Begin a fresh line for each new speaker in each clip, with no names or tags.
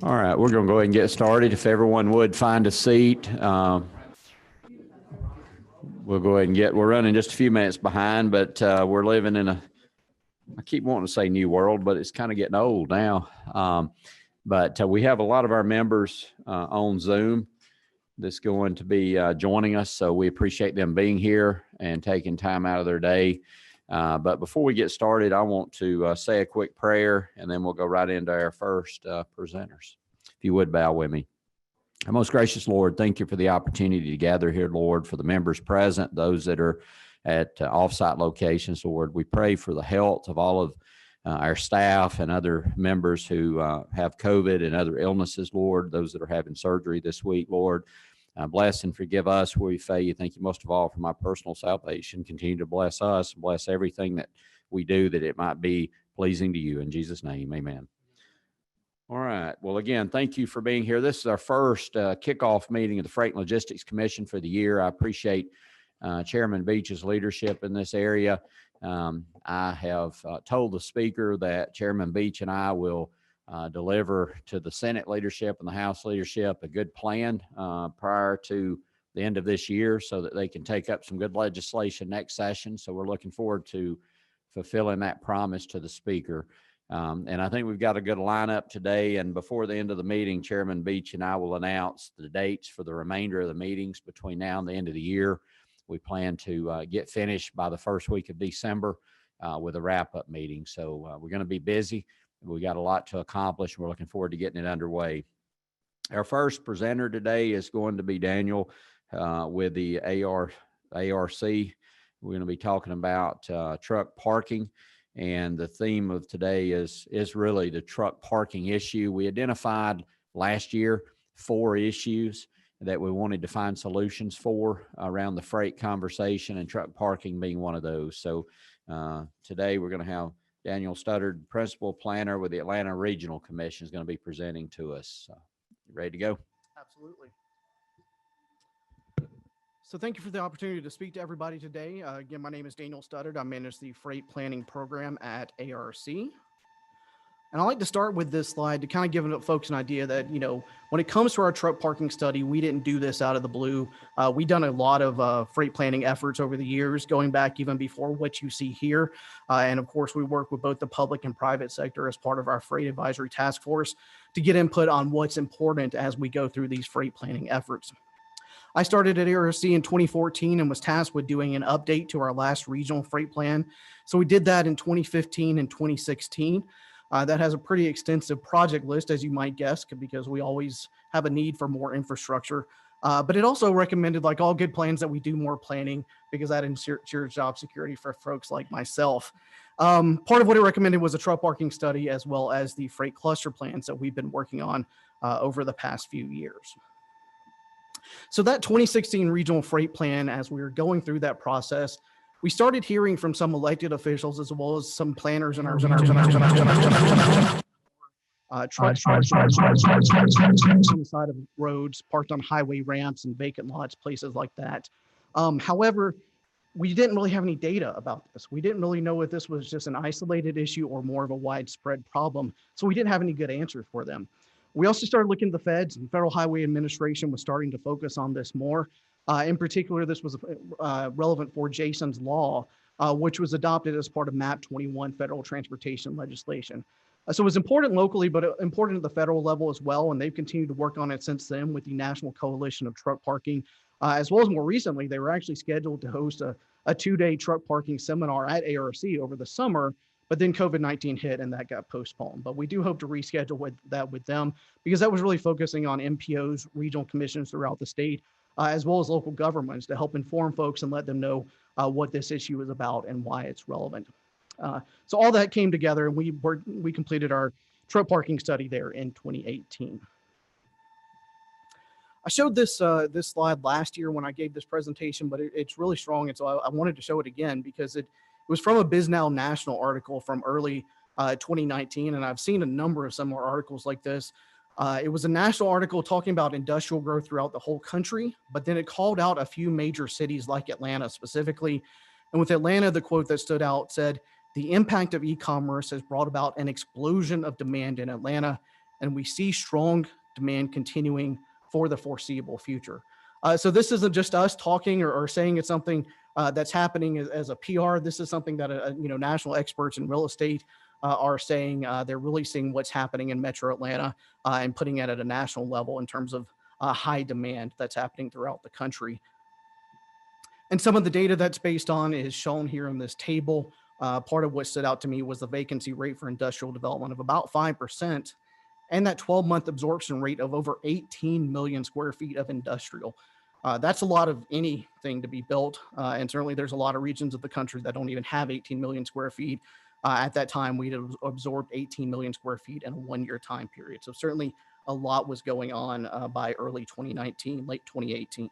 All right, we're going to go ahead and get started. If everyone would find a seat, we'll go ahead and we're running just a few minutes behind, but we're living in I keep wanting to say new world, but it's kind of getting old now. But we have a lot of our members on Zoom that's going to be joining us. So we appreciate them being here and taking time out of their day. But before we get started, I want to say a quick prayer, and then we'll go right into our first presenters. If you would bow with me. Our most gracious Lord, thank you for the opportunity to gather here, Lord, for the members present, those that are at offsite locations, Lord. We pray for the health of all of our staff and other members who have COVID and other illnesses, Lord, those that are having surgery this week, Lord. Bless and forgive us where we fail you. Thank you most of all for my personal salvation. Continue to bless us and bless everything that we do, that it might be pleasing to you. In Jesus' name, amen. All right. Well, again, thank you for being here. This is our first kickoff meeting of the Freight and Logistics Commission for the year. I appreciate Chairman Beach's leadership in this area. I have told the speaker that Chairman Beach and I will deliver to the Senate leadership and the House leadership a good plan prior to the end of this year so that they can take up some good legislation next session. So we're looking forward to fulfilling that promise to the speaker. And I think we've got a good lineup today. And before the end of the meeting, Chairman Beach and I will announce the dates for the remainder of the meetings between now and the end of the year. We plan to get finished by the first week of December with a wrap-up meeting. So we're going to be busy. We got a lot to accomplish. We're looking forward to getting it underway. Our first presenter today is going to be Daniel with the ARC. We're going to be talking about truck parking. And the theme of today is really the truck parking issue. We identified last year 4 issues that we wanted to find solutions for around the freight conversation, and truck parking being one of those. So today we're going to have Daniel Studdard, Principal Planner with the Atlanta Regional Commission, is going to be presenting to us. You ready to go?
Absolutely. So thank you for the opportunity to speak to everybody today. Again, my name is Daniel Studdard. I manage the freight planning program at ARC. And I like to start with this slide to kind of give folks an idea that, when it comes to our truck parking study, we didn't do this out of the blue. We've done a lot of freight planning efforts over the years, going back even before what you see here. And of course, we work with both the public and private sector as part of our Freight Advisory Task Force to get input on what's important as we go through these freight planning efforts. I started at ARC in 2014 and was tasked with doing an update to our last regional freight plan. So we did that in 2015 and 2016. That has a pretty extensive project list, as you might guess, because we always have a need for more infrastructure. But it also recommended, like all good plans, that we do more planning because that ensures job security for folks like myself. Part of what it recommended was a truck parking study, as well as the freight cluster plans that we've been working on over the past few years. So that 2016 regional freight plan, as we were going through that process, we started hearing from some elected officials as well as some planners in our region. Trucks on the side of roads, parked on highway ramps and vacant lots, places like that. However, we didn't really have any data about this. We didn't really know if this was just an isolated issue or more of a widespread problem. So we didn't have any good answers for them. We also started looking at the feds, and Federal Highway Administration was starting to focus on this more. In particular, this was relevant for Jason's Law, which was adopted as part of MAP 21 federal transportation legislation. So it was important locally, but important at the federal level as well. And they've continued to work on it since then with the National Coalition of Truck Parking, as well as more recently, they were actually scheduled to host a 2-day truck parking seminar at ARC over the summer. But then COVID-19 hit and that got postponed. But we do hope to reschedule with them because that was really focusing on MPOs, regional commissions throughout the state, as well as local governments to help inform folks and let them know what this issue is about and why it's relevant. So all that came together and we completed our truck parking study there in 2018. I showed this slide last year when I gave this presentation, but it's really strong. And so I wanted to show it again because it was from a BizNow National article from early 2019. And I've seen a number of similar articles like this. It was a national article talking about industrial growth throughout the whole country, but then it called out a few major cities like Atlanta specifically. And with Atlanta, the quote that stood out said, "The impact of e-commerce has brought about an explosion of demand in Atlanta, and we see strong demand continuing for the foreseeable future. So this isn't just us talking or saying it's something that's happening as a PR. This is something that national experts in real estate are saying. They're really seeing what's happening in Metro Atlanta and putting it at a national level in terms of high demand that's happening throughout the country. And some of the data that's based on is shown here in this table. Part of what stood out to me was the vacancy rate for industrial development of about 5%, and that 12-month absorption rate of over 18 million square feet of industrial. That's a lot of anything to be built. And certainly there's a lot of regions of the country that don't even have 18 million square feet. At that time, we'd absorbed 18 million square feet in a 1-year time period. So certainly a lot was going on by early 2019, late 2018.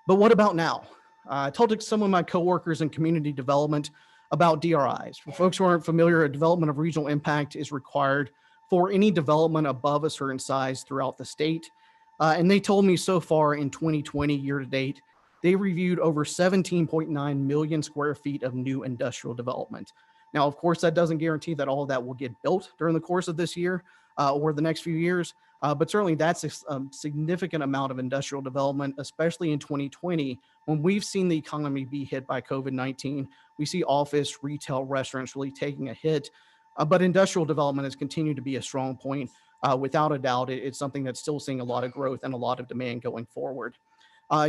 But what about now? I told some of my coworkers in community development about DRIs. For folks who aren't familiar, a development of regional impact is required for any development above a certain size throughout the state. And they told me so far in 2020 year to date, they reviewed over 17.9 million square feet of new industrial development. Now, of course, that doesn't guarantee that all of that will get built during the course of this year or the next few years. But certainly that's a significant amount of industrial development, especially in 2020, when we've seen the economy be hit by COVID-19. We see office, retail, restaurants really taking a hit. But industrial development has continued to be a strong point. Without a doubt, it's something that's still seeing a lot of growth and a lot of demand going forward.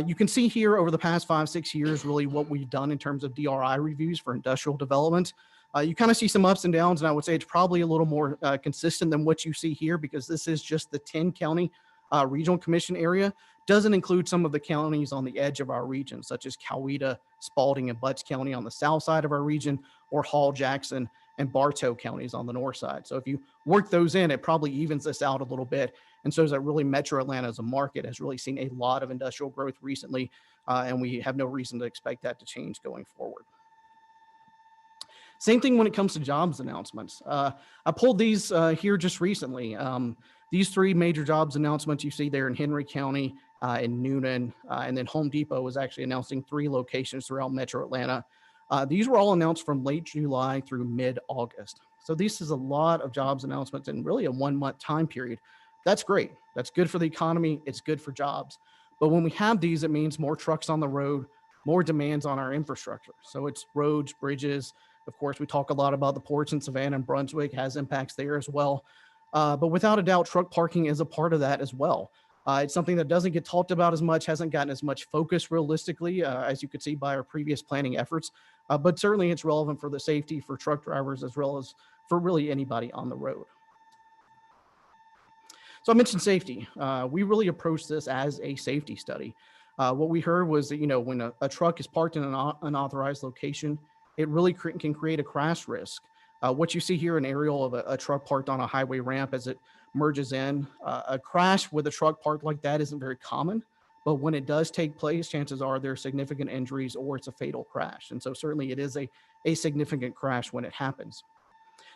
You can see here over the past 5-6 years, really what we've done in terms of DRI reviews for industrial development. You kind of see some ups and downs, and I would say it's probably a little more consistent than what you see here, because this is just the 10-county regional commission area. Doesn't include some of the counties on the edge of our region, such as Coweta, Spalding, and Butts County on the south side of our region, or Hall, Jackson, and Bartow counties on the north side. So if you work those in, it probably evens this out a little bit. And so that really Metro Atlanta as a market has really seen a lot of industrial growth recently, and we have no reason to expect that to change going forward. Same thing when it comes to jobs announcements. I pulled these here just recently. These 3 major jobs announcements you see there in Henry County, in Newnan, and then Home Depot was actually announcing 3 locations throughout Metro Atlanta. These were all announced from late July through mid-August. So this is a lot of jobs announcements in really a 1-month time period. That's great. That's good for the economy. It's good for jobs. But when we have these, it means more trucks on the road, more demands on our infrastructure. So it's roads, bridges. Of course, we talk a lot about the ports in Savannah and Brunswick, has impacts there as well. But without a doubt, truck parking is a part of that as well. It's something that doesn't get talked about as much, hasn't gotten as much focus realistically, as you could see by our previous planning efforts. But certainly it's relevant for the safety for truck drivers as well as for really anybody on the road. So I mentioned safety. We really approached this as a safety study. What we heard was that, when a truck is parked in an unauthorized location, it really can create a crash risk. What you see here, an aerial of a truck parked on a highway ramp as it merges in. A crash with a truck parked like that isn't very common, but when it does take place, chances are there are significant injuries or it's a fatal crash. And so certainly it is a significant crash when it happens.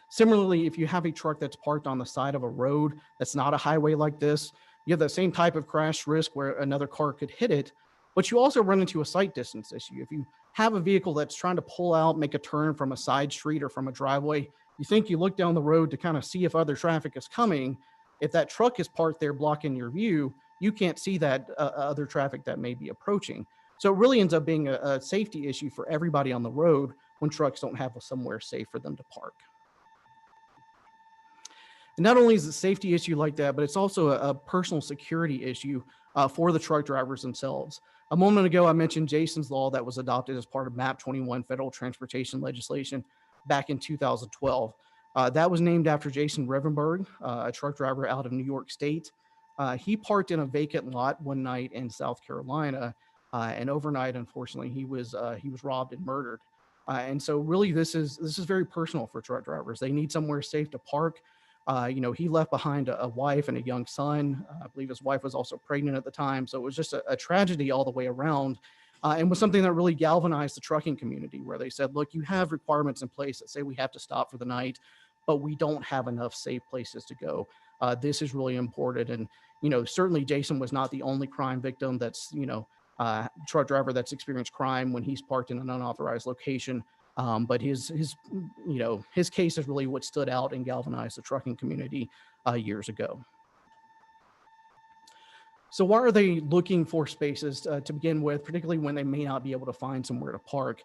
Similarly, if you have a truck that's parked on the side of a road that's not a highway like this, you have the same type of crash risk where another car could hit it, but you also run into a sight distance issue. If you have a vehicle that's trying to pull out, make a turn from a side street or from a driveway, you look down the road to kind of see if other traffic is coming. If that truck is parked there blocking your view, you can't see that other traffic that may be approaching. So it really ends up being a safety issue for everybody on the road when trucks don't have somewhere safe for them to park. And not only is it a safety issue like that, but it's also a personal security issue for the truck drivers themselves. A moment ago, I mentioned Jason's Law that was adopted as part of MAP 21 federal transportation legislation back in 2012. That was named after Jason Revenberg, a truck driver out of New York State. He parked in a vacant lot one night in South Carolina, and overnight, unfortunately, he was robbed and murdered. And so really, this is very personal for truck drivers. They need somewhere safe to park. He left behind a wife and a young son. I believe his wife was also pregnant at the time. So it was just a tragedy all the way around, and was something that really galvanized the trucking community, where they said, look, you have requirements in place that say we have to stop for the night, but we don't have enough safe places to go. This is really important. And, certainly Jason was not the only crime victim that's, truck driver that's experienced crime when he's parked in an unauthorized location. But his case is really what stood out and galvanized the trucking community years ago. So why are they looking for spaces to begin with, particularly when they may not be able to find somewhere to park?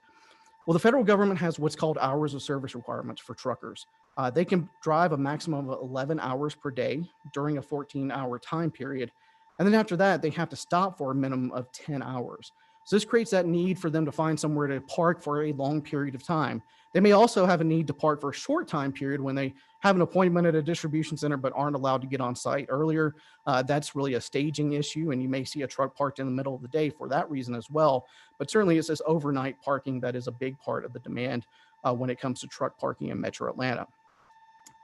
Well, the federal government has what's called hours of service requirements for truckers. They can drive a maximum of 11 hours per day during a 14-hour time period. And then after that, they have to stop for a minimum of 10 hours. So this creates that need for them to find somewhere to park for a long period of time. They may also have a need to park for a short time period when they have an appointment at a distribution center but aren't allowed to get on site earlier. That's really a staging issue, and you may see a truck parked in the middle of the day for that reason as well. But certainly it's this overnight parking that is a big part of the demand when it comes to truck parking in Metro Atlanta.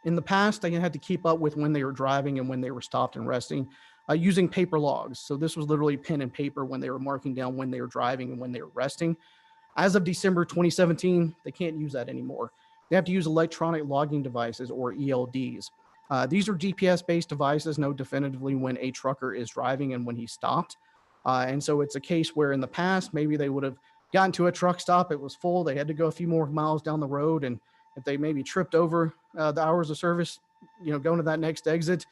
In the past, they had to keep up with when they were driving and when they were stopped and resting using paper logs. So this was literally pen and paper when they were marking down when they were driving and when they were resting. As of December 2017, they can't use that anymore. They have to use electronic logging devices, or ELDs. These are GPS-based devices, know definitively when a trucker is driving and when he stopped. And so it's a case where in the past, maybe they would have gotten to a truck stop, it was full, they had to go a few more miles down the road, and if they maybe tripped over the hours of service, going to that next exit,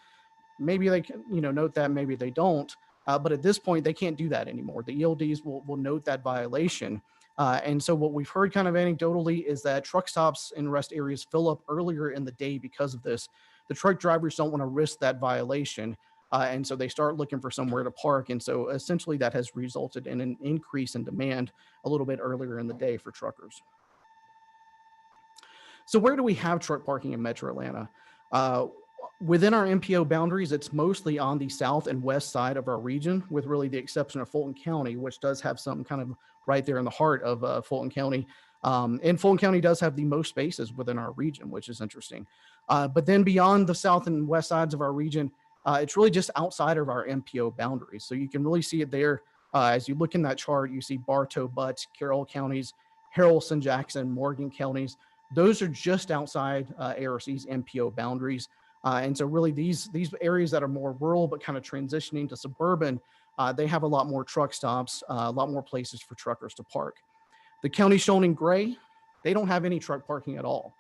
maybe they can, note that, maybe they don't. But at this point, they can't do that anymore. The ELDs will note that violation. And so what we've heard kind of anecdotally is that truck stops and rest areas fill up earlier in the day because of this. The truck drivers don't want to risk that violation. And so they start looking for somewhere to park. And so essentially that has resulted in an increase in demand a little bit earlier in the day for truckers. So where do we have truck parking in Metro Atlanta? Within our MPO boundaries, it's mostly on the south and west side of our region, with really the exception of Fulton County, which does have some kind of right there in the heart of Fulton County. And Fulton County does have the most spaces within our region, which is interesting. But then beyond the south and west sides of our region, it's really just outside of our MPO boundaries. So you can really see it there. As you look in that chart, you see Bartow, Butts, Carroll counties, Haralson, Jackson, Morgan counties. Those are just outside ARC's MPO boundaries. And so really these areas that are more rural but kind of transitioning to suburban, they have a lot more truck stops, a lot more places for truckers to park. The county shown in gray, they don't have any truck parking at all.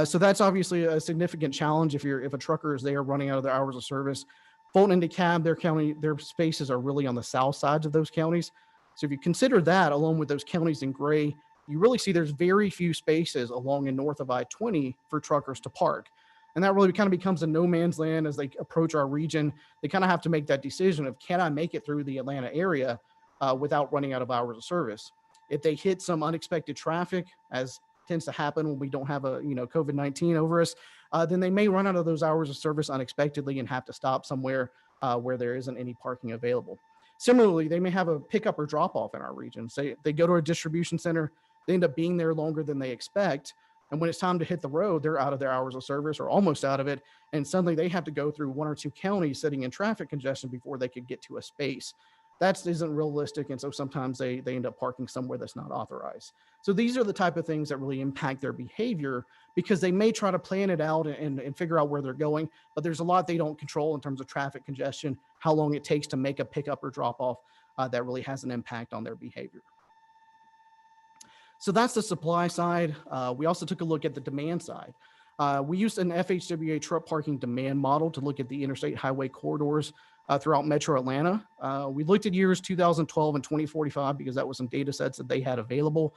So that's obviously a significant challenge if a trucker is there running out of their hours of service. Fulton and DeKalb, their spaces are really on the south sides of those counties. So if you consider that along with those counties in gray, you really see there's very few spaces along and north of I-20 for truckers to park. And that really kind of becomes a no man's land as they approach our region. They kind of have to make that decision of, can I make it through the Atlanta area without running out of hours of service? If they hit some unexpected traffic, as tends to happen when we don't have a COVID-19 over us, then they may run out of those hours of service unexpectedly and have to stop somewhere where there isn't any parking available. Similarly, they may have a pickup or drop off in our region. Say they go to a distribution center, they end up being there longer than they expect. And when it's time to hit the road, they're out of their hours of service or almost out of it. And suddenly they have to go through one or two counties sitting in traffic congestion before they could get to a space. That isn't realistic. And so sometimes they end up parking somewhere that's not authorized. So these are the type of things that really impact their behavior, because they may try to plan it out and figure out where they're going, but there's a lot they don't control in terms of traffic congestion, how long it takes to make a pickup or drop off that really has an impact on their behavior. So that's the supply side. We also took a look at the demand side. We used an FHWA truck parking demand model to look at the interstate highway corridors throughout Metro Atlanta. We looked at years 2012 and 2045 because that was some data sets that they had available.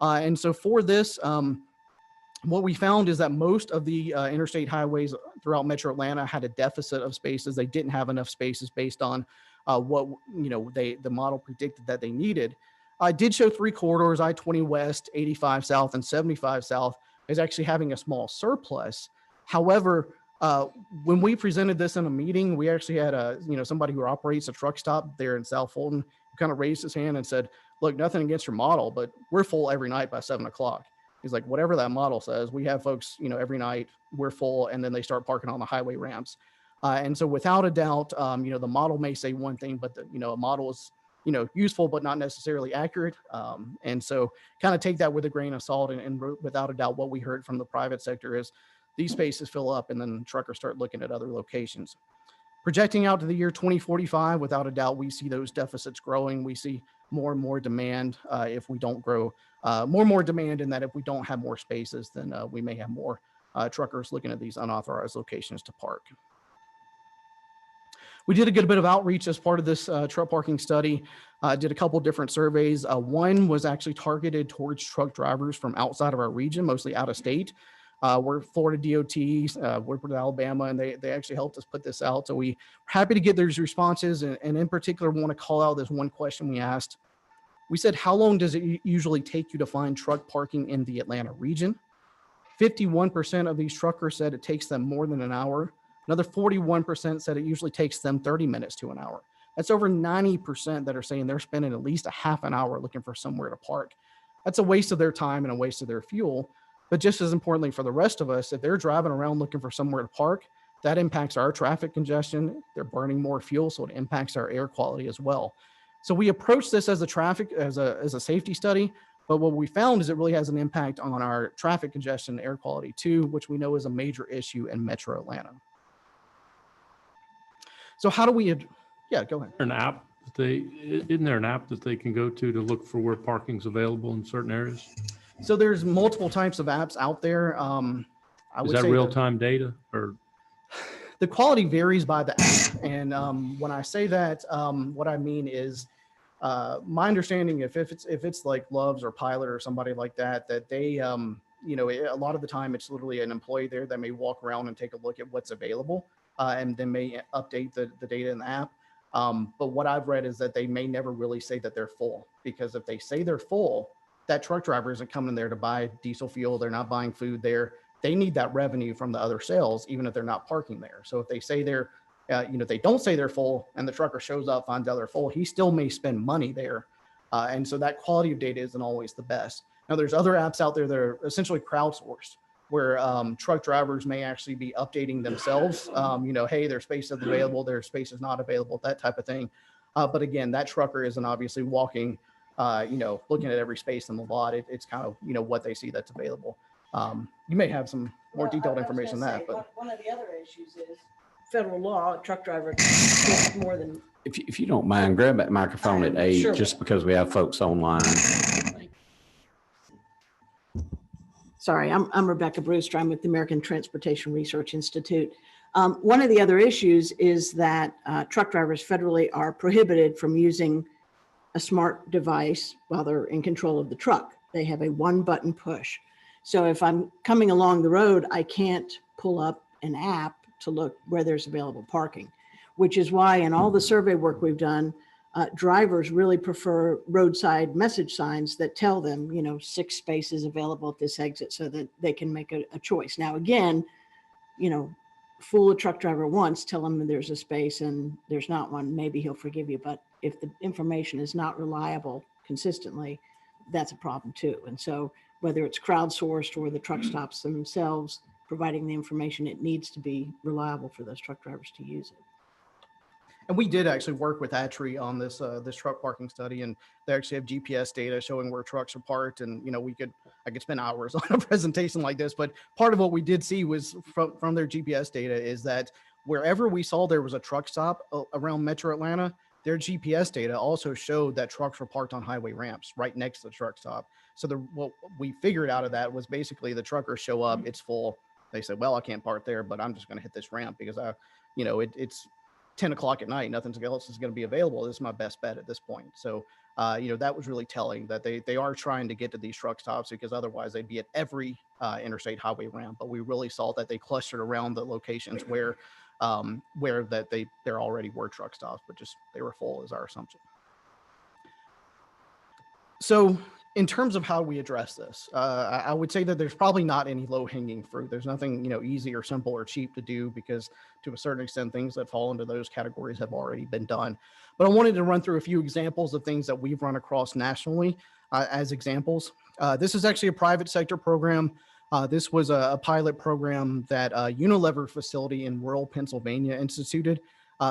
And so for this, what we found is that most of the interstate highways throughout Metro Atlanta had a deficit of spaces. They didn't have enough spaces based on what the model predicted that they needed. I did show three corridors: I-20 West, 85 South, and 75 South is actually having a small surplus. However, when we presented this in a meeting, we actually had somebody who operates a truck stop there in South Fulton who kind of raised his hand and said, "Look, nothing against your model, but we're full every night by 7 o'clock." He's like, "Whatever that model says, we have folks, every night we're full, and then they start parking on the highway ramps." And so without a doubt, the model may say one thing, but a model is useful, but not necessarily accurate. And so kind of take that with a grain of salt, and without a doubt, what we heard from the private sector is these spaces fill up and then truckers start looking at other locations. Projecting out to the year 2045, without a doubt, we see those deficits growing. We see more and more demand if we don't grow, more and more demand in that if we don't have more spaces, then we may have more truckers looking at these unauthorized locations to park. We did a good bit of outreach as part of this truck parking study, did a couple different surveys. One was actually targeted towards truck drivers from outside of our region, mostly out of state. We're Florida DOT, worked with Alabama, and they actually helped us put this out. So we're happy to get those responses. And in particular, want to call out this one question we asked. We said, how long does it usually take you to find truck parking in the Atlanta region? 51% of these truckers said it takes them more than an hour. Another 41% said it usually takes them 30 minutes to an hour. That's over 90% that are saying they're spending at least a half an hour looking for somewhere to park. That's a waste of their time and a waste of their fuel. But just as importantly for the rest of us, if they're driving around looking for somewhere to park, that impacts our traffic congestion. They're burning more fuel, so it impacts our air quality as well. So we approach this as a safety study, but what we found is it really has an impact on our traffic congestion and air quality too, which we know is a major issue in Metro Atlanta. So how do we, yeah, go ahead.
An app that isn't there an app that they can go to look for where parking's available in certain areas?
So there's multiple types of apps out there.
Is that real-time data or?
The quality varies by the app. And when I say that, what I mean is my understanding, if it's like Loves or Pilot or somebody like that, that they, a lot of the time it's literally an employee there that may walk around and take a look at what's available and then may update the data in the app. But what I've read is that they may never really say that they're full, because if they say they're full, that truck driver isn't coming there to buy diesel fuel. They're not buying food there. They need that revenue from the other sales, even if they're not parking there. So if they say they're, they don't say they're full and the trucker shows up, finds out they're full, he still may spend money there. And so that quality of data isn't always the best. Now there's other apps out there that are essentially crowdsourced, where truck drivers may actually be updating themselves. Hey, their space is available, their space is not available, that type of thing. But again, that trucker isn't obviously walking, looking at every space in the lot. It's kind of, what they see that's available. You may have some more detailed information on that, but
one of the other issues is federal law, a truck driver gets more than.
If you don't mind, grab that microphone at 8,
Sure.
just because we have folks online.
Sorry, I'm Rebecca Brewster. I'm with the American Transportation Research Institute. One of the other issues is that truck drivers federally are prohibited from using a smart device while they're in control of the truck. They have a one-button push. So if I'm coming along the road, I can't pull up an app to look where there's available parking, which is why in all the survey work we've done, drivers really prefer roadside message signs that tell them, 6 spaces available at this exit so that they can make a choice. Now, again, fool a truck driver once, tell him there's a space and there's not one, maybe he'll forgive you. But if the information is not reliable consistently, that's a problem too. And so whether it's crowdsourced or the truck stops themselves providing the information, it needs to be reliable for those truck drivers to use it.
And we did actually work with ATRI on this truck parking study, and they actually have GPS data showing where trucks are parked. And I could spend hours on a presentation like this, but part of what we did see was from their GPS data is that wherever we saw there was a truck stop around Metro Atlanta, their GPS data also showed that trucks were parked on highway ramps right next to the truck stop. So what we figured out of that was basically the truckers show up, it's full. They said, well, I can't park there, but I'm just going to hit this ramp because it's 10 o'clock at night. Nothing else is going to be available. This is my best bet at this point. So, that was really telling that they are trying to get to these truck stops, because otherwise they'd be at every interstate highway ramp. But we really saw that they clustered around the locations where there already were truck stops, but just they were full is our assumption. So in terms of how we address this, I would say that there's probably not any low-hanging fruit. There's nothing, easy or simple or cheap to do, because to a certain extent, things that fall into those categories have already been done. But I wanted to run through a few examples of things that we've run across nationally as examples. This is actually a private sector program. This was a pilot program that Unilever facility in rural Pennsylvania instituted.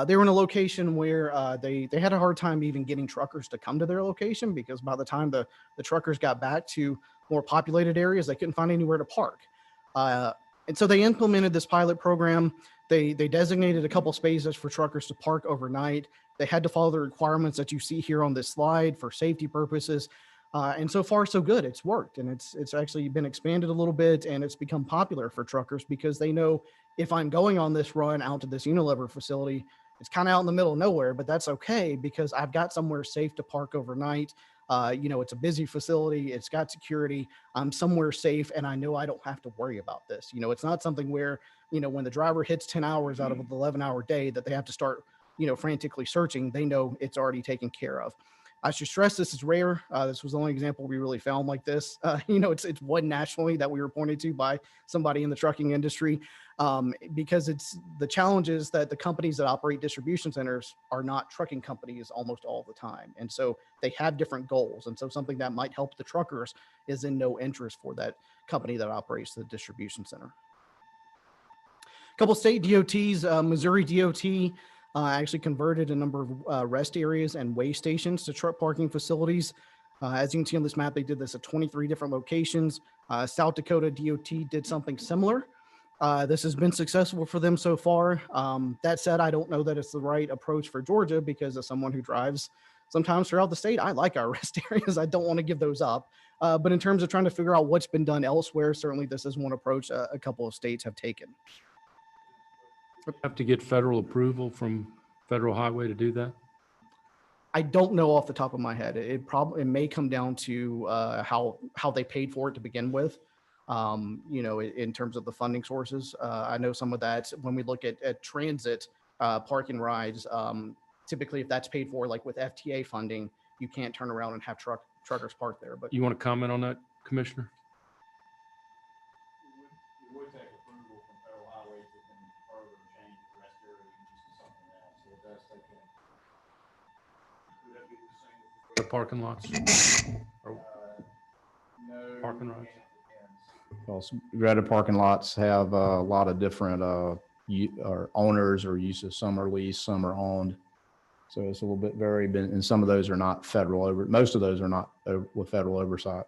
They were in a location where they had a hard time even getting truckers to come to their location, because by the time the truckers got back to more populated areas, they couldn't find anywhere to park. And so they implemented this pilot program. They designated a couple spaces for truckers to park overnight. They had to follow the requirements that you see here on this slide for safety purposes. And so far, so good. It's worked, and it's actually been expanded a little bit, and it's become popular for truckers because they know if I'm going on this run out to this Unilever facility, it's kind of out in the middle of nowhere, but that's okay because I've got somewhere safe to park overnight. It's a busy facility. It's got security. I'm somewhere safe, and I know I don't have to worry about this. It's not something where, when the driver hits 10 hours out of an 11-hour day that they have to start, frantically searching. They know it's already taken care of. I should stress this is rare. This was the only example we really found like this. It's one nationally that we were pointed to by somebody in the trucking industry because it's the challenges that the companies that operate distribution centers are not trucking companies almost all the time. And so they have different goals. And so something that might help the truckers is in no interest for that company that operates the distribution center. A couple state DOTs, Missouri DOT, actually converted a number of rest areas and way stations to truck parking facilities. As you can see on this map, they did this at 23 different locations. South Dakota DOT did something similar. This has been successful for them so far. That said, I don't know that it's the right approach for Georgia because as someone who drives sometimes throughout the state, I like our rest areas. I don't want to give those up. But in terms of trying to figure out what's been done elsewhere, certainly this is one approach a couple of states have taken.
Have to get federal approval from Federal Highway to do that?
I don't know off the top of my head. It may come down to how they paid for it to begin with. In terms of the funding sources, I know some of that when we look at transit parking rides. Typically, if that's paid for, like with FTA funding, you can't turn around and have truckers park there. But
You want to comment on that, Commissioner?
It would take approval from Federal Highways that can further change the rest area use to something else. So it does take a. Would that be the same?
The parking lots? Or
No.
Parking rights.
Well, Greta parking lots have a lot of different or owners or uses. Some are leased, some are owned. So it's a little bit varied, and some of those are not federal most of those are not with federal oversight.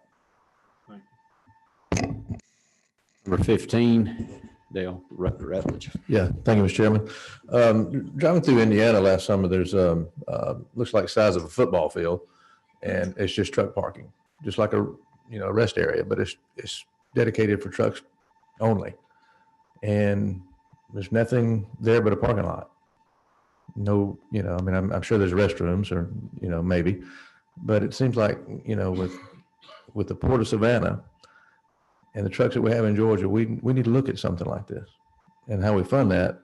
Number 15, Dale Rutledge.
Yeah, thank you, Mr. Chairman. Driving through Indiana last summer, there's looks like the size of a football field, and it's just truck parking, just like a rest area, but it's dedicated for trucks only, and there's nothing there but a parking lot. No, I'm sure there's restrooms or maybe, but it seems like with the Port of Savannah and the trucks that we have in Georgia, we need to look at something like this, and how we fund that.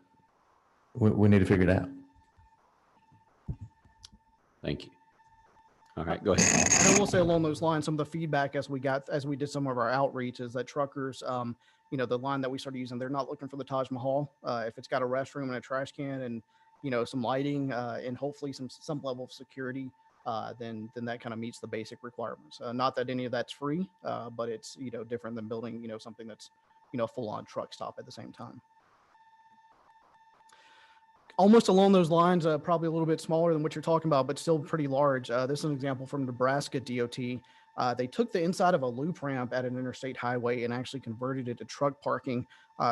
We need to figure it out.
Thank you. All right, go ahead.
And I will say along those lines, some of the feedback as we did some of our outreach is that truckers, the line that we started using, they're not looking for the Taj Mahal. If it's got a restroom and a trash can and some lighting and hopefully some level of security, then that kind of meets the basic requirements. Not that any of that's free, but it's different than building something that's full-on truck stop at the same time. Almost along those lines, probably a little bit smaller than what you're talking about, but still pretty large. This is an example from Nebraska DOT. They took the inside of a loop ramp at an interstate highway and actually converted it to truck parking.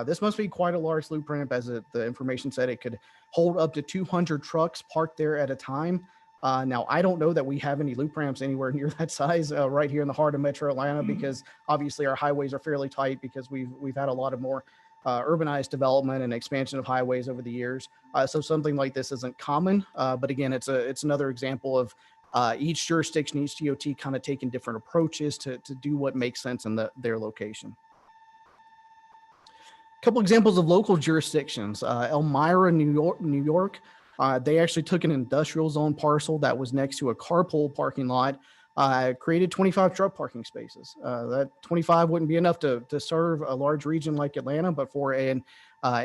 This must be quite a large loop ramp, as the information said it could hold up to 200 trucks parked there at a time. Now, I don't know that we have any loop ramps anywhere near that size right here in the heart of Metro Atlanta, because obviously our highways are fairly tight because we've had a lot of more urbanized development and expansion of highways over the years. So something like this isn't common, but again, it's another example of each jurisdiction, each DOT kind of taking different approaches to do what makes sense in their location. A couple examples of local jurisdictions. Elmira, New York. They actually took an industrial zone parcel that was next to a carpool parking lot, created 25 truck parking spaces. That 25 wouldn't be enough to serve a large region like Atlanta, but for an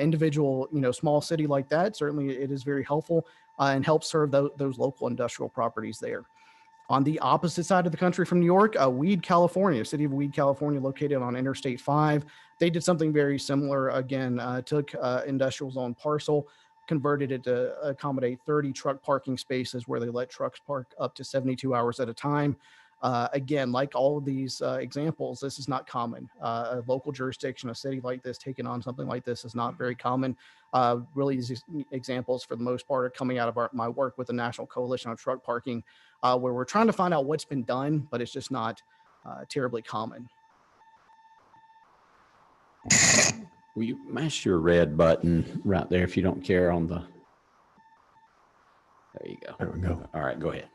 individual, small city like that, certainly it is very helpful and helps serve those local industrial properties there. On the opposite side of the country from New York, Weed, California, city of Weed, California, located on Interstate 5. They did something very similar. Again, took industrial zone parcel, converted it to accommodate 30 truck parking spaces where they let trucks park up to 72 hours at a time. Again, like all of these examples, this is not common. A local jurisdiction, a city like this, taking on something like this is not very common. Really, these examples, for the most part, are coming out of my work with the National Coalition on Truck Parking, where we're trying to find out what's been done, but it's just not terribly common.
Will you mash your red button right there if you don't care on the, there you go.
There we go.
All right, go ahead.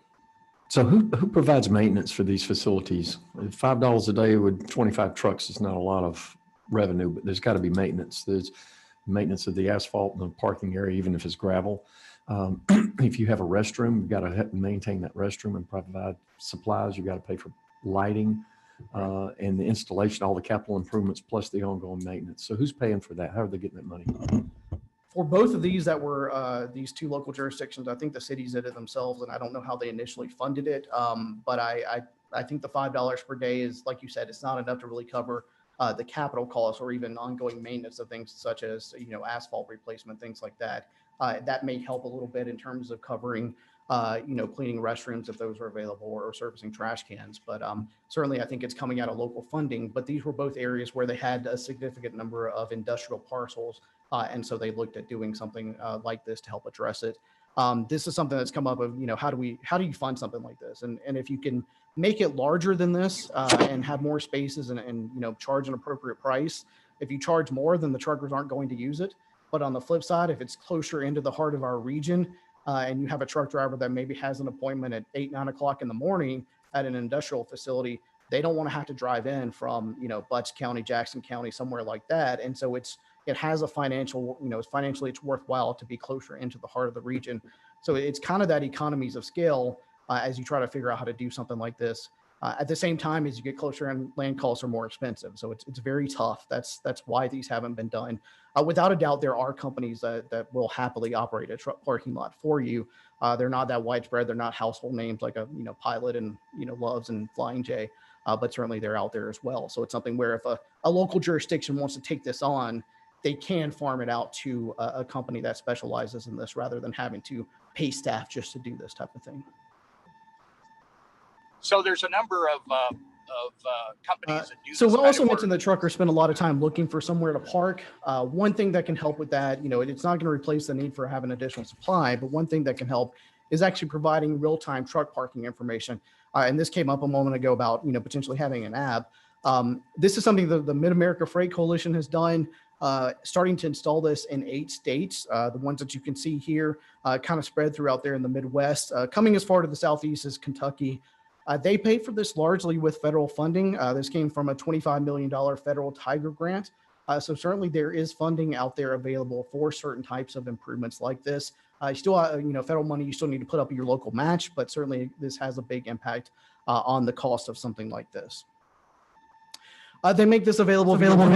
So who provides maintenance for these facilities? $5 a day with 25 trucks is not a lot of revenue, but there's got to be maintenance. There's maintenance of the asphalt and the parking area, even if it's gravel. If you have a restroom, you've got to maintain that restroom and provide supplies. You've got to pay for lighting and the installation, all the capital improvements, plus the ongoing maintenance. So who's paying for that? How are they getting that money?
For both of these that were these two local jurisdictions, I think the cities did it themselves, and I don't know how they initially funded it. But I think the $5 per day is, like you said, it's not enough to really cover the capital costs or even ongoing maintenance of things such as, you know, asphalt replacement, things like that. That may help a little bit in terms of covering, you know, cleaning restrooms if those are available, or servicing trash cans. But certainly I think it's coming out of local funding. But these were both areas where they had a significant number of industrial parcels. And so they looked at doing something like this to help address it. This is something that's come up of, you know, how do you fund something like this? And if you can make it larger than this and have more spaces and, you know, charge an appropriate price. If you charge more, then the truckers aren't going to use it. But on the flip side, if it's closer into the heart of our region and you have a truck driver that maybe has an appointment at 8, 9 o'clock in the morning at an industrial facility, they don't want to have to drive in from, you know, Butts County, Jackson County, somewhere like that. And so it has a financial, you know, financially it's worthwhile to be closer into the heart of the region. So it's kind of that economies of scale as you try to figure out how to do something like this. At the same time, as you get closer and land costs are more expensive. So it's very tough. That's why these haven't been done. Without a doubt, there are companies that will happily operate a truck parking lot for you. They're not that widespread. They're not household names like a, you know, Pilot and, you know, Loves and Flying J, but certainly they're out there as well. So it's something where if a local jurisdiction wants to take this on, they can farm it out to a company that specializes in this rather than having to pay staff just to do this type of thing.
So there's a number of companies that do
so
this
we'll
kind
also
of
mention
work.
the truckers spend a lot of time looking for somewhere to park. One thing that can help with that, you know, it's not going to replace the need for having additional supply, but one thing that can help is actually providing real-time truck parking information. And this came up a moment ago about, you know, potentially having an app. This is something that the Mid-America Freight Coalition has done, starting to install this in 8 states. The ones that you can see here kind of spread throughout there in the Midwest. Coming as far to the Southeast as Kentucky. They pay for this largely with federal funding. This came from a $25 million federal Tiger grant. So certainly there is funding out there available for certain types of improvements like this. You still, you know, federal money, you still need to put up your local match, but certainly this has a big impact on the cost of something like this. They make this available online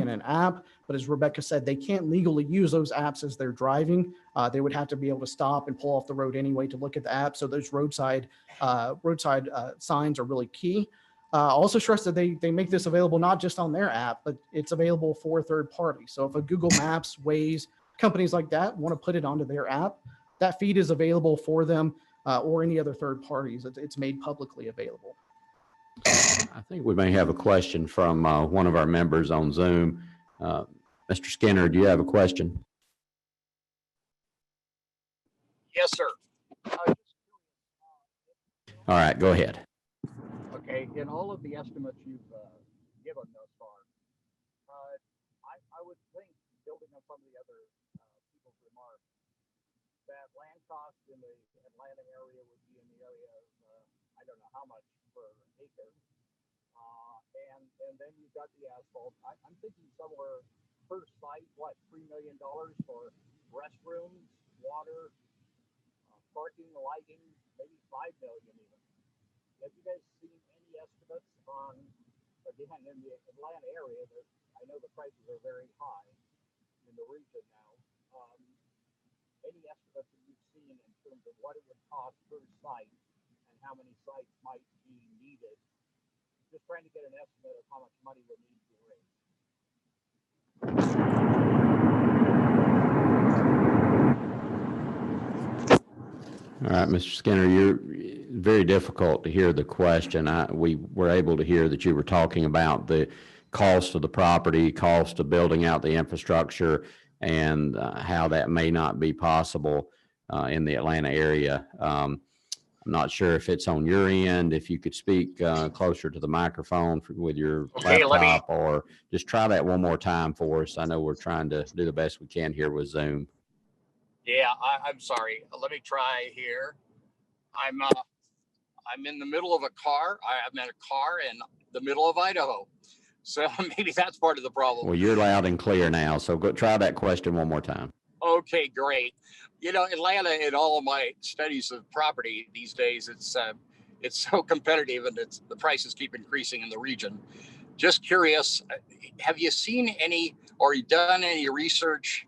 in an app, but as Rebecca said, they can't legally use those apps as they're driving. They would have to be able to stop and pull off the road anyway to look at the app. So those roadside signs are really key. Also stress that they make this available not just on their app, but it's available for third parties. So if a Google Maps, Waze, companies like that want to put it onto their app, that feed is available for them or any other third parties. It's made publicly available.
I think we may have a question from one of our members on Zoom. Mr. Skinner, do you have a question?
Yes, sir.
All right, go ahead.
Okay, in all of the estimates you've given thus far, I would think, building on some of the other people's remarks, that land costs in the Atlanta area would be in the area of, I don't know how much per acre. And then you've got the asphalt. I'm thinking somewhere per site, what, $3 million for restrooms, water, parking, lighting, maybe $5 million even. Have you guys seen any estimates on, again, in the Atlanta area, that I know the prices are very high in the region now. Any estimates that you've seen in terms of what it would cost per site and how many sites might be needed? Just trying to get an estimate of how much money would need to be raised.
All right, Mr. Skinner, very difficult to hear the question. We were able to hear that you were talking about the cost of the property, cost of building out the infrastructure, and how that may not be possible in the Atlanta area. I'm not sure if it's on your end, if you could speak closer to the microphone with your
Okay,
laptop, or just try that one more time for us. I know we're trying to do the best we can here with Zoom.
Yeah, I'm sorry. Let me try here. I'm in the middle of a car. I'm in a car in the middle of Idaho. So maybe that's part of the problem.
Well, you're loud and clear now, so go try that question one more time.
Okay, great. You know, Atlanta, in all of my studies of property these days, it's so competitive, and the prices keep increasing in the region. Just curious, have you seen any or done any research?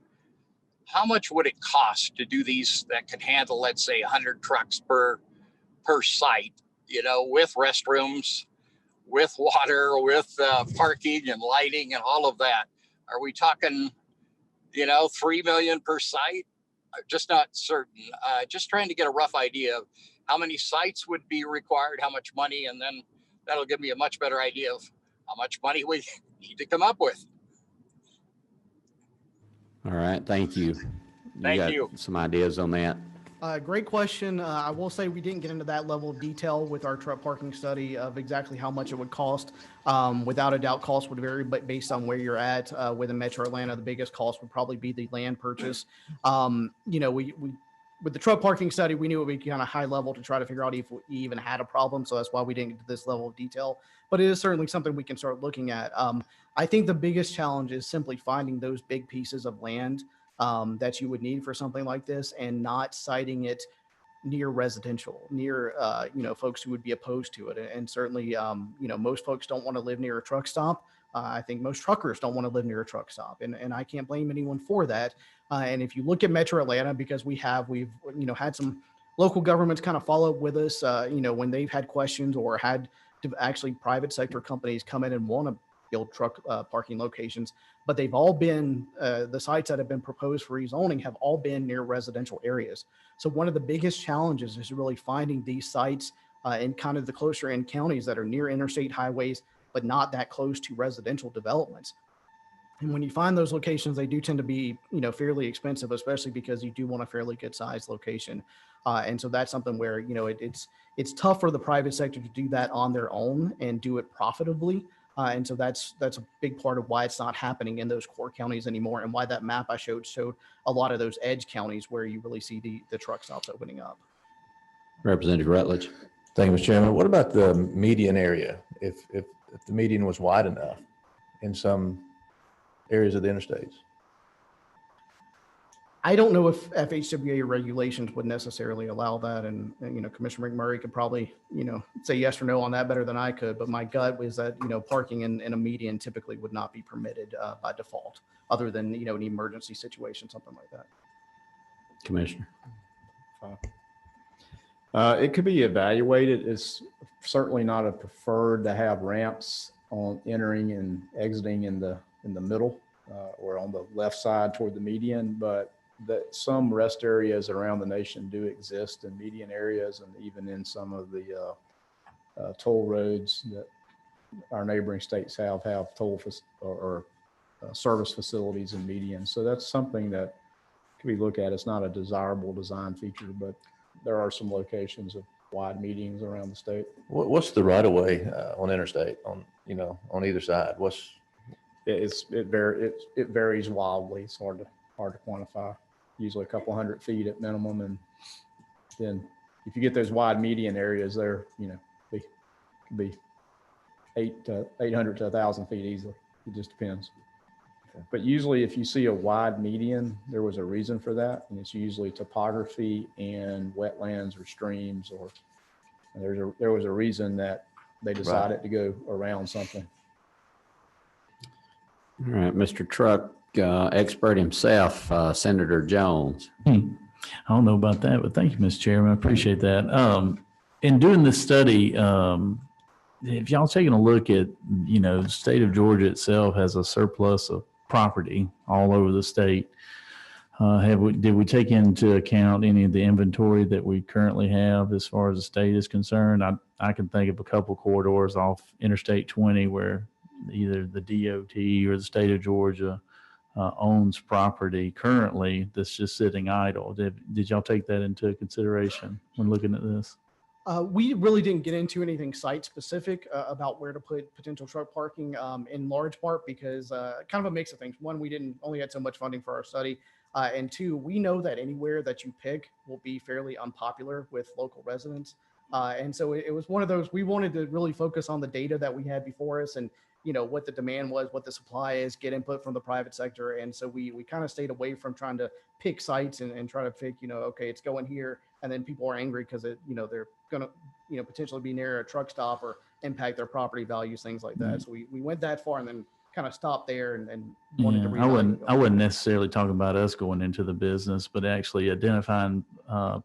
How much would it cost to do these that could handle, let's say, 100 trucks per site, you know, with restrooms, with water, with parking and lighting and all of that? Are we talking, you know, 3 million per site? Just not certain. Just trying to get a rough idea of how many sites would be required, how much money, and then that'll give me a much better idea of how much money we need to come up with.
All right, thank you.
Thank you.
Some ideas on that?
Great question. I will say we didn't get into that level of detail with our truck parking study of exactly how much it would cost. Without a doubt, cost would vary, but based on where you're at within Metro Atlanta, the biggest cost would probably be the land purchase. You know, we with the truck parking study, we knew it would be kind of high level to try to figure out if we even had a problem. So that's why we didn't get to this level of detail. But it is certainly something we can start looking at. I think the biggest challenge is simply finding those big pieces of land that you would need for something like this, and not citing it near residential, near you know, folks who would be opposed to it. And certainly, you know, most folks don't want to live near a truck stop. I think most truckers don't want to live near a truck stop, and I can't blame anyone for that. And if you look at Metro Atlanta, because we've you know, had some local governments kind of follow up with us, you know, when they've had questions or had to actually private sector companies come in and want to build truck parking locations, but they've all been, the sites that have been proposed for rezoning have all been near residential areas. So one of the biggest challenges is really finding these sites in kind of the closer in counties that are near interstate highways, but not that close to residential developments. And when you find those locations, they do tend to be, you know, fairly expensive, especially because you do want a fairly good sized location. And so that's something where, you know, it's tough for the private sector to do that on their own and do it profitably. And so that's a big part of why it's not happening in those core counties anymore, and why that map I showed a lot of those edge counties where you really see the truck stops opening up.
Representative Rutledge.
Thank you, Mr. Chairman. What about the median area? If the median was wide enough in some areas of the interstates?
I don't know if FHWA regulations would necessarily allow that. And, you know, Commissioner McMurray could probably, you know, say yes or no on that better than I could. But my gut was that, you know, parking in a median typically would not be permitted by default, other than, you know, an emergency situation, something like that.
Commissioner.
It could be evaluated. It's certainly not a preferred to have ramps on entering and exiting in the middle or on the left side toward the median, but that some rest areas around the nation do exist in median areas, and even in some of the toll roads that our neighboring states have toll or service facilities in medians. So that's something that can be looked at. It's not a desirable design feature, but there are some locations of wide medians around the state.
What's the right of way on interstate on either side?
It varies wildly. It's hard to quantify. Usually a couple hundred feet at minimum, and then if you get those wide median areas, there, they could be 800 to 1,000 feet easily. It just depends. Okay. But usually, if you see a wide median, there was a reason for that, and it's usually topography and wetlands or streams, or there was a reason that they decided to go around something.
All right, Mr. Truck expert himself, Senator Jones.
I don't know about that, but thank you, Mr. Chairman. I appreciate that. In doing this study, if y'all taking a look at, the state of Georgia itself has a surplus of property all over the state. Did we take into account any of the inventory that we currently have as far as the state is concerned? I can think of a couple corridors off Interstate 20 where either the DOT or the state of Georgia owns property currently that's just sitting idle. Did y'all take that into consideration when looking at this?
We really didn't get into anything site specific about where to put potential truck parking in large part because kind of a mix of things. One, we didn't only had so much funding for our study. And two, we know that anywhere that you pick will be fairly unpopular with local residents. And so it was one of those, we wanted to really focus on the data that we had before us and, you know, what the demand was, what the supply is, get input from the private sector. And so we kind of stayed away from trying to pick sites and try to pick, you know, okay, it's going here. And then people are angry because it, you know, they're going to, you know, potentially be near a truck stop or impact their property values, things like that. So we went that far and then kind of stopped there and wanted to
Yeah,
reevaluate.
I wouldn't necessarily talk about us going into the business, but actually identifying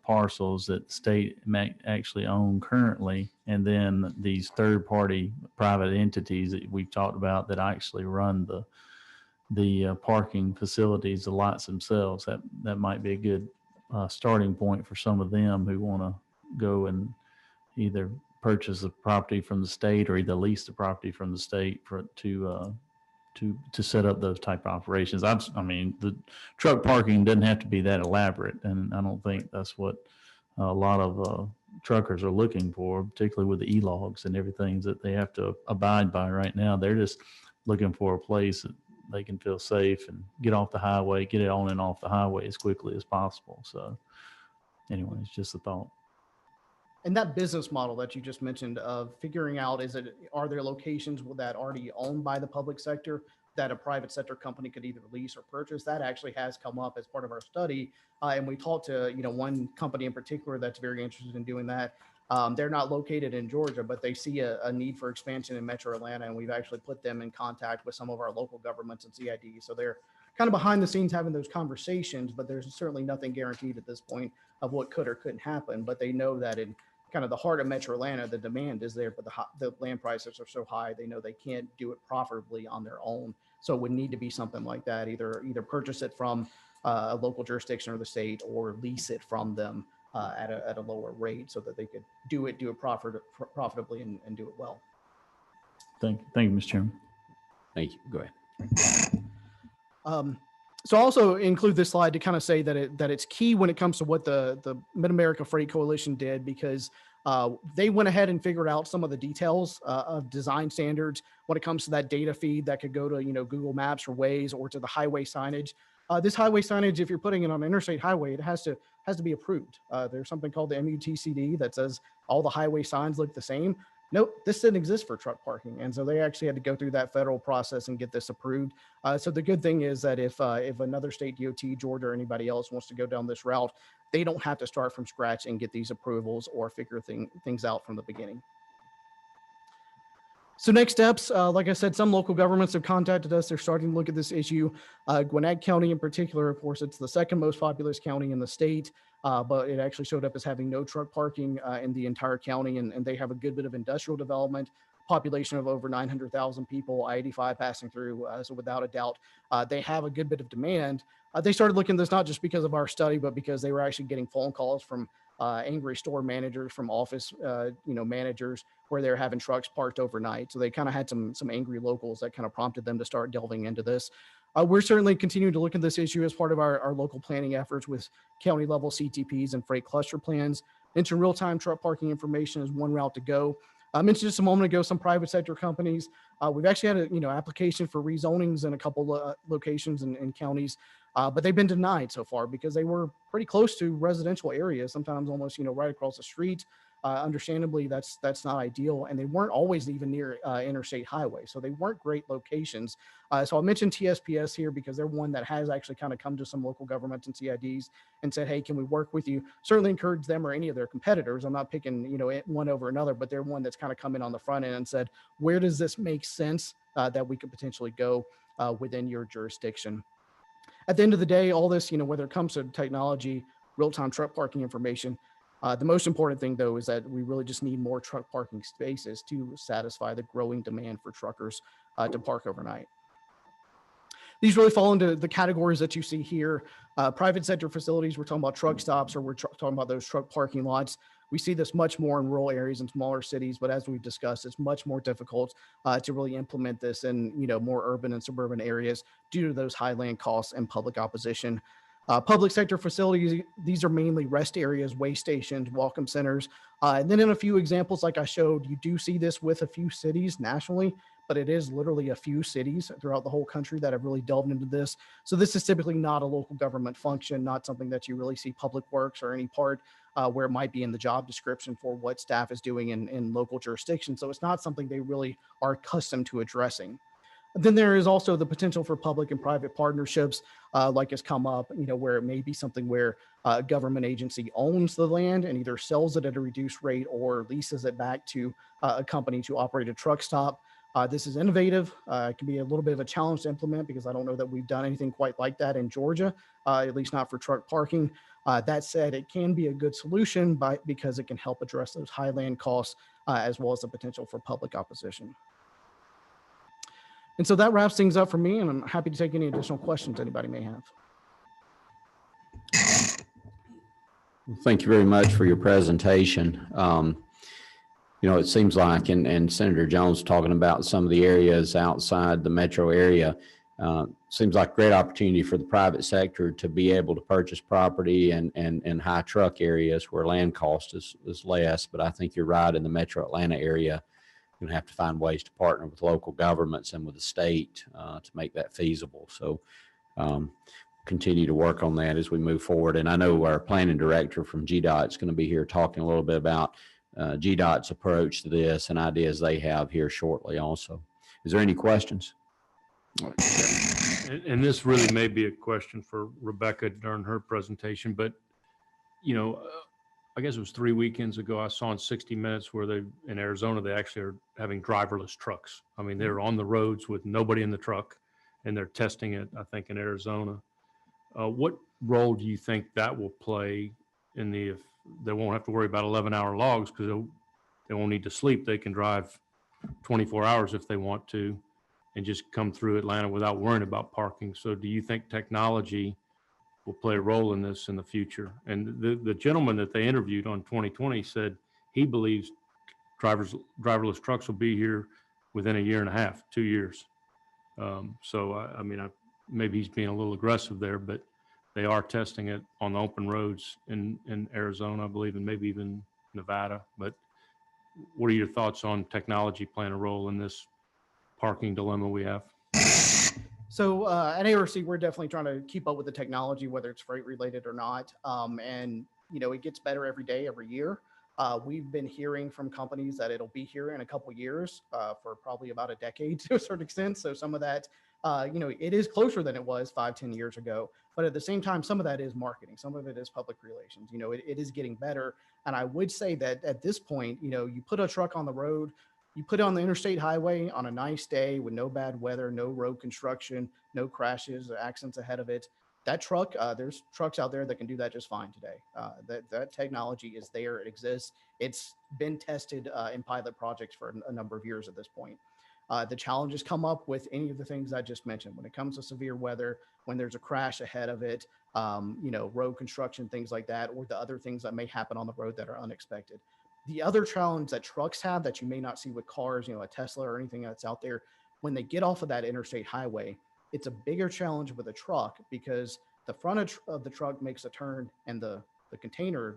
parcels that the state may actually own currently, and then these third-party private entities that we've talked about that actually run the parking facilities, the lots themselves. That might be a good starting point for some of them who want to go and either purchase the property from the state or either lease the property from the state to set up those type of operations. I mean, the truck parking doesn't have to be that elaborate, and I don't think that's what a lot of truckers are looking for, particularly with the e-logs and everything that they have to abide by right now. They're just looking for a place that they can feel safe and get off the highway, get it on and off the highway as quickly as possible. So anyway, it's just a thought.
And that business model that you just mentioned of figuring out, are there locations that already owned by the public sector that a private sector company could either lease or purchase? That actually has come up as part of our study. And we talked to, you know, one company in particular that's very interested in doing that. They're not located in Georgia, but they see a need for expansion in Metro Atlanta. And we've actually put them in contact with some of our local governments and CID. So they're kind of behind the scenes having those conversations, but there's certainly nothing guaranteed at this point of what could or couldn't happen. But they know that in kind of the heart of Metro Atlanta, the demand is there, but the land prices are so high, they know they can't do it profitably on their own. So it would need to be something like that, either purchase it from a local jurisdiction or the state, or lease it from them at a lower rate so that they could do it profitably and do it well.
Thank you, Mr. Chairman.
Thank you. Go ahead.
So also include this slide to kind of say that it's key when it comes to what the Mid-America Freight Coalition did, because they went ahead and figured out some of the details of design standards when it comes to that data feed that could go to, you know, Google Maps or Waze or to the highway signage. This highway signage, if you're putting it on an interstate highway, it has to be approved. There's something called the MUTCD that says all the highway signs look the same. Nope, this didn't exist for truck parking. And so they actually had to go through that federal process and get this approved. So the good thing is that if another state DOT, Georgia, or anybody else wants to go down this route, they don't have to start from scratch and get these approvals or figure things out from the beginning. So next steps, like I said, some local governments have contacted us. They're starting to look at this issue. Gwinnett County in particular, of course, it's the second most populous county in the state, but it actually showed up as having no truck parking in the entire county, and they have a good bit of industrial development, population of over 900,000 people, I-85 passing through. So without a doubt, they have a good bit of demand. They started looking at this not just because of our study, but because they were actually getting phone calls from angry store managers, from office managers, where they're having trucks parked overnight. So they kind of had some angry locals that kind of prompted them to start delving into this. We're certainly continuing to look at this issue as part of our local planning efforts with county level CTPs and freight cluster plans. Mentioned real-time truck parking information is one route to go. I mentioned just a moment ago some private sector companies. We've actually had application for rezonings in a couple locations and counties, but they've been denied so far because they were pretty close to residential areas, sometimes almost right across the street. Understandably, that's not ideal, and they weren't always even near interstate highway, so they weren't great locations. So I mentioned TSPS here because they're one that has actually kind of come to some local governments and CIDs and said, hey, can we work with you? Certainly encourage them or any of their competitors. I'm not picking one over another, but they're one that's kind of come in on the front end and said, where does this make sense that we could potentially go within your jurisdiction? At the end of the day, all this, whether it comes to technology, real-time truck parking information, the most important thing, though, is that we really just need more truck parking spaces to satisfy the growing demand for truckers to park overnight. these really fall into the categories that you see here. Private sector facilities, we're talking about truck stops, or we're talking about those truck parking lots. We see this much more in rural areas and smaller cities, but as we've discussed, it's much more difficult to really implement this in more urban and suburban areas due to those high land costs and public opposition. Public sector facilities, these are mainly rest areas, way stations, welcome centers. And then in a few examples, like I showed, you do see this with a few cities nationally, but it is literally a few cities throughout the whole country that have really delved into this. So this is typically not a local government function, not something that you really see Public Works or any part where it might be in the job description for what staff is doing in local jurisdictions. So it's not something they really are accustomed to addressing. Then there is also the potential for public and private partnerships, like has come up, where it may be something where a government agency owns the land and either sells it at a reduced rate or leases it back to a company to operate a truck stop. This is innovative. It can be a little bit of a challenge to implement because I don't know that we've done anything quite like that in Georgia, at least not for truck parking. That said, it can be a good solution because it can help address those high land costs as well as the potential for public opposition. And so that wraps things up for me, and I'm happy to take any additional questions anybody may have.
Thank you very much for your presentation. It seems like, and Senator Jones talking about some of the areas outside the metro area, seems like a great opportunity for the private sector to be able to purchase property and high truck areas where land cost is less. But I think you're right, in the metro Atlanta area, you're gonna have to find ways to partner with local governments and with the state to make that feasible. So continue to work on that as we move forward. And I know our planning director from GDOT is going to be here talking a little bit about GDOT's approach to this and ideas they have here shortly also. Is there any questions?
And this really may be a question for Rebecca during her presentation, but I guess it was 3 weekends ago, I saw in 60 Minutes where in Arizona, they actually are having driverless trucks. I mean, they're on the roads with nobody in the truck, and they're testing it, I think, in Arizona. What role do you think that will play if they won't have to worry about 11-hour logs because they won't need to sleep? They can drive 24 hours if they want to and just come through Atlanta without worrying about parking. So do you think technology will play a role in this in the future? And the gentleman that they interviewed on 2020 said he believes driverless trucks will be here within a year and a half, 2 years. Maybe he's being a little aggressive there, but they are testing it on the open roads in Arizona, I believe, and maybe even Nevada. But what are your thoughts on technology playing a role in this parking dilemma we have?
So at ARC, we're definitely trying to keep up with the technology, whether it's freight related or not. It gets better every day, every year. We've been hearing from companies that it'll be here in a couple years for probably about a decade to a certain extent. So some of that, it is closer than it was 5-10 years ago. But at the same time, some of that is marketing. Some of it is public relations. It is getting better. And I would say that at this point, you put a truck on the road, you put it on the interstate highway on a nice day with no bad weather, no road construction, no crashes or accidents ahead of it. That truck, there's trucks out there that can do that just fine today. That technology is there. It exists. It's been tested in pilot projects for a number of years at this point. The challenges come up with any of the things I just mentioned. When it comes to severe weather, when there's a crash ahead of it, road construction, things like that, or the other things that may happen on the road that are unexpected. The other challenge that trucks have that you may not see with cars, a Tesla or anything that's out there, when they get off of that interstate highway, it's a bigger challenge with a truck because the front of the truck makes a turn and the container,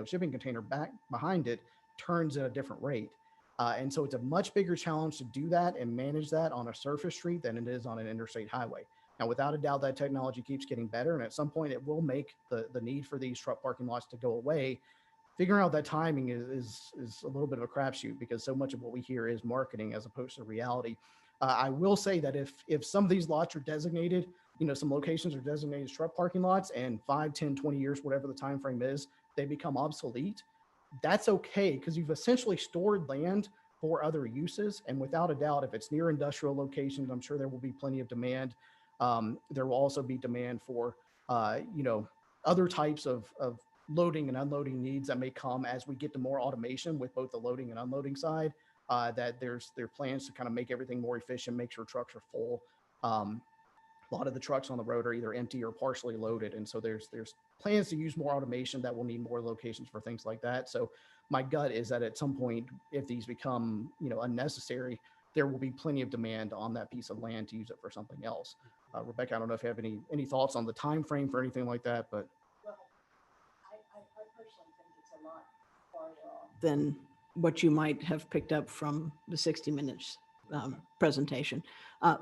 shipping container back behind it turns at a different rate. And so it's a much bigger challenge to do that and manage that on a surface street than it is on an interstate highway. Now, without a doubt, that technology keeps getting better. And at some point it will make the need for these truck parking lots to go away. Figuring out that timing is a little bit of a crapshoot because so much of what we hear is marketing as opposed to reality. I will say that if some of these lots are designated, some locations are designated as truck parking lots and 5, 10, 20 years, whatever the time frame is, they become obsolete. That's okay because you've essentially stored land for other uses. And without a doubt, if it's near industrial locations, I'm sure there will be plenty of demand. There will also be demand for, other types of loading and unloading needs that may come as we get to more automation with both the loading and unloading side, that there are plans to kind of make everything more efficient, make sure trucks are full. a lot of the trucks on the road are either empty or partially loaded. And so there's plans to use more automation that will need more locations for things like that. So my gut is that at some point, if these become, unnecessary, there will be plenty of demand on that piece of land to use it for something else. Rebecca, I don't know if you have any thoughts on the time frame for anything like that, but
Well, I personally think it's a lot farther off than what you might have picked up from the 60 Minutes presentation.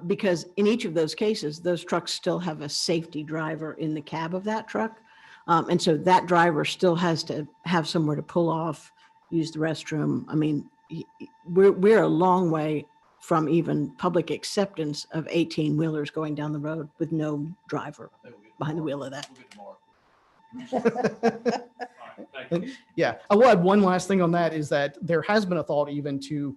Because in each of those cases, those trucks still have a safety driver in the cab of that truck. And so that driver still has to have somewhere to pull off, use the restroom. I mean, we're a long way from even public acceptance of 18-wheelers going down the road with no driver behind the wheel of that.
yeah, I will add one last thing on that is that there has been a thought even to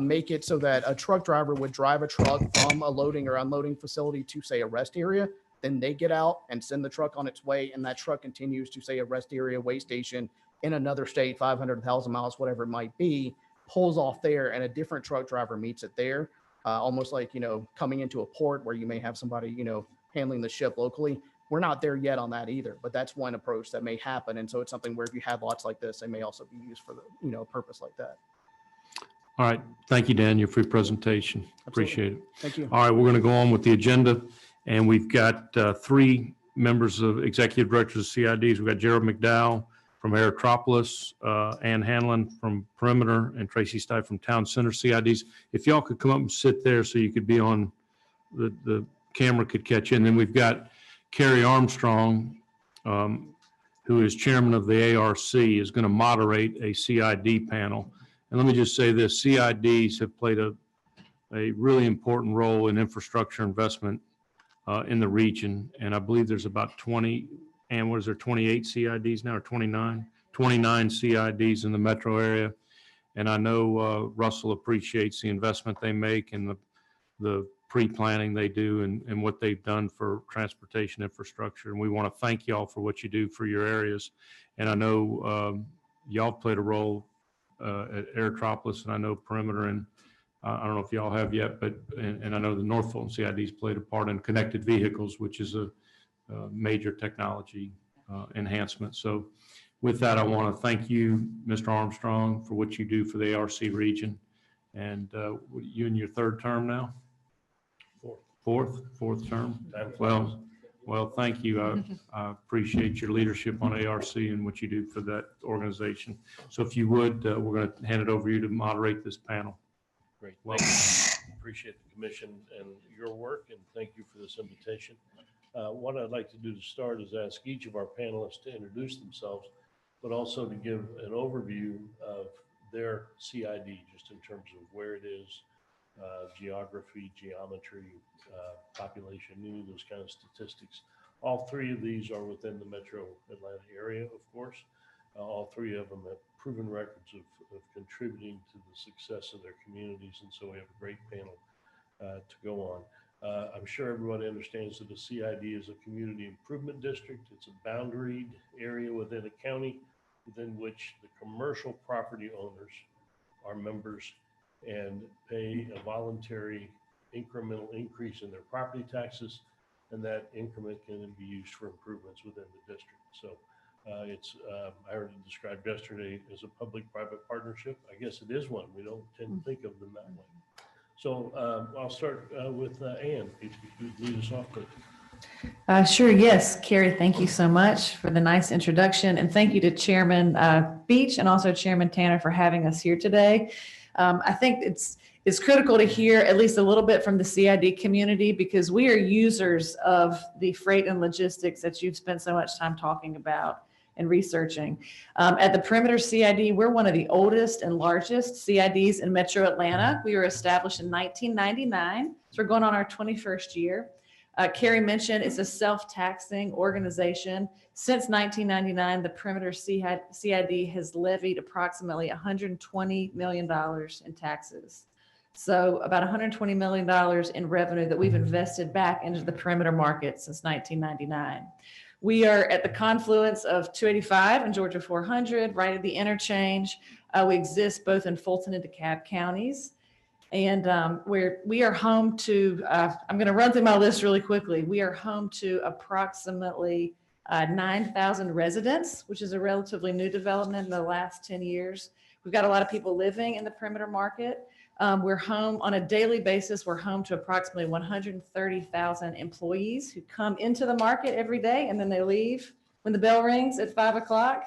make it so that a truck driver would drive a truck from a loading or unloading facility to, say, a rest area. Then they get out and send the truck on its way, and that truck continues to, say, a rest area, way station in another state, 500,000 miles, whatever it might be, pulls off there, and a different truck driver meets it there, almost like, coming into a port where you may have somebody, handling the ship locally. We're not there yet on that either, but that's one approach that may happen. And so it's something where if you have lots like this, they may also be used for the, a purpose like that.
All right. Thank you, Dan, for your presentation. Appreciate it.
Thank you.
All right, we're going to go on with the agenda, and we've got three members of executive directors of CIDs. We've got Gerald McDowell from Aerotropolis, Ann Hanlon from Perimeter, and Tracy Stipe from Town Center CIDs. If y'all could come up and sit there so you could be on, the camera could catch you. And then we've got Carrie Armstrong, who is chairman of the ARC, is going to moderate a CID panel. And let me just say this, CIDs have played a really important role in infrastructure investment in the region. And I believe there's about 20, and what is there, 28 CIDs now, or 29? 29 CIDs in the metro area. And I know Russell appreciates the investment they make and the pre-planning they do and what they've done for transportation infrastructure. And we want to thank y'all for what you do for your areas. And I know y'all played a role at Aerotropolis, and I know Perimeter, and I don't know if y'all have yet, but and I know the North Fulton CID's played a part in connected vehicles, which is a major technology enhancement. So with that, I want to thank you, Mr. Armstrong, for what you do for the ARC region. And you in your third term now? Fourth term? Well, thank you. I appreciate your leadership on ARC and what you do for that organization. So if you would, we're going to hand it over to you to moderate this panel.
Great.
Well,
Appreciate the commission and your work, and thank you for this invitation. What I'd like to do to start is ask each of our panelists to introduce themselves, but also to give an overview of their CID, just in terms of where it is, geography, geometry, population, those kind of statistics. All three of these are within the metro Atlanta area, of course. All three of them have proven records of contributing to the success of their communities, and so we have a great panel to go on. I'm sure everybody understands that a CID is a community improvement district. It's a boundaried area within a county within which the commercial property owners are members and pay a voluntary incremental increase in their property taxes, and that increment can then be used for improvements within the district. So I heard it described yesterday as a public-private partnership. I guess it is one. We don't tend to think of them that way. So I'll start with Ann. If you could lead us off, please.
Sure. Yes. Carrie, thank you so much for the nice introduction. And thank you to Chairman Beach and also Chairman Tanner for having us here today. I think it's critical to hear at least a little bit from the CID community, because we are users of the freight and logistics that you've spent so much time talking about and researching. At the Perimeter CID, we're one of the oldest and largest CIDs in Metro Atlanta. We were established in 1999, so we're going on our 21st year. Carrie mentioned it's a self-taxing organization. Since 1999, the Perimeter CID has levied approximately $120 million in taxes. So about $120 million in revenue that we've invested back into the Perimeter market since 1999. We are at the confluence of 285 and Georgia 400, right at the interchange. We exist both in Fulton and DeKalb counties. And we are home to, I'm going to run through my list really quickly. We are home to approximately 9,000 residents, which is a relatively new development in the last 10 years. We've got a lot of people living in the perimeter market. We're home on a daily basis. We're home to approximately 130,000 employees who come into the market every day and then they leave when the bell rings at 5 o'clock,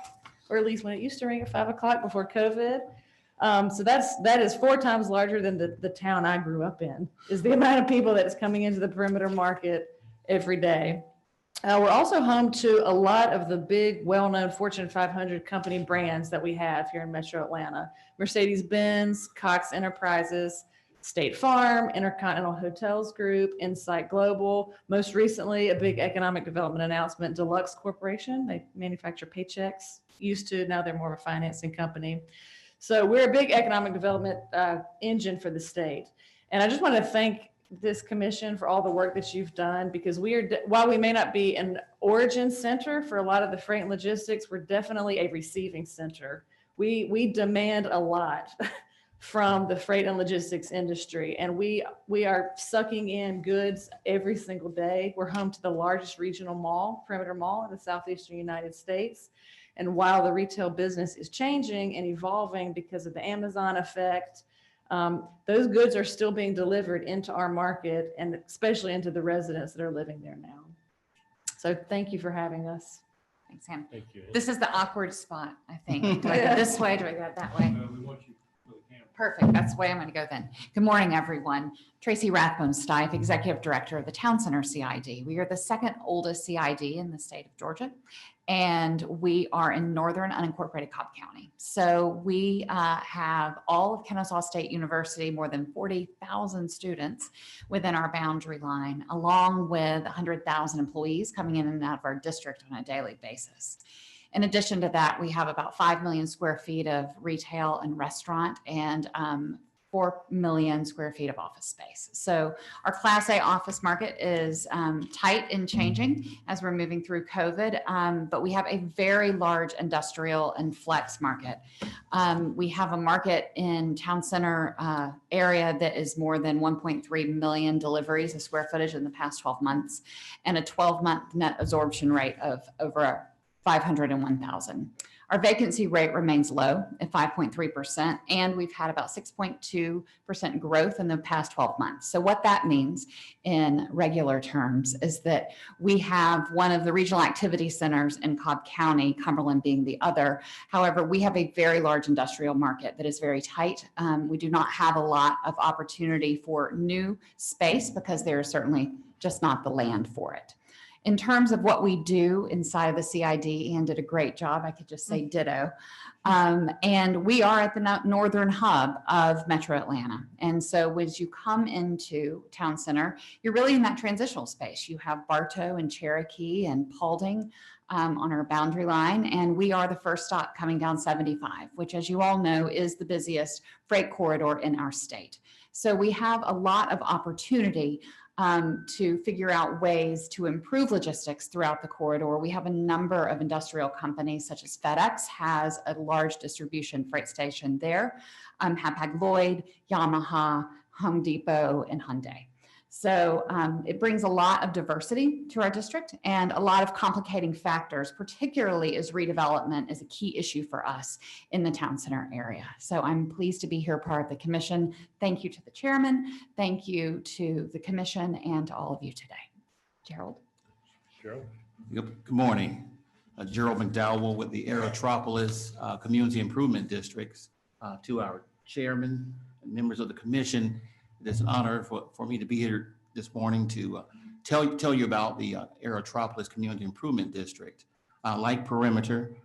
or at least when it used to ring at 5 o'clock before COVID. So that is 4 times larger than the town I grew up in, is the amount of people that is coming into the perimeter market every day. We're also home to a lot of the big, well-known Fortune 500 company brands that we have here in Metro Atlanta. Mercedes-Benz, Cox Enterprises, State Farm, Intercontinental Hotels Group, Insight Global. Most recently, a big economic development announcement, Deluxe Corporation. They manufacture paychecks. Used to, now they're more of a financing company. So we're a big economic development engine for the state. And I just want to thank this commission for all the work that you've done, because while we may not be an origin center for a lot of the freight and logistics, we're definitely a receiving center. We demand a lot from the freight and logistics industry, and we are sucking in goods every single day. We're home to the largest regional mall, perimeter mall, in the southeastern United States. And while the retail business is changing and evolving because of the Amazon effect, those goods are still being delivered into our market, and especially into the residents that are living there now. So thank you for having us.
Thanks, Sam.
Thank you.
This is the awkward spot, I think. Do I go this way? Do I go that way?
We want you for the camera.
Perfect. That's the way I'm going to go then. Good morning, everyone. Tracy Rathbone-Stipe, Executive Director of the Town Center CID. We are the second oldest CID in the state of Georgia, and we are in northern unincorporated Cobb County. So we have all of Kennesaw State University, more than 40,000 students within our boundary line, along with 100,000 employees coming in and out of our district on a daily basis. In addition to that, we have about 5 million square feet of retail and restaurant, and 4 million square feet of office space. So our Class A office market is tight and changing as we're moving through COVID, but we have a very large industrial and flex market. We have a market in Town Center area that is more than 1.3 million deliveries of square footage in the past 12 months, and a 12-month net absorption rate of over 501,000. Our vacancy rate remains low at 5.3%, and we've had about 6.2% growth in the past 12 months. So what that means in regular terms is that we have one of the regional activity centers in Cobb County, Cumberland being the other. However, we have a very large industrial market that is very tight. We do not have a lot of opportunity for new space because there is certainly just not the land for it. In terms of what we do inside of the CID, Ann did a great job. I could just say ditto. And we are at the northern hub of Metro Atlanta. And so as you come into Town Center, you're really in that transitional space. You have Bartow and Cherokee and Paulding on our boundary line. And we are the first stop coming down 75, which, as you all know, is the busiest freight corridor in our state. So we have a lot of opportunity to figure out ways to improve logistics throughout the corridor. We have a number of industrial companies, such as FedEx has a large distribution freight station there, Hapag-Lloyd, Yamaha, Home Depot, and Hyundai. So it brings a lot of diversity to our district and a lot of complicating factors, particularly as redevelopment is a key issue for us in the Town Center area. So I'm pleased to be here, part of the commission. Thank you to the chairman. Thank you to the commission and to all of you today. Gerald.
Gerald.
Good morning. Gerald McDowell with the Aerotropolis Community Improvement Districts. To our chairman and members of the commission, it is an honor for me to be here this morning to tell you about the Aerotropolis Community Improvement District. Like Perimeter,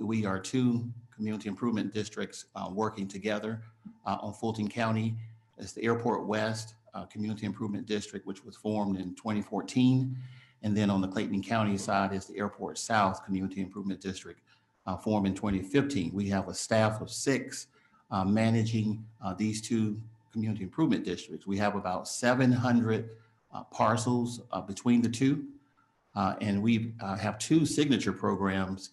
we are 2 community improvement districts working together on Fulton County. It's the Airport West Community Improvement District, which was formed in 2014. And then on the Clayton County side is the Airport South Community Improvement District, formed in 2015. We have a staff of 6 managing these 2 community improvement districts. We have about 700 parcels between the 2. And we have 2 signature programs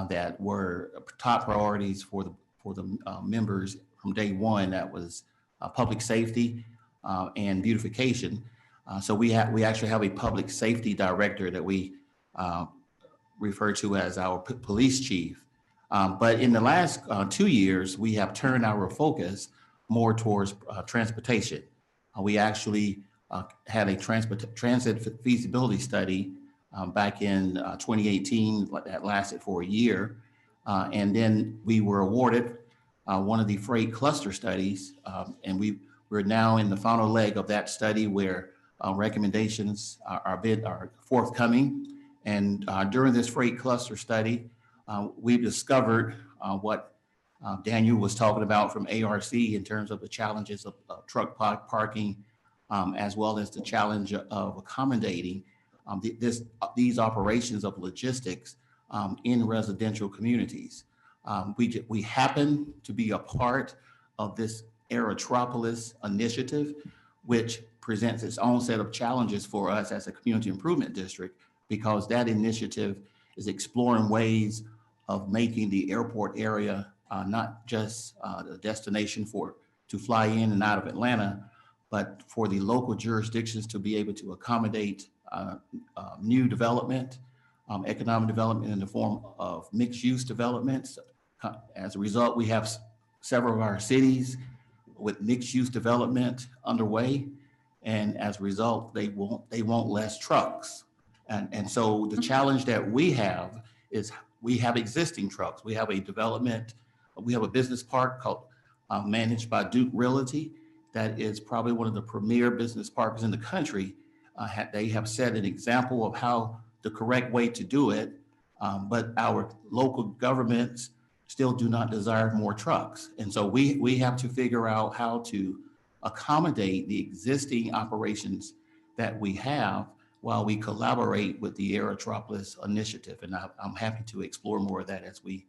that were top priorities for the members from day one. That was public safety and beautification. So we actually have a public safety director that we refer to as our police chief. But in the last 2 years, we have turned our focus more towards transportation. We actually had a transit feasibility study back in 2018 that lasted for a year. And then we were awarded one of the freight cluster studies. And we're now in the final leg of that study where recommendations are forthcoming. And during this freight cluster study, we've discovered what Daniel was talking about from ARC in terms of the challenges of truck parking, as well as the challenge of accommodating these operations of logistics in residential communities. We happen to be a part of this Aerotropolis initiative, which presents its own set of challenges for us as a community improvement district, because that initiative is exploring ways of making the airport area not just a destination to fly in and out of Atlanta, but for the local jurisdictions to be able to accommodate new development, economic development in the form of mixed use developments. As a result, we have several of our cities with mixed use development underway. And as a result, they want less trucks. And so the challenge that we have is we have existing trucks. We have a business park called managed by Duke Realty. That is probably one of the premier business parks in the country. They have set an example of how the correct way to do it, but our local governments still do not desire more trucks. And so we have to figure out how to accommodate the existing operations that we have while we collaborate with the Aerotropolis initiative. And I'm happy to explore more of that as we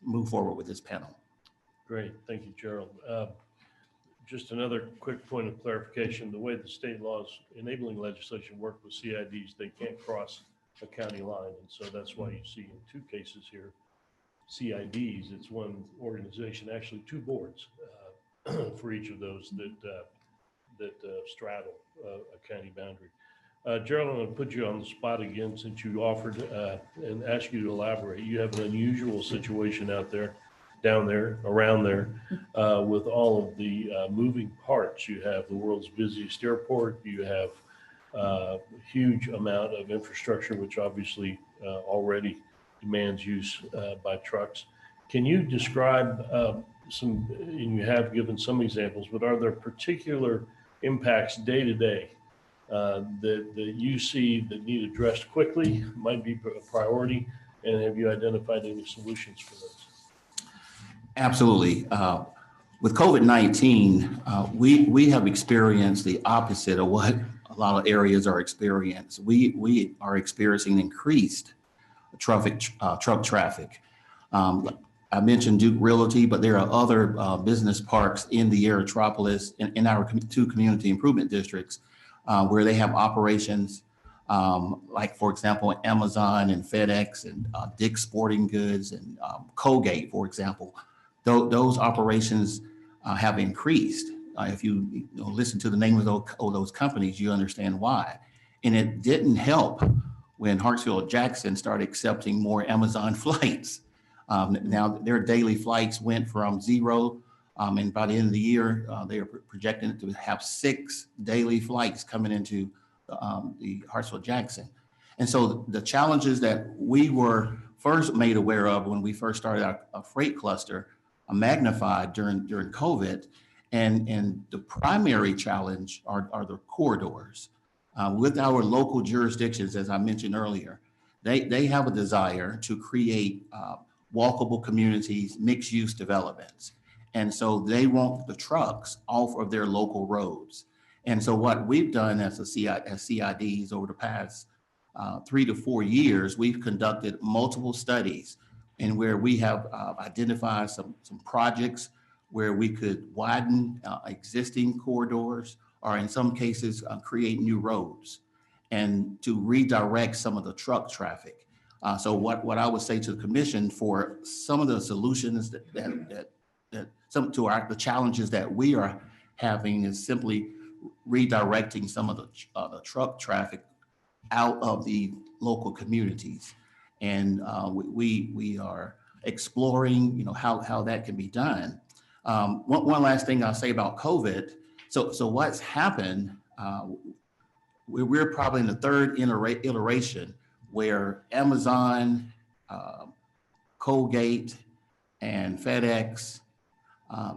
move forward with this panel.
Great, thank you, Gerald. Just another quick point of clarification, the way the state laws enabling legislation work with CIDs, they can't cross a county line. And so that's why you see in 2 cases here, CIDs, it's one organization, actually 2 boards for each of those that straddle a county boundary. Gerald, I'm going to put you on the spot again since you offered and ask you to elaborate. You have an unusual situation out there, down there, around there, with all of the moving parts. You have the world's busiest airport. You have a huge amount of infrastructure, which obviously already demands use by trucks. Can you describe some, and you have given some examples, but are there particular impacts day to day that you see that need addressed quickly, might be a priority, and have you identified any solutions for those?
Absolutely. With COVID-19, we have experienced the opposite of what a lot of areas are experiencing. We are experiencing increased truck traffic. I mentioned Duke Realty, but there are other business parks in the Aerotropolis, in our 2 community improvement districts, where they have operations like, for example, Amazon and FedEx and Dick's Sporting Goods and Colgate, for example. Those operations have increased. If you listen to the name of those companies, you understand why. And it didn't help when Hartsfield-Jackson started accepting more Amazon flights. Now their daily flights went from 0, and by the end of the year, they are projecting it to have 6 daily flights coming into the Hartsfield-Jackson. And so the challenges that we were first made aware of when we first started our freight cluster magnified during COVID. And the primary challenge are the corridors. With our local jurisdictions, as I mentioned earlier, they have a desire to create walkable communities, mixed use developments. And so they want the trucks off of their local roads. And so what we've done as CIDs over the past 3 to 4 years, we've conducted multiple studies and where we have identified some projects where we could widen existing corridors, or in some cases create new roads, and to redirect some of the truck traffic. So what I would say to the commission, for some of the solutions that the challenges that we are having is simply redirecting some of the truck traffic out of the local communities. And we are exploring, how that can be done. One last thing I'll say about COVID. So what's happened, we're probably in the third iteration where Amazon, Colgate, and FedEx,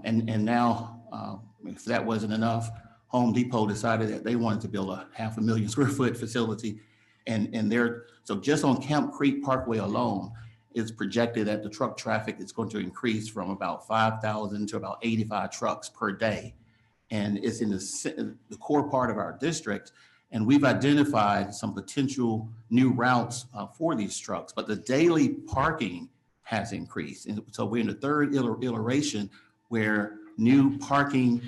and now, if that wasn't enough, Home Depot decided that they wanted to build a 500,000 square foot facility. So just on Camp Creek Parkway alone, it's projected that the truck traffic is going to increase from about 5,000 to about 85 trucks per day. And it's in the core part of our district. And we've identified some potential new routes for these trucks, but the daily parking has increased. And so we're in the third iteration where new parking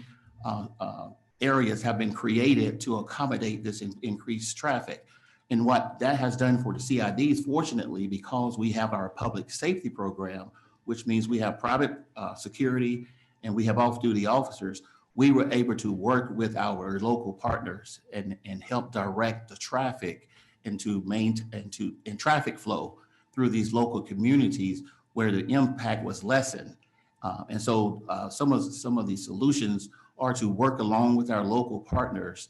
areas have been created to accommodate this increased traffic. And what that has done for the CIDs, fortunately, because we have our public safety program, which means we have private security and we have off-duty officers, we were able to work with our local partners and help direct the traffic and traffic flow through these local communities where the impact was lessened. And so some of these solutions are to work along with our local partners.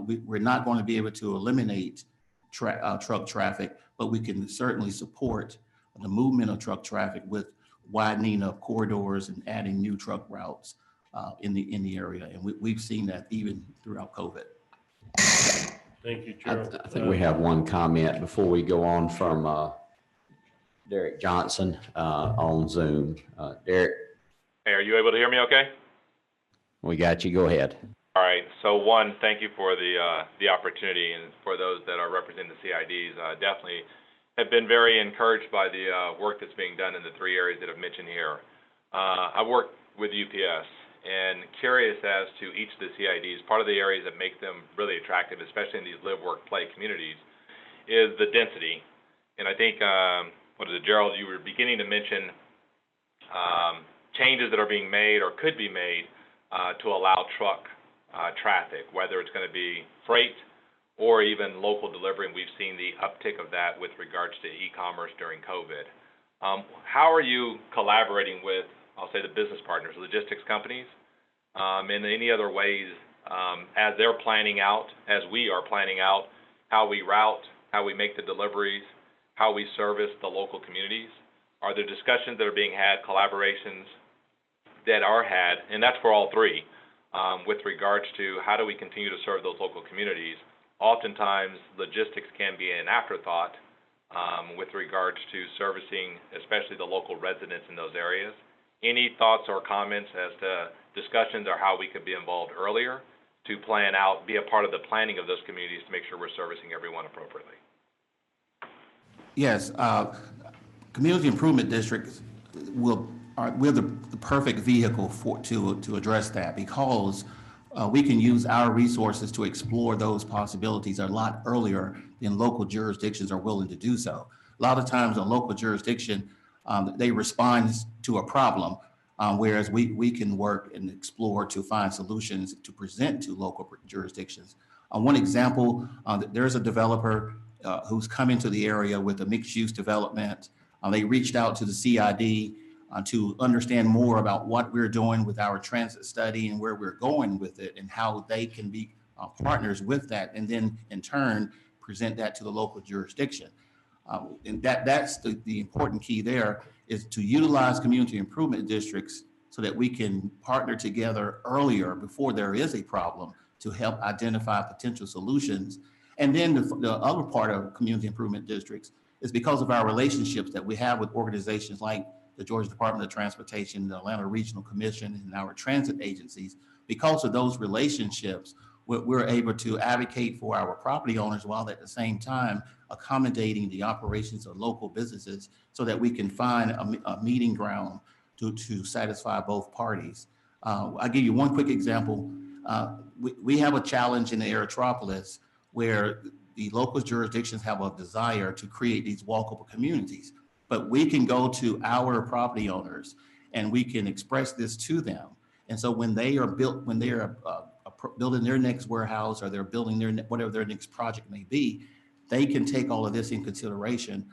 We're not going to be able to eliminate truck traffic, but we can certainly support the movement of truck traffic with widening of corridors and adding new truck routes in the area. And we've seen that even throughout COVID.
Thank you, Gerald.
I think we have one comment before we go on from Derek Johnson on Zoom. Derek.
Hey, are you able to hear me okay?
We got you. Go ahead.
All right. So one, thank you for the opportunity, and for those that are representing the CIDs, definitely have been very encouraged by the work that's being done in the three areas that I've mentioned here. I work with UPS, and curious as to each of the CIDs, part of the areas that make them really attractive, especially in these live, work, play communities, is the density. And I think, Gerald, you were beginning to mention changes that are being made or could be made to allow truck traffic, whether it's going to be freight or even local delivery. And we've seen the uptick of that with regards to e-commerce during COVID. How are you collaborating with, I'll say, the business partners, logistics companies, and any other ways as they're planning out, as we are planning out, how we route, how we make the deliveries, how we service the local communities? Are there discussions that are being had, collaborations that are had, and that's for all three, with regards to how do we continue to serve those local communities? Oftentimes, logistics can be an afterthought with regards to servicing, especially the local residents in those areas. Any thoughts or comments as to discussions or how we could be involved earlier to plan out, be a part of the planning of those communities to make sure we're servicing everyone appropriately?
Yes, community improvement districts we're the perfect vehicle to address that, because we can use our resources to explore those possibilities a lot earlier than local jurisdictions are willing to do so. A lot of times a local jurisdiction, they respond to a problem, whereas we can work and explore to find solutions to present to local jurisdictions. One example, there's a developer who's come into the area with a mixed-use development. They reached out to the CID to understand more about what we're doing with our transit study and where we're going with it, and how they can be partners with that, and then in turn present that to the local jurisdiction. And that's the important key there, is to utilize community improvement districts so that we can partner together earlier before there is a problem to help identify potential solutions. And then the other part of community improvement districts is because of our relationships that we have with organizations like the Georgia Department of Transportation, the Atlanta Regional Commission, and our transit agencies. Because of those relationships, we're able to advocate for our property owners while at the same time accommodating the operations of local businesses so that we can find a meeting ground to satisfy both parties. I'll give you one quick example. We have a challenge in the Aerotropolis where the local jurisdictions have a desire to create these walkable communities. But we can go to our property owners and we can express this to them. And so when they are building their next warehouse, or they're building whatever their next project may be, they can take all of this in consideration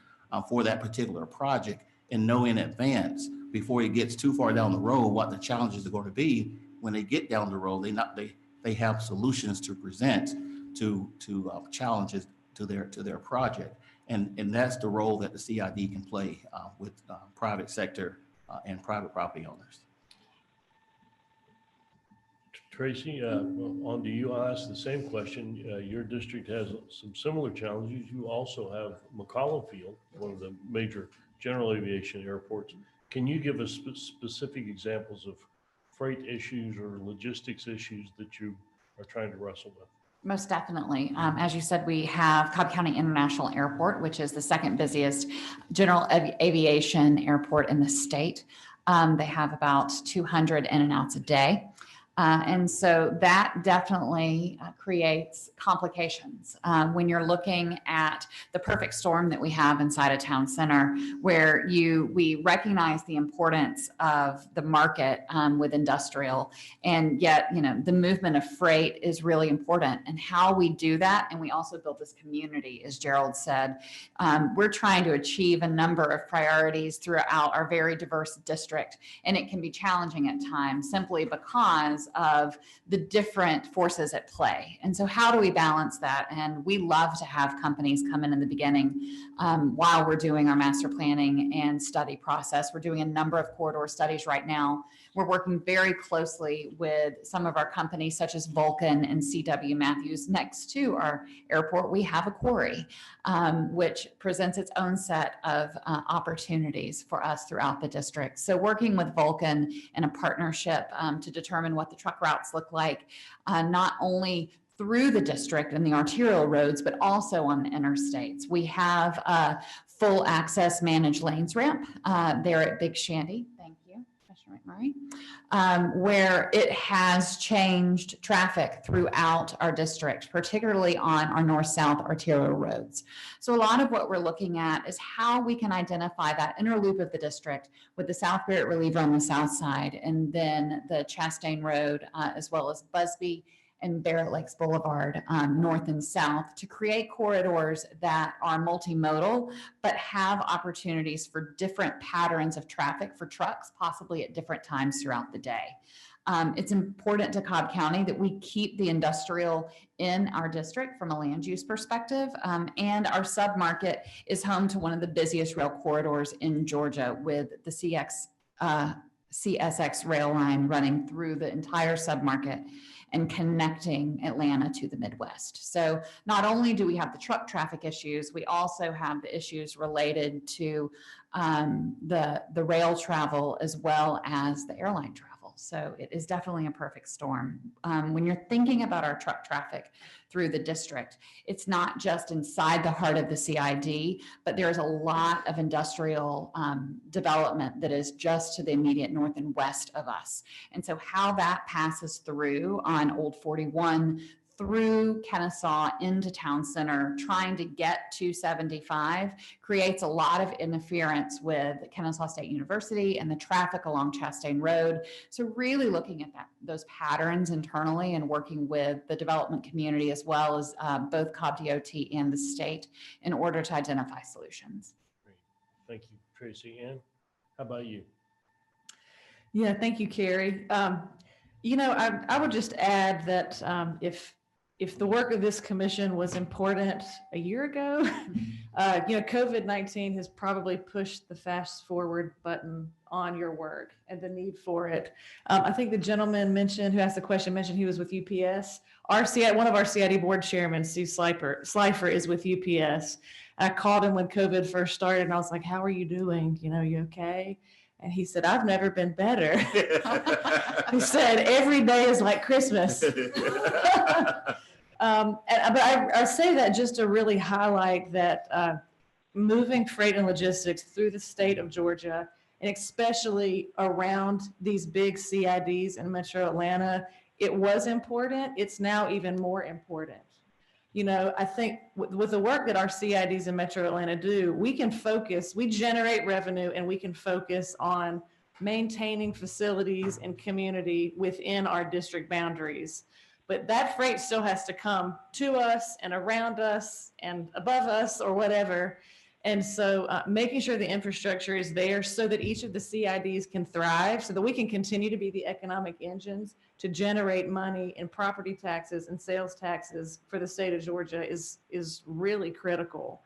for that particular project and know in advance, before it gets too far down the road, what the challenges are going to be. When they get down the road, they have solutions to present to challenges to their project. And that's the role that the CID can play with private sector and private property owners.
Tracy, on to you. I'll ask the same question. Your district has some similar challenges. You also have McCollum Field, one of the major general aviation airports. Can you give us specific examples of freight issues or logistics issues that you are trying to wrestle with?
Most definitely. As you said, we have Cobb County International Airport, which is the second busiest general aviation airport in the state. They have about 200 in and outs a day. And so that definitely creates complications when you're looking at the perfect storm that we have inside a town center, where we recognize the importance of the market with industrial, and yet, the movement of freight is really important, and how we do that. And we also build this community, as Gerald said. We're trying to achieve a number of priorities throughout our very diverse district, and it can be challenging at times simply because of the different forces at play. And so how do we balance that? And we love to have companies come in the beginning while we're doing our master planning and study process. We're doing a number of corridor studies right now. We're working very closely with some of our companies, such as Vulcan and C.W. Matthews. Next to our airport, we have a quarry, which presents its own set of opportunities for us throughout the district. So working with Vulcan in a partnership to determine what the truck routes look like, not only through the district and the arterial roads, but also on the interstates. We have a full access managed lanes ramp there at Big Shandy. Thank you, Commissioner McMurray, where it has changed traffic throughout our district, particularly on our north-south arterial roads. So a lot of what we're looking at is how we can identify that inner loop of the district with the South Barrett Reliever on the south side, and then the Chastain Road, as well as Busby and Barrett Lakes Boulevard, north and south, to create corridors that are multimodal, but have opportunities for different patterns of traffic for trucks, possibly at different times throughout the day. It's important to Cobb County that we keep the industrial in our district from a land use perspective, and our submarket is home to one of the busiest rail corridors in Georgia, with the CSX rail line running through the entire submarket and connecting Atlanta to the Midwest. So not only do we have the truck traffic issues, we also have the issues related to the rail travel, as well as the airline travel. So it is definitely a perfect storm. When you're thinking about our truck traffic through the district, it's not just inside the heart of the CID, but there's a lot of industrial development that is just to the immediate north and west of us. And so how that passes through on Old 41 through Kennesaw into Town Center, trying to get to 75, creates a lot of interference with Kennesaw State University and the traffic along Chastain Road. So really looking at those patterns internally, and working with the development community, as well as both Cobb DOT and the state, in order to identify solutions.
Great. Thank you, Tracy. Ann, how about you?
Yeah, thank you, Carrie. I would just add that if the work of this commission was important a year ago, COVID-19 has probably pushed the fast forward button on your work and the need for it. I think the gentleman who asked the question mentioned he was with UPS. One of our CID board chairmen, Steve Slifer, is with UPS. I called him when COVID first started, and I was like, "How are you doing? You okay?" And he said, "I've never been better." He said, "Every day is like Christmas." But I say that just to really highlight that moving freight and logistics through the state of Georgia, and especially around these big CIDs in Metro Atlanta, it was important. It's now even more important. I think with the work that our CIDs in Metro Atlanta do, we can focus, we generate revenue, and we can focus on maintaining facilities and community within our district boundaries. But that freight still has to come to us and around us and above us or whatever. And so making sure the infrastructure is there so that each of the CIDs can thrive, so that we can continue to be the economic engines to generate money in property taxes and sales taxes for the state of Georgia is really critical.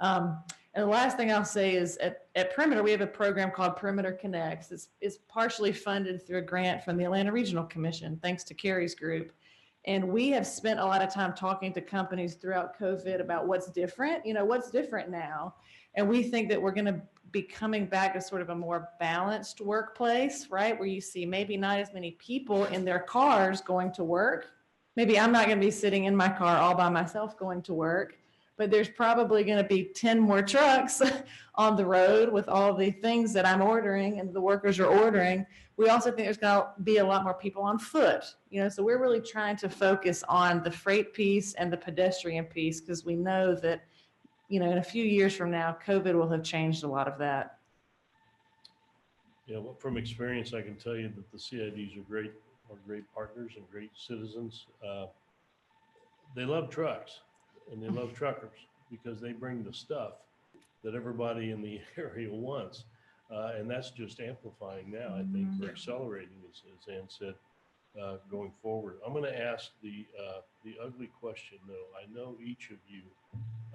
And the last thing I'll say is at Perimeter, we have a program called Perimeter Connects. It's partially funded through a grant from the Atlanta Regional Commission, thanks to Carrie's group. And we have spent a lot of time talking to companies throughout COVID about what's different, what's different now. And we think that we're going to be coming back to sort of a more balanced workplace, right? Where you see maybe not as many people in their cars going to work. Maybe I'm not going to be sitting in my car all by myself going to work, but there's probably going to be 10 more trucks on the road with all the things that I'm ordering and the workers are ordering. We also think there's going to be a lot more people on foot, so we're really trying to focus on the freight piece and the pedestrian piece, because we know that, in a few years from now, COVID will have changed a lot of that.
Yeah, well, from experience, I can tell you that the CIDs are great partners and great citizens. They love trucks and they love truckers because they bring the stuff that everybody in the area wants. And that's just amplifying now. I think we're accelerating, as Ann said, going forward. I'm going to ask the ugly question, though. I know each of you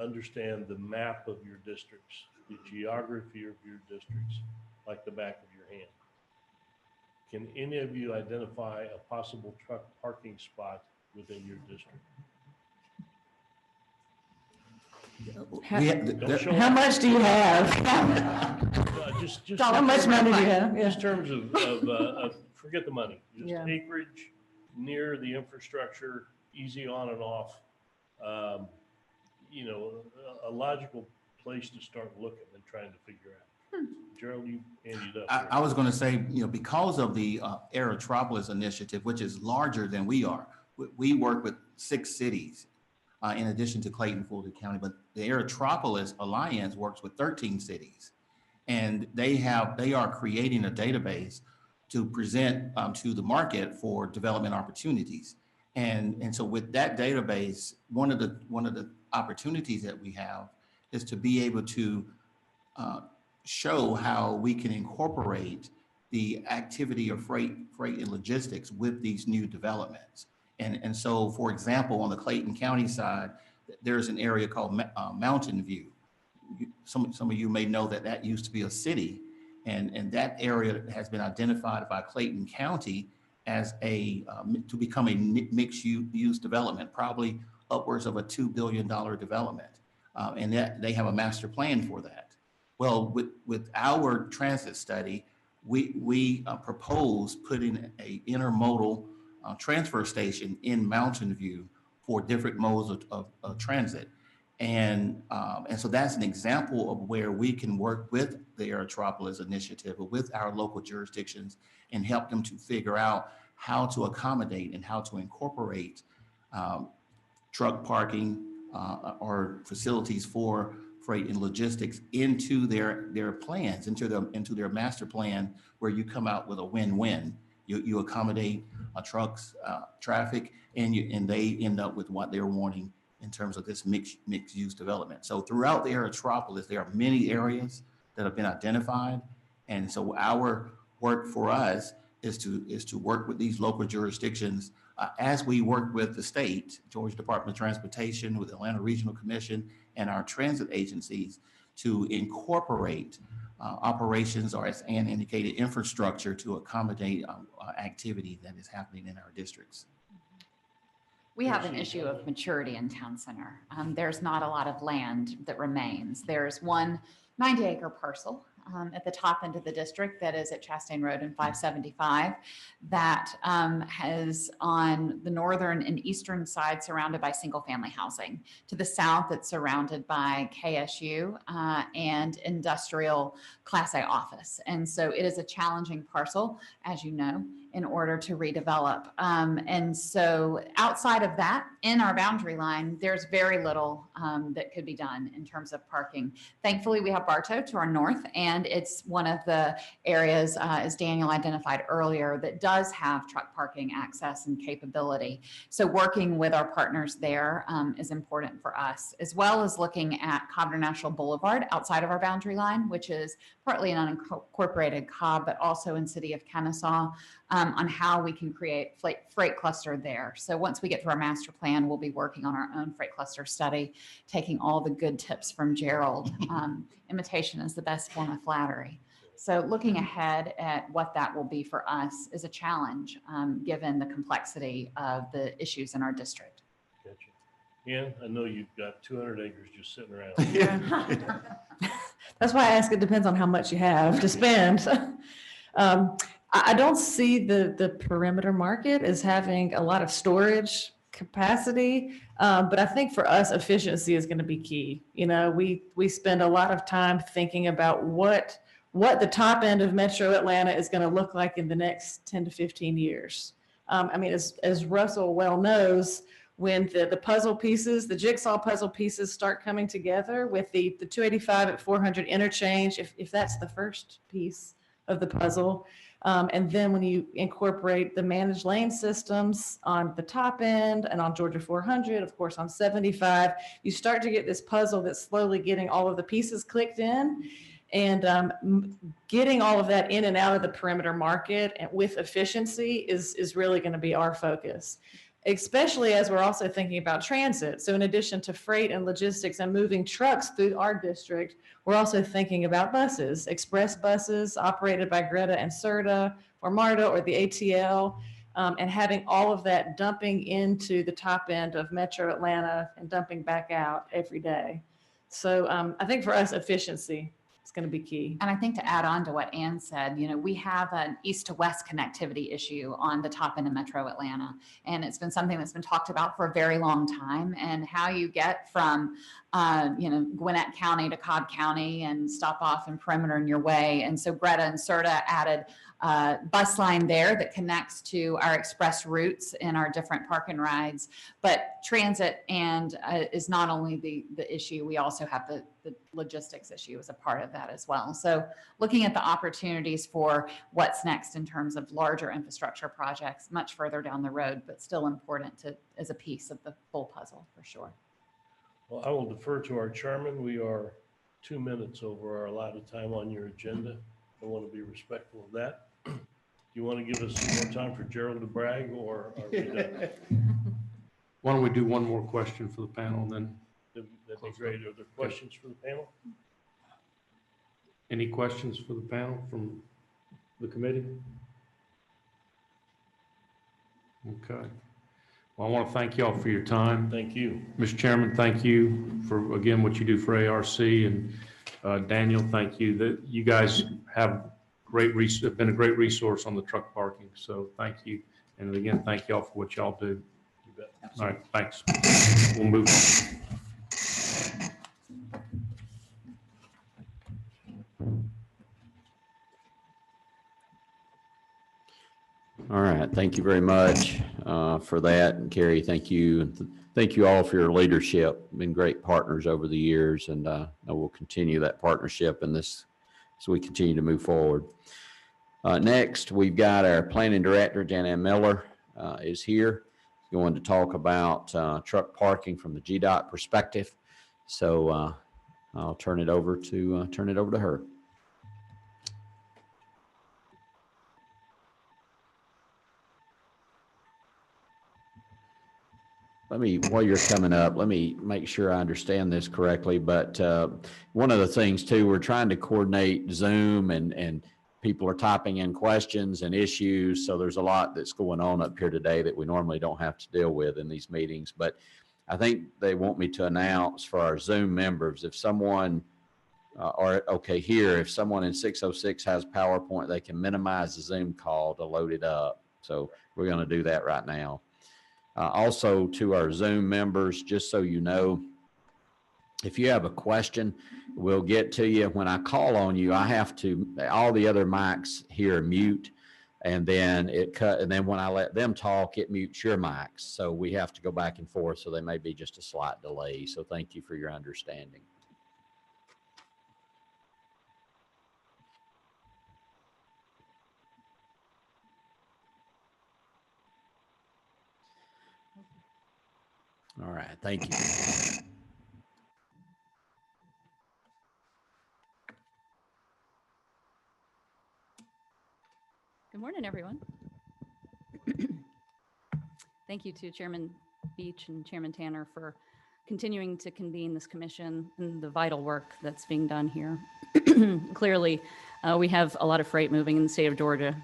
understand the map of your districts, the geography of your districts, like the back of your hand. Can any of you identify a possible truck parking spot within your district?
How much do you have?
Just
How much money do you have? Yeah.
Just in terms of forget the money, just
Yeah.
acreage near the infrastructure, easy on and off. A logical place to start looking and trying to figure out. Gerald, you ended up.
I was going to say, because of the Aerotropolis initiative, which is larger than we are, we work with 6 cities in addition to Clayton, Fulton County, but the Aerotropolis Alliance works with 13 cities. And they are creating a database to present to the market for development opportunities. And so with that database, one of the opportunities that we have is to be able to show how we can incorporate the activity of freight and logistics with these new developments. And so, for example, on the Clayton County side, there's an area called Mountain View. Some of you may know that used to be a city, and that area has been identified by Clayton County as to become a mixed-use development, probably upwards of a $2 billion development, and that they have a master plan for that. Well, with our transit study, we propose putting an intermodal transfer station in Mountain View for different modes of transit. And so that's an example of where we can work with the Aerotropolis initiative or with our local jurisdictions and help them to figure out how to accommodate and how to incorporate truck parking or facilities for freight and logistics into their plans, into their master plan, where you come out with a win-win. You accommodate trucks, traffic, and they end up with what they're wanting in terms of this mixed use development. So throughout the Aerotropolis, there are many areas that have been identified. And so our work for us is to work with these local jurisdictions as we work with the state, Georgia Department of Transportation, with the Atlanta Regional Commission, and our transit agencies to incorporate operations, or as Ann indicated, infrastructure to accommodate activity that is happening in our districts.
We have an issue of maturity in Town Center. There's not a lot of land that remains. There's one 90-acre parcel at the top end of the district that is at Chastain Road and 575 that has on the northern and eastern side surrounded by single family housing. To the south, it's surrounded by KSU and industrial Class A office. And so it is a challenging parcel, as you know, in order to redevelop. And so outside of that, in our boundary line, there's very little that could be done in terms of parking. Thankfully, we have Bartow to our north, and it's one of the areas, as Daniel identified earlier, that does have truck parking access and capability. So working with our partners there is important for us, as well as looking at Codner National Boulevard outside of our boundary line, which is partly an unincorporated Cobb, but also in city of Kennesaw, on how we can create freight cluster there. So once we get through our master plan, we'll be working on our own freight cluster study, taking all the good tips from Gerald. Imitation is the best form of flattery. So looking ahead at what that will be for us is a challenge, given the complexity of the issues in our district.
Gotcha. Ian, I know you've got 200 acres just sitting around.
That's why I ask, it depends on how much you have to spend. I don't see the perimeter market as having a lot of storage capacity, but I think for us, efficiency is going to be key. You know, we spend a lot of time thinking about what the top end of Metro Atlanta is going to look like in the next 10 to 15 years. I mean, as Russell well knows, when the puzzle pieces, the jigsaw puzzle pieces start coming together with the 285 at 400 interchange, if that's the first piece of the puzzle, and then when you incorporate the managed lane systems on the top end and on Georgia 400, of course, on 75, you start to get this puzzle that's slowly getting all of the pieces clicked in. And getting all of that in and out of the perimeter market and with efficiency is really going to be our focus, especially as we're also thinking about transit. So in addition to freight and logistics and moving trucks through our district, we're also thinking about buses, express buses operated by Greta and CERTA or MARTA or the ATL, and having all of that dumping into the top end of Metro Atlanta and dumping back out every day. So I think for us, efficiency is going to be key.
And I think to add on to what Ann said, you know, we have an east to west connectivity issue on the top end of Metro Atlanta. And it's been something that's been talked about for a very long time, and how you get from, you know, Gwinnett County to Cobb County and stop off in perimeter in your way. And so Greta and CERTA added bus line there that connects to our express routes in our different park and rides. But transit and is not only the issue, we also have the logistics issue as a part of that as well. So looking at the opportunities for what's next in terms of larger infrastructure projects much further down the road, but still important as a piece of the full puzzle for sure.
Well, I will defer to our chairman. We are 2 minutes over our allotted time on your agenda. I want to be respectful of that. Do you want to give us some more time for Gerald to brag, or are we done?
Why don't we do one more question for the panel, and then
That'd be great. Are there questions for the panel?
any questions for the panel from the committee? Okay. Well, I want to thank y'all for your time.
Thank you.
Mr. Chairman, thank you for, again, what you do for ARC. And Daniel, thank you. That you guys have been a great resource on the truck parking. So thank you. And again, thank y'all for what y'all do.
You bet.
All right, thanks. We'll move on.
All right, thank you very much for that. And Carrie, thank you. And thank you all for your leadership. Been great partners over the years, and I will continue that partnership in this as we continue to move forward. Next, we've got our planning director, Jan-Ann Miller, is here. Going to talk about truck parking from the GDOT perspective. So I'll turn it over to her. While you're coming up, let me make sure I understand this correctly. But one of the things too, we're trying to coordinate Zoom and people are typing in questions and issues. So there's a lot that's going on up here today that we normally don't have to deal with in these meetings. But I think they want me to announce for our Zoom members, if someone, if someone in 606 has PowerPoint, they can minimize the Zoom call to load it up. So we're going to do that right now. Also to our Zoom members, just so you know, if you have a question, we'll get to you. When I call on you, I have to, all the other mics here are mute. And then it cut, and then when I let them talk, it mutes your mics. So we have to go back and forth. So there may be just a slight delay. So thank you for your understanding. All right, thank you.
Good morning, everyone. Thank you to Chairman Beach and Chairman Tanner for continuing to convene this commission and the vital work that's being done here. Clearly, we have a lot of freight moving in the state of Georgia,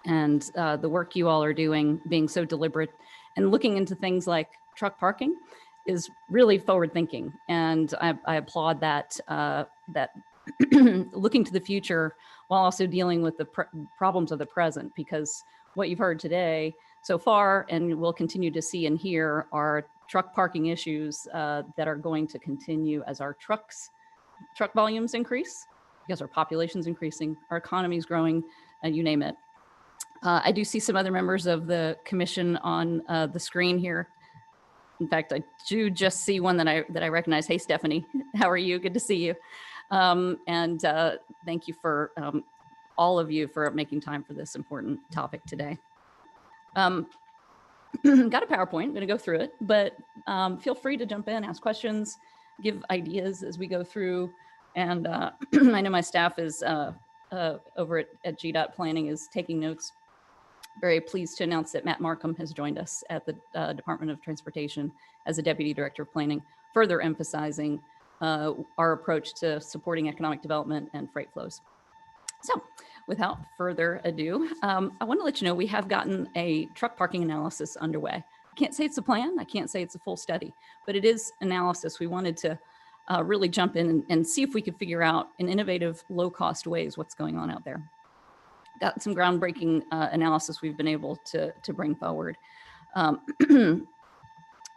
and the work you all are doing, being so deliberate and looking into things like truck parking, is really forward thinking. And I applaud that, that looking to the future while also dealing with the problems of the present, because what you've heard today so far and we'll continue to see and hear are truck parking issues that are going to continue as our truck volumes increase, because our population's increasing, our economy is growing, and you name it. I do see some other members of the commission on the screen here. In fact, I do just see one that I recognize. Hey, Stephanie, how are you? Good to see you. And thank you for all of you for making time for this important topic today. Got a PowerPoint, I'm gonna go through it, but feel free to jump in, ask questions, give ideas as we go through. And I know my staff is over at GDOT Planning is taking notes. Very pleased to announce that Matt Markham has joined us at the Department of Transportation as a Deputy Director of Planning, further emphasizing our approach to supporting economic development and freight flows. So without further ado, I want to let you know we have gotten a truck parking analysis underway. I can't say it's a plan, I can't say it's a full study, but it is analysis. We wanted to really jump in and see if we could figure out in innovative, low-cost ways what's going on out there. Got some groundbreaking analysis we've been able to bring forward.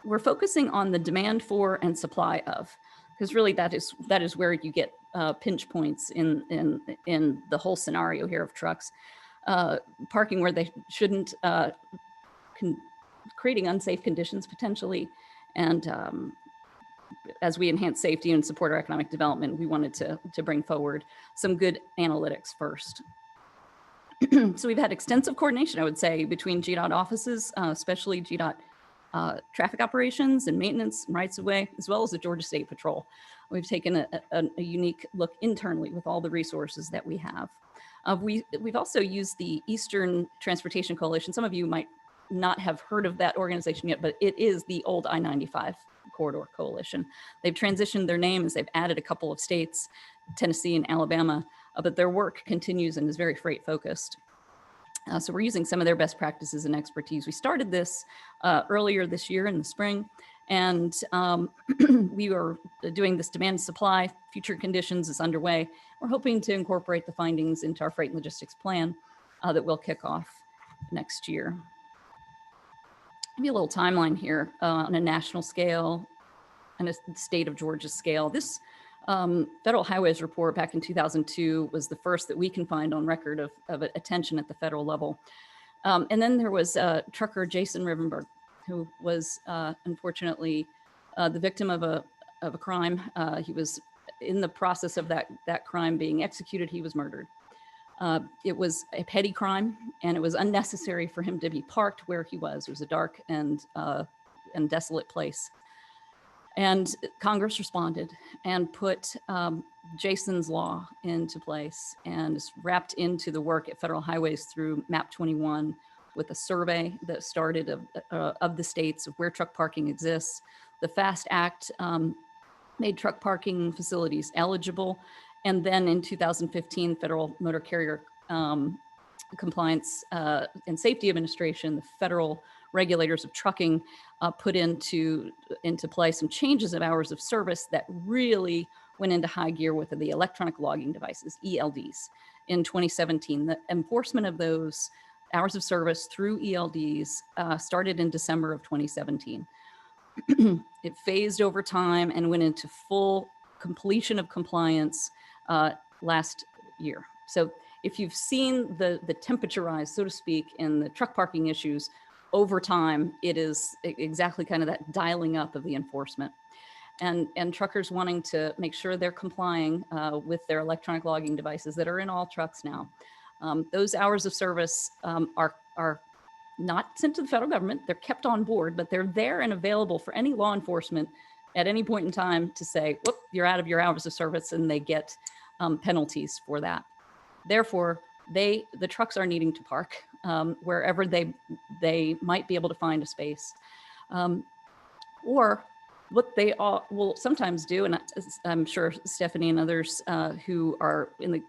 We're focusing on the demand for and supply of, because really that is where you get pinch points in the whole scenario here of trucks parking where they shouldn't, creating unsafe conditions potentially, and as we enhance safety and support our economic development, we wanted to bring forward some good analytics first. So we've had extensive coordination, I would say, between GDOT offices, especially GDOT traffic operations and maintenance and rights of way, as well as the Georgia State Patrol. We've taken a unique look internally with all the resources that we have. We've also used the Eastern Transportation Coalition. Some of you might not have heard of that organization yet, but it is the old I-95 Corridor Coalition. They've transitioned their name as they've added a couple of states, Tennessee and Alabama, but their work continues and is very freight focused. So we're using some of their best practices and expertise. We started this earlier this year in the spring, and we are doing this demand supply, future conditions is underway. We're hoping to incorporate the findings into our freight and logistics plan that we'll kick off next year. Maybe a little timeline here on a national scale and a state of Georgia scale. This Federal Highways report back in 2002 was the first that we can find on record of attention at the federal level. And then there was trucker Jason Rivenberg, who was unfortunately the victim of a crime. He was in the process of that crime being executed, he was murdered. It was a petty crime, and it was unnecessary for him to be parked where he was. It was a dark and desolate place. And Congress responded and put Jason's law into place, and is wrapped into the work at Federal Highways through MAP 21 with a survey that started of the states of where truck parking exists. The FAST Act made truck parking facilities eligible. And then in 2015, Federal Motor Carrier Compliance and Safety Administration, the federal regulators of trucking, put into play some changes of hours of service that really went into high gear with the electronic logging devices, ELDs, in 2017. The enforcement of those hours of service through ELDs started in December of 2017. It phased over time and went into full completion of compliance last year. So if you've seen the temperature rise, so to speak, in the truck parking issues over time, it is exactly kind of that dialing up of the enforcement. And truckers wanting to make sure they're complying with their electronic logging devices that are in all trucks now. Those hours of service are not sent to the federal government. They're kept on board, but they're there and available for any law enforcement at any point in time to say, whoop, you're out of your hours of service, and they get penalties for that. Therefore, the trucks are needing to park wherever they might be able to find a space. Or what they all will sometimes do, and I'm sure Stephanie and others who are in the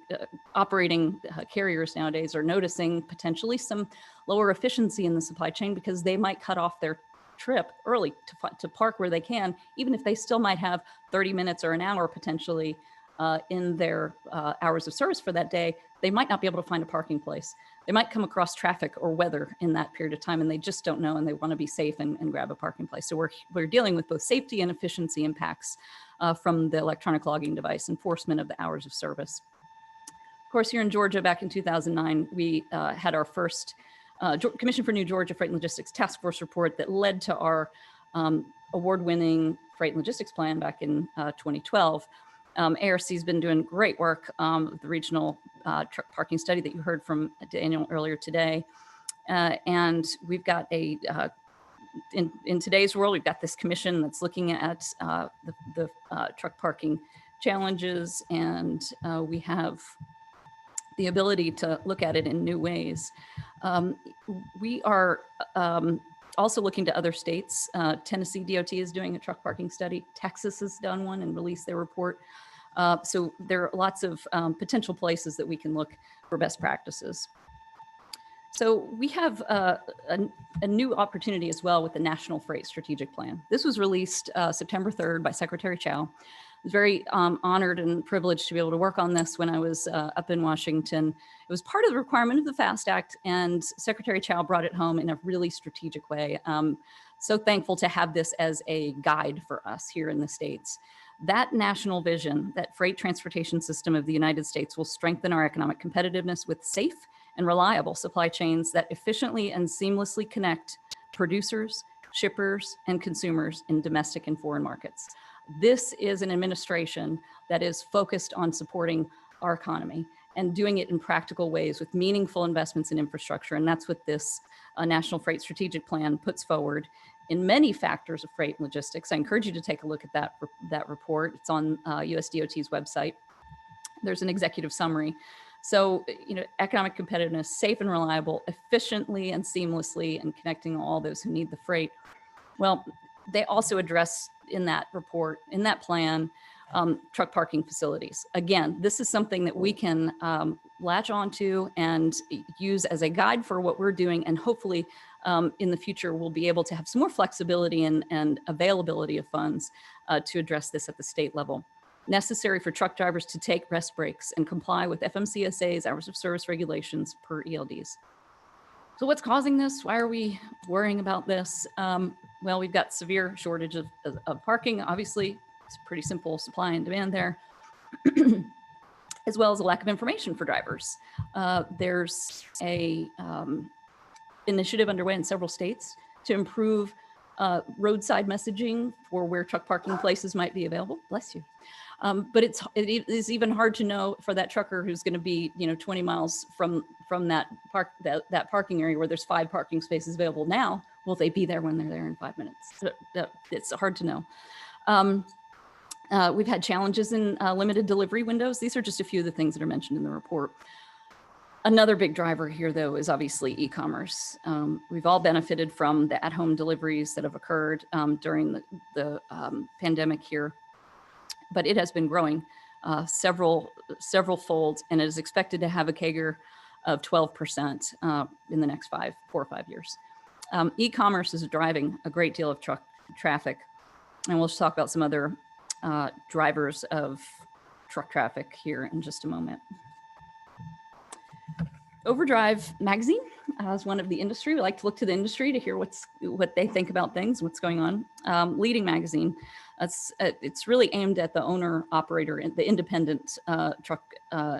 operating carriers nowadays are noticing potentially some lower efficiency in the supply chain because they might cut off their trip early to park where they can, even if they still might have 30 minutes or an hour potentially in their hours of service for that day. They might not be able to find a parking place. They might come across traffic or weather in that period of time, and they just don't know, and they want to be safe and grab a parking place. So we're dealing with both safety and efficiency impacts from the electronic logging device enforcement of the hours of service. Of course, here in Georgia, back in 2009, we had our first Commission for New Georgia Freight and Logistics Task Force report that led to our award-winning freight and logistics plan back in 2012. ARC has been doing great work with the regional truck parking study that you heard from Daniel earlier today. And we've got in today's world, we've got this commission that's looking at the truck parking challenges, and we have the ability to look at it in new ways. We are also looking to other states. Tennessee DOT is doing a truck parking study. Texas has done one and released their report. So there are lots of potential places that we can look for best practices. So we have a new opportunity as well with the National Freight Strategic Plan. This was released September 3rd by Secretary Chao. I was very honored and privileged to be able to work on this when I was up in Washington. It was part of the requirement of the FAST Act, and Secretary Chao brought it home in a really strategic way. So thankful to have this as a guide for us here in the States. That national vision, that freight transportation system of the United States will strengthen our economic competitiveness with safe and reliable supply chains that efficiently and seamlessly connect producers, shippers, and consumers in domestic and foreign markets. This is an administration that is focused on supporting our economy and doing it in practical ways with meaningful investments in infrastructure. And that's what this National Freight Strategic Plan puts forward in many factors of freight and logistics. I encourage you to take a look at that report. It's on USDOT's website. There's an executive summary. So, economic competitiveness, safe and reliable, efficiently and seamlessly, and connecting all those who need the freight. Well, they also address in that report, in that plan, truck parking facilities. Again, this is something that we can latch onto and use as a guide for what we're doing. And hopefully in the future, we'll be able to have some more flexibility and availability of funds to address this at the state level. Necessary for truck drivers to take rest breaks and comply with FMCSA's hours of service regulations per ELDs. So what's causing this? Why are we worrying about this? Well, we've got severe shortage of parking. Obviously, it's pretty simple supply and demand there, as well as a lack of information for drivers. There's a initiative underway in several states to improve roadside messaging for where truck parking places might be available. Bless you. But it is even hard to know for that trucker who's going to be 20 miles from that parking area where there's 5 parking spaces available now. Will they be there when they're there in 5 minutes? It's hard to know. We've had challenges in limited delivery windows. These are just a few of the things that are mentioned in the report. Another big driver here, though, is obviously e-commerce. We've all benefited from the at-home deliveries that have occurred during the pandemic here, but it has been growing several folds, and it is expected to have a CAGR of 12% in the next 4 or 5 years. E-commerce is driving a great deal of truck traffic, and we'll just talk about some other drivers of truck traffic here in just a moment. Overdrive magazine is one of the industry. We like to look to the industry to hear what they think about things, what's going on. Leading magazine, it's really aimed at the owner operator, the independent truck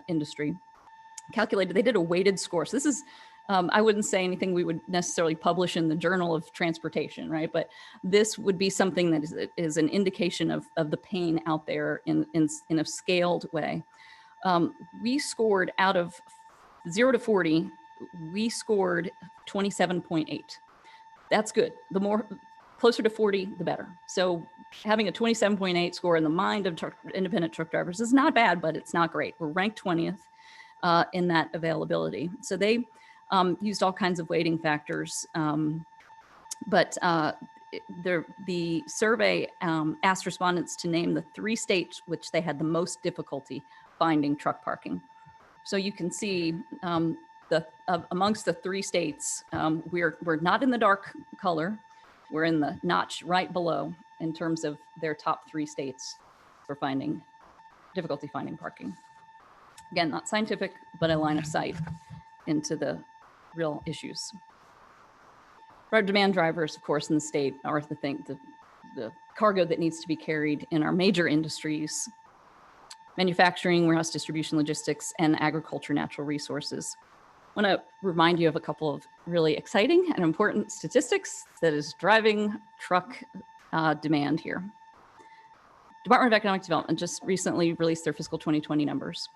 industry. calculated, they did a weighted score. So this is, I wouldn't say anything we would necessarily publish in the Journal of Transportation, right? But this would be something that is an indication of the pain out there in a scaled way. We scored out of 0 to 40, we scored 27.8. That's good. The more closer to 40, the better. So having a 27.8 score in the mind of independent truck drivers is not bad, but it's not great. We're ranked 20th in that availability. So they used all kinds of weighting factors, but the survey asked respondents to name the 3 states which they had the most difficulty finding truck parking. So you can see amongst the 3 states, we're not in the dark color. We're in the notch right below in terms of their top 3 states for difficulty finding parking. Again, not scientific, but a line of sight into the real issues. Our demand drivers, of course, in the state are the cargo that needs to be carried in our major industries: manufacturing, warehouse distribution, logistics, and agriculture, natural resources. I want to remind you of a couple of really exciting and important statistics that is driving truck demand here. Department of Economic Development just recently released their fiscal 2020 numbers.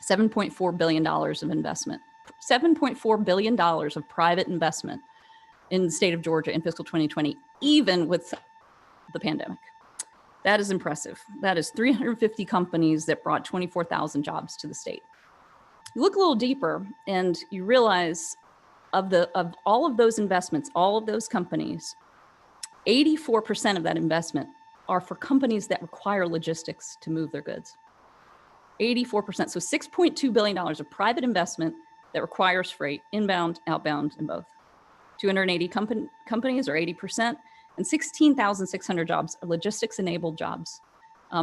$7.4 billion of investment, $7.4 billion of private investment in the state of Georgia in fiscal 2020, even with the pandemic. That is impressive. That is 350 companies that brought 24,000 jobs to the state. You look a little deeper and you realize of all of those investments, all of those companies, 84% of that investment are for companies that require logistics to move their goods. 84%, so $6.2 billion of private investment that requires freight, inbound, outbound, and both. 280 companies, or 80%, and 16,600 jobs are logistics-enabled jobs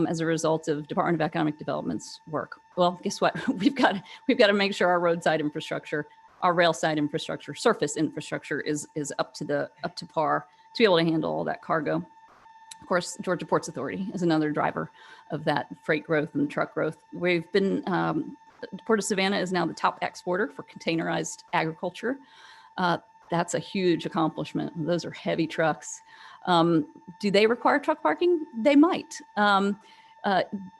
as a result of Department of Economic Development's work. Well, guess what? We've got to make sure our roadside infrastructure, our rail side infrastructure, surface infrastructure is up to par to be able to handle all that cargo. Of course, Georgia Ports Authority is another driver of that freight growth and truck growth. We've been, Port of Savannah is now the top exporter for containerized agriculture. That's a huge accomplishment. Those are heavy trucks. Do they require truck parking? They might.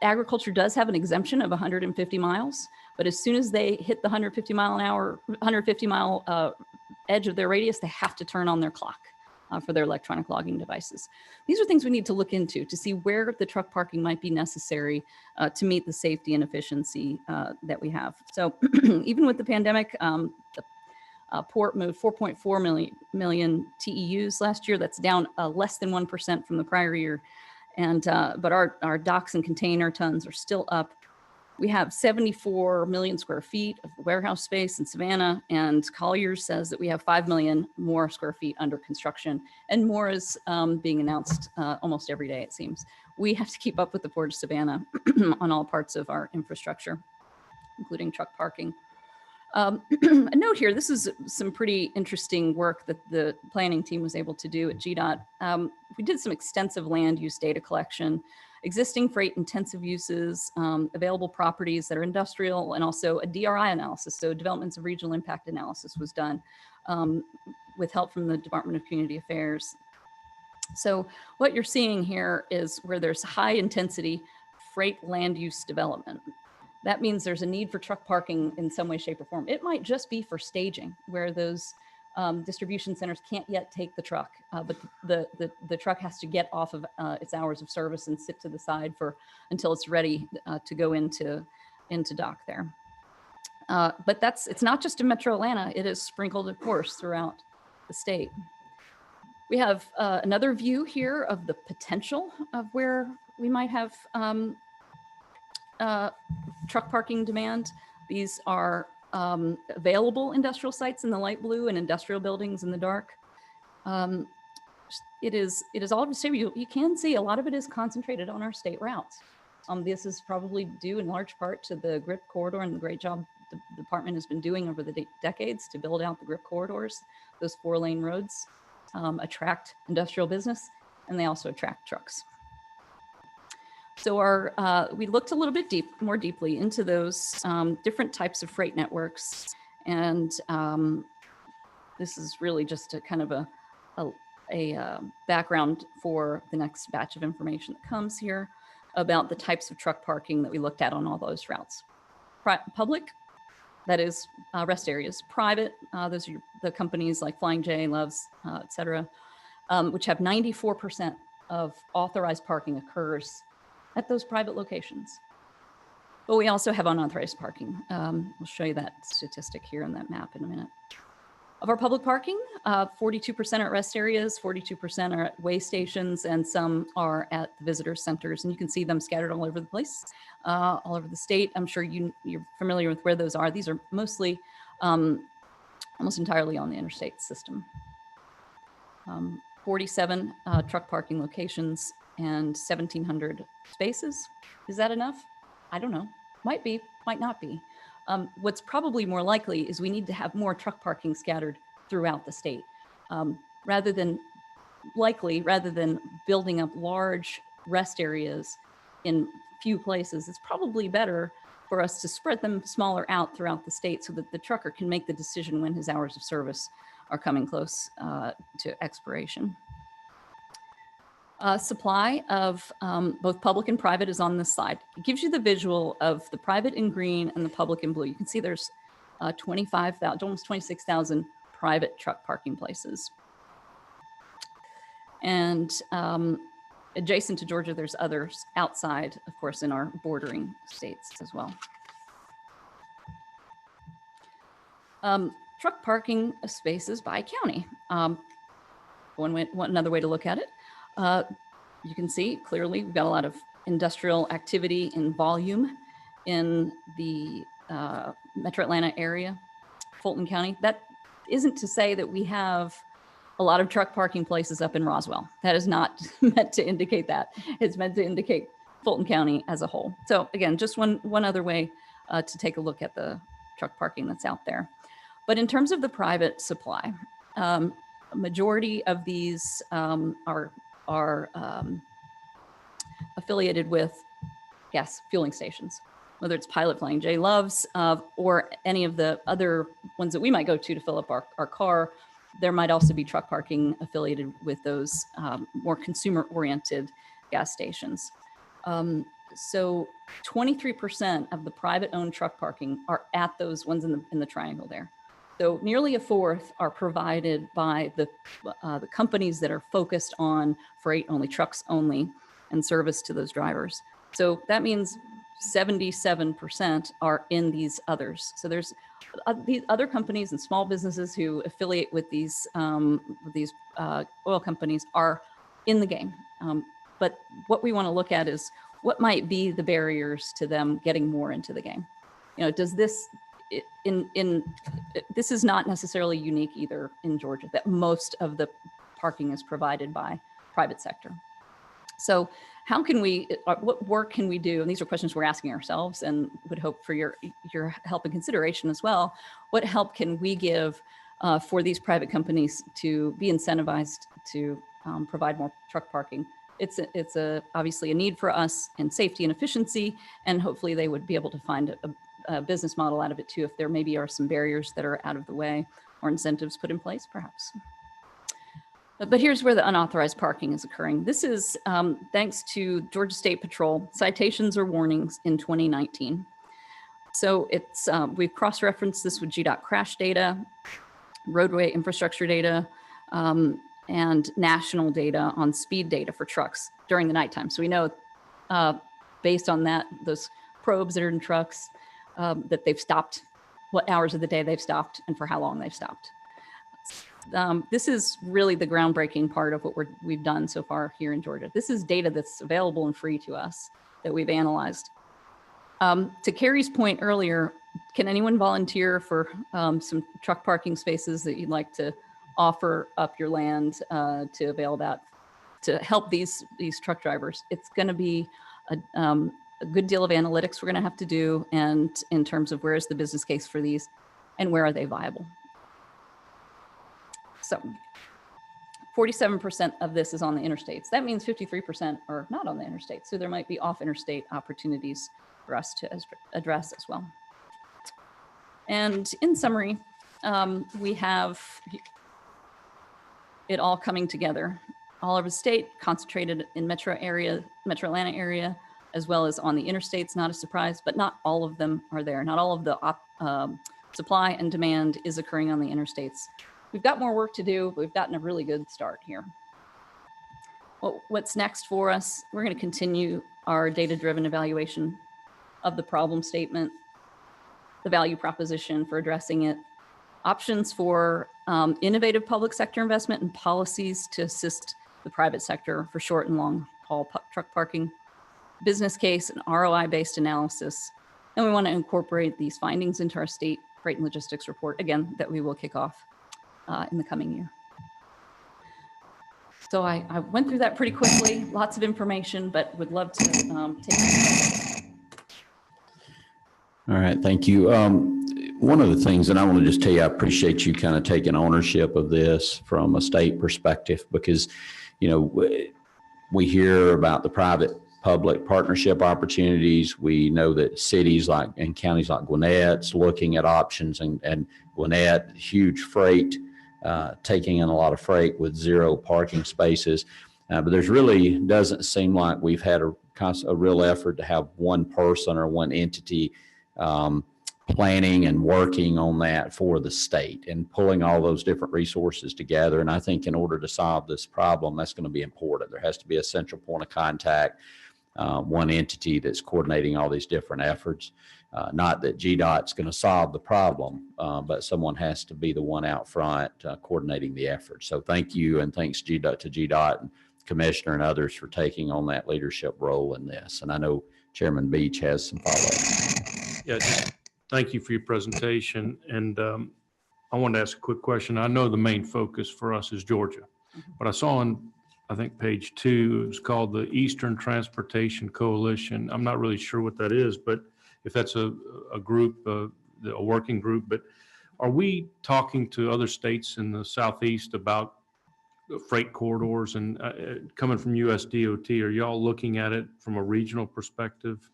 Agriculture does have an exemption of 150 miles, but as soon as they hit the 150 mile edge of their radius, they have to turn on their clock for their electronic logging devices. These are things we need to look into to see where the truck parking might be necessary to meet the safety and efficiency that we have. So even with the pandemic, the port moved 4.4 million TEUs last year. That's down less than 1% from the prior year. And but our docks and container tons are still up. We have 74 million square feet of warehouse space in Savannah, and Colliers says that we have 5 million more square feet under construction, and more is being announced almost every day, it seems. We have to keep up with the Port of Savannah on all parts of our infrastructure, including truck parking. A note here, this is some pretty interesting work that the planning team was able to do at GDOT. We did some extensive land use data collection, existing freight intensive uses, available properties that are industrial, and also a DRI analysis. So developments of regional impact analysis was done with help from the Department of Community Affairs. So what you're seeing here is where there's high intensity freight land use development. That means there's a need for truck parking in some way, shape, or form. It might just be for staging, where those distribution centers can't yet take the truck, but the truck has to get off of its hours of service and sit to the side until it's ready to go into dock there. But it's not just in Metro Atlanta. It is sprinkled, of course, throughout the state. We have another view here of the potential of where we might have truck parking demand. These are available industrial sites in the light blue and industrial buildings in the dark. It is all to say you can see a lot of it is concentrated on our state routes. This is probably due in large part to the GRIP corridor and the great job the department has been doing over the decades to build out the GRIP corridors. Those 4-lane roads attract industrial business, and they also attract trucks. So we looked a little bit more deeply into those different types of freight networks. And this is really just a kind of a background for the next batch of information that comes here about the types of truck parking that we looked at on all those routes. Public, that is rest areas. Private, those are the companies like Flying J, Loves, et cetera, which have 94% of authorized parking occurs at those private locations. But we also have unauthorized parking. We'll show you that statistic here in that map in a minute. Of our public parking, 42% are at rest areas, 42% are at way stations, and some are at the visitor centers. And you can see them scattered all over the place, all over the state. I'm sure you're familiar with where those are. These are mostly, almost entirely on the interstate system. 47 truck parking locations and 1,700 spaces. Is that enough? I don't know. Might be, might not be. What's probably more likely is we need to have more truck parking scattered throughout the state. Rather than building up large rest areas in few places, it's probably better for us to spread them smaller out throughout the state so that the trucker can make the decision when his hours of service are coming close to expiration. Supply of both public and private is on this slide. It gives you the visual of the private in green and the public in blue. You can see there's 25,000, almost 26,000 private truck parking places. And adjacent to Georgia, there's others outside, of course, in our bordering states as well. Truck parking spaces by county. Another way to look at it. You can see clearly we've got a lot of industrial activity in volume in the Metro Atlanta area, Fulton County. That isn't to say that we have a lot of truck parking places up in Roswell. That is not meant to indicate that. It's meant to indicate Fulton County as a whole. So again, just one other way to take a look at the truck parking that's out there. But in terms of the private supply, a majority of these are affiliated with gas fueling stations, whether it's Pilot, Flying J, Loves, or any of the other ones that we might go to fill up our car. There might also be truck parking affiliated with those more consumer-oriented gas stations. So 23% of the private-owned truck parking are at those ones in the triangle there. So nearly a fourth are provided by the companies that are focused on freight only, trucks only, and service to those drivers. So that means 77% are in these others. So there's these other companies and small businesses who affiliate with these oil companies are in the game. But what we want to look at is what might be the barriers to them getting more into the game. You know, does this this is not necessarily unique either in Georgia, that most of the parking is provided by private sector. So how can we, what work can we do? And these are questions we're asking ourselves and would hope for your help and consideration as well. What help can we give for these private companies to be incentivized to provide more truck parking? It's obviously a need for us in safety and efficiency, and hopefully they would be able to find a business model out of it too, if there maybe are some barriers that are out of the way or incentives put in place, perhaps. But here's where the unauthorized parking is occurring. This is thanks to Georgia State Patrol citations or warnings in 2019. So it's we've cross-referenced this with GDOT crash data, roadway infrastructure data, and national data on speed data for trucks during the nighttime. So we know based on that, those probes that are in trucks, that they've stopped, what hours of the day they've stopped, and for how long they've stopped. This is really the groundbreaking part of what we've done so far here in Georgia. This is data that's available and free to us that we've analyzed. To Carrie's point earlier, can anyone volunteer for some truck parking spaces that you'd like to offer up your land to avail that to help these truck drivers? It's going to be a good deal of analytics we're going to have to do, and in terms of where is the business case for these and where are they viable. So 47% of this is on the interstates. That means 53% are not on the interstates. So there might be off interstate opportunities for us to address as well. And in summary, we have it all coming together all over the state, concentrated in metro Atlanta area, as well as on the interstates. Not a surprise, but not all of them are there. Not all of the supply and demand is occurring on the interstates. We've got more work to do, but we've gotten a really good start here. What's next for us? We're going to continue our data-driven evaluation of the problem statement, the value proposition for addressing it, options for innovative public sector investment and policies to assist the private sector for short and long haul truck parking, business case and ROI-based analysis. And we want to incorporate these findings into our state freight and logistics report, again, that we will kick off in the coming year. So I went through that pretty quickly, lots of information, but would love to take it.
All right, thank you. One of the things, and I want to just tell you, I appreciate you kind of taking ownership of this from a state perspective, because, you know, we hear about the private-public partnership opportunities. We know that cities like and counties like Gwinnett's looking at options, and Gwinnett, huge freight, taking in a lot of freight with 0 parking spaces. But there's really doesn't seem like we've had a real effort to have one person or one entity planning and working on that for the state and pulling all those different resources together. And I think in order to solve this problem, that's going to be important. There has to be a central point of contact, one entity that's coordinating all these different efforts. Not that GDOT's going to solve the problem, but someone has to be the one out front coordinating the effort. So thank you, and thanks to GDOT and Commissioner and others for taking on that leadership role in this. And I know Chairman Beach has some follow-up.
Yeah, thank you for your presentation. And I wanted to ask a quick question. I know the main focus for us is Georgia, but I saw on, I think, page 2, it was called the Eastern Transportation Coalition. I'm not really sure what that is, but if that's a group, a working group, but are we talking to other states in the Southeast about freight corridors? And coming from USDOT, are y'all looking at it from a regional perspective?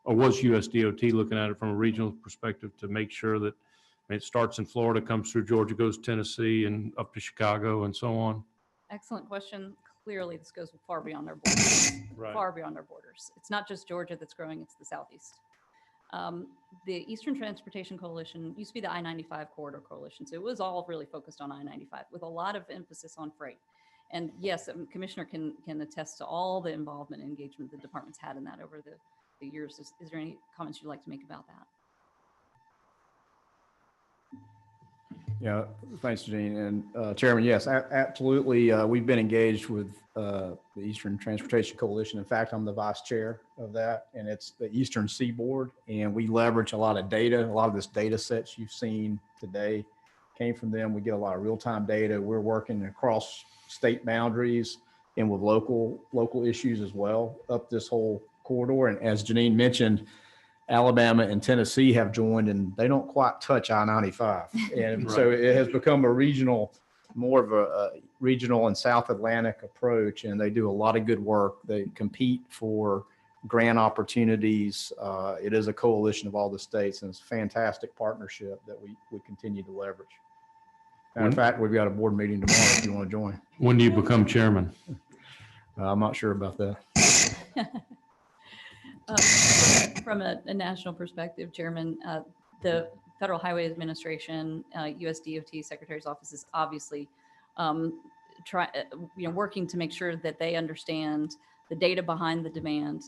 Or was USDOT looking at it from a regional perspective to make sure that it starts in Florida, comes through Georgia, goes to Tennessee and up to Chicago and so on?
Excellent question. Clearly, this goes far beyond our borders.
Right.
Far beyond our borders. It's not just Georgia that's growing, it's the Southeast. The Eastern Transportation Coalition used to be the I-95 Corridor Coalition. So it was all really focused on I-95 with a lot of emphasis on freight. And yes, Commissioner can attest to all the involvement and engagement the department's had in that over the years. Is there any comments you'd like to make about that?
Yeah, thanks, Janine. And Chairman, yes, absolutely. We've been engaged with the Eastern Transportation Coalition. In fact, I'm the vice chair of that, and it's the Eastern Seaboard. And we leverage a lot of data. A lot of this data sets you've seen today came from them. We get a lot of real-time data. We're working across state boundaries and with local issues as well up this whole corridor. And as Janine mentioned, Alabama and Tennessee have joined, and they don't quite touch I-95. And
Right.
So it has become more of a regional and South Atlantic approach, and they do a lot of good work. They compete for grant opportunities. It is a coalition of all the states, and it's a fantastic partnership that we continue to leverage. And in fact, we've got a board meeting tomorrow if you want to join.
When do you become chairman?
I'm not sure about that.
From a national perspective, Chairman, the Federal Highway Administration, USDOT Secretary's Office is obviously working to make sure that they understand the data behind the demand,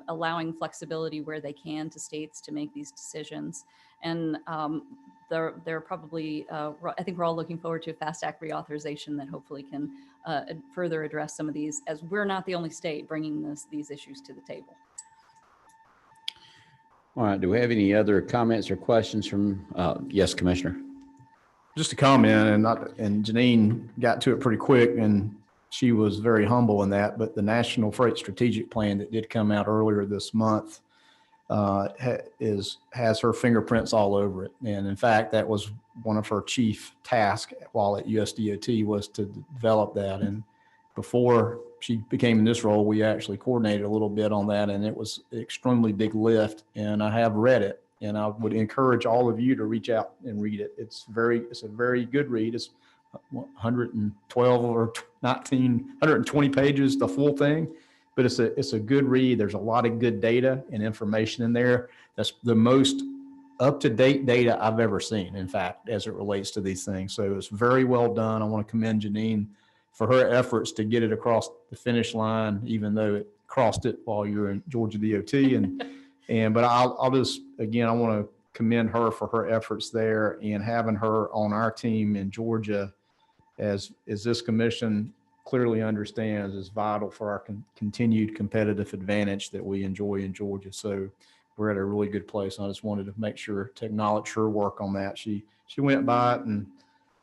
allowing flexibility where they can to states to make these decisions. And they're probably, I think we're all looking forward to a FAST Act reauthorization that hopefully can further address some of these, as we're not the only state bringing these issues to the table.
All right, do we have any other comments or questions from, yes, Commissioner?
Just a comment, and Janine got to it pretty quick, and she was very humble in that, but the National Freight Strategic Plan that did come out earlier this month has her fingerprints all over it. And in fact, that was one of her chief tasks while at USDOT was to develop that. And before she became in this role, we actually coordinated a little bit on that, and it was an extremely big lift. And I have read it, and I would encourage all of you to reach out and read it. It's a very good read. It's 112 or 120 pages, the full thing. But it's a good read. There's a lot of good data and information in there. That's the most up-to-date data I've ever seen, in fact, as it relates to these things. So it's very well done. I want to commend Janine for her efforts to get it across the finish line, even though it crossed it while you were in Georgia DOT. But I'll just, again, I want to commend her for her efforts there, and having her on our team in Georgia, as this commission clearly understands, is vital for our continued competitive advantage that we enjoy in Georgia. So we're at a really good place. I just wanted to make sure to acknowledge her work on that. She went by it,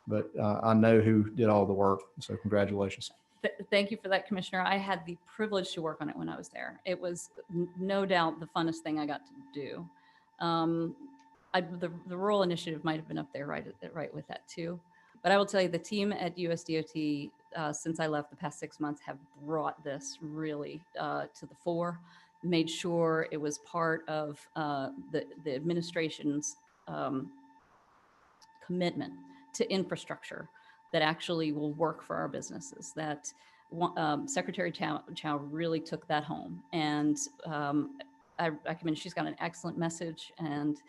but I know who did all the work. So congratulations.
Thank you for that, Commissioner. I had the privilege to work on it when I was there. It was no doubt the funnest thing I got to do. The rural initiative might have been up there right with that too. But I will tell you, the team at USDOT, since I left the past 6 months, have brought this really to the fore, made sure it was part of the administration's commitment to infrastructure that actually will work for our businesses. That Secretary Chow really took that home, and I recommend. She's got an excellent message, and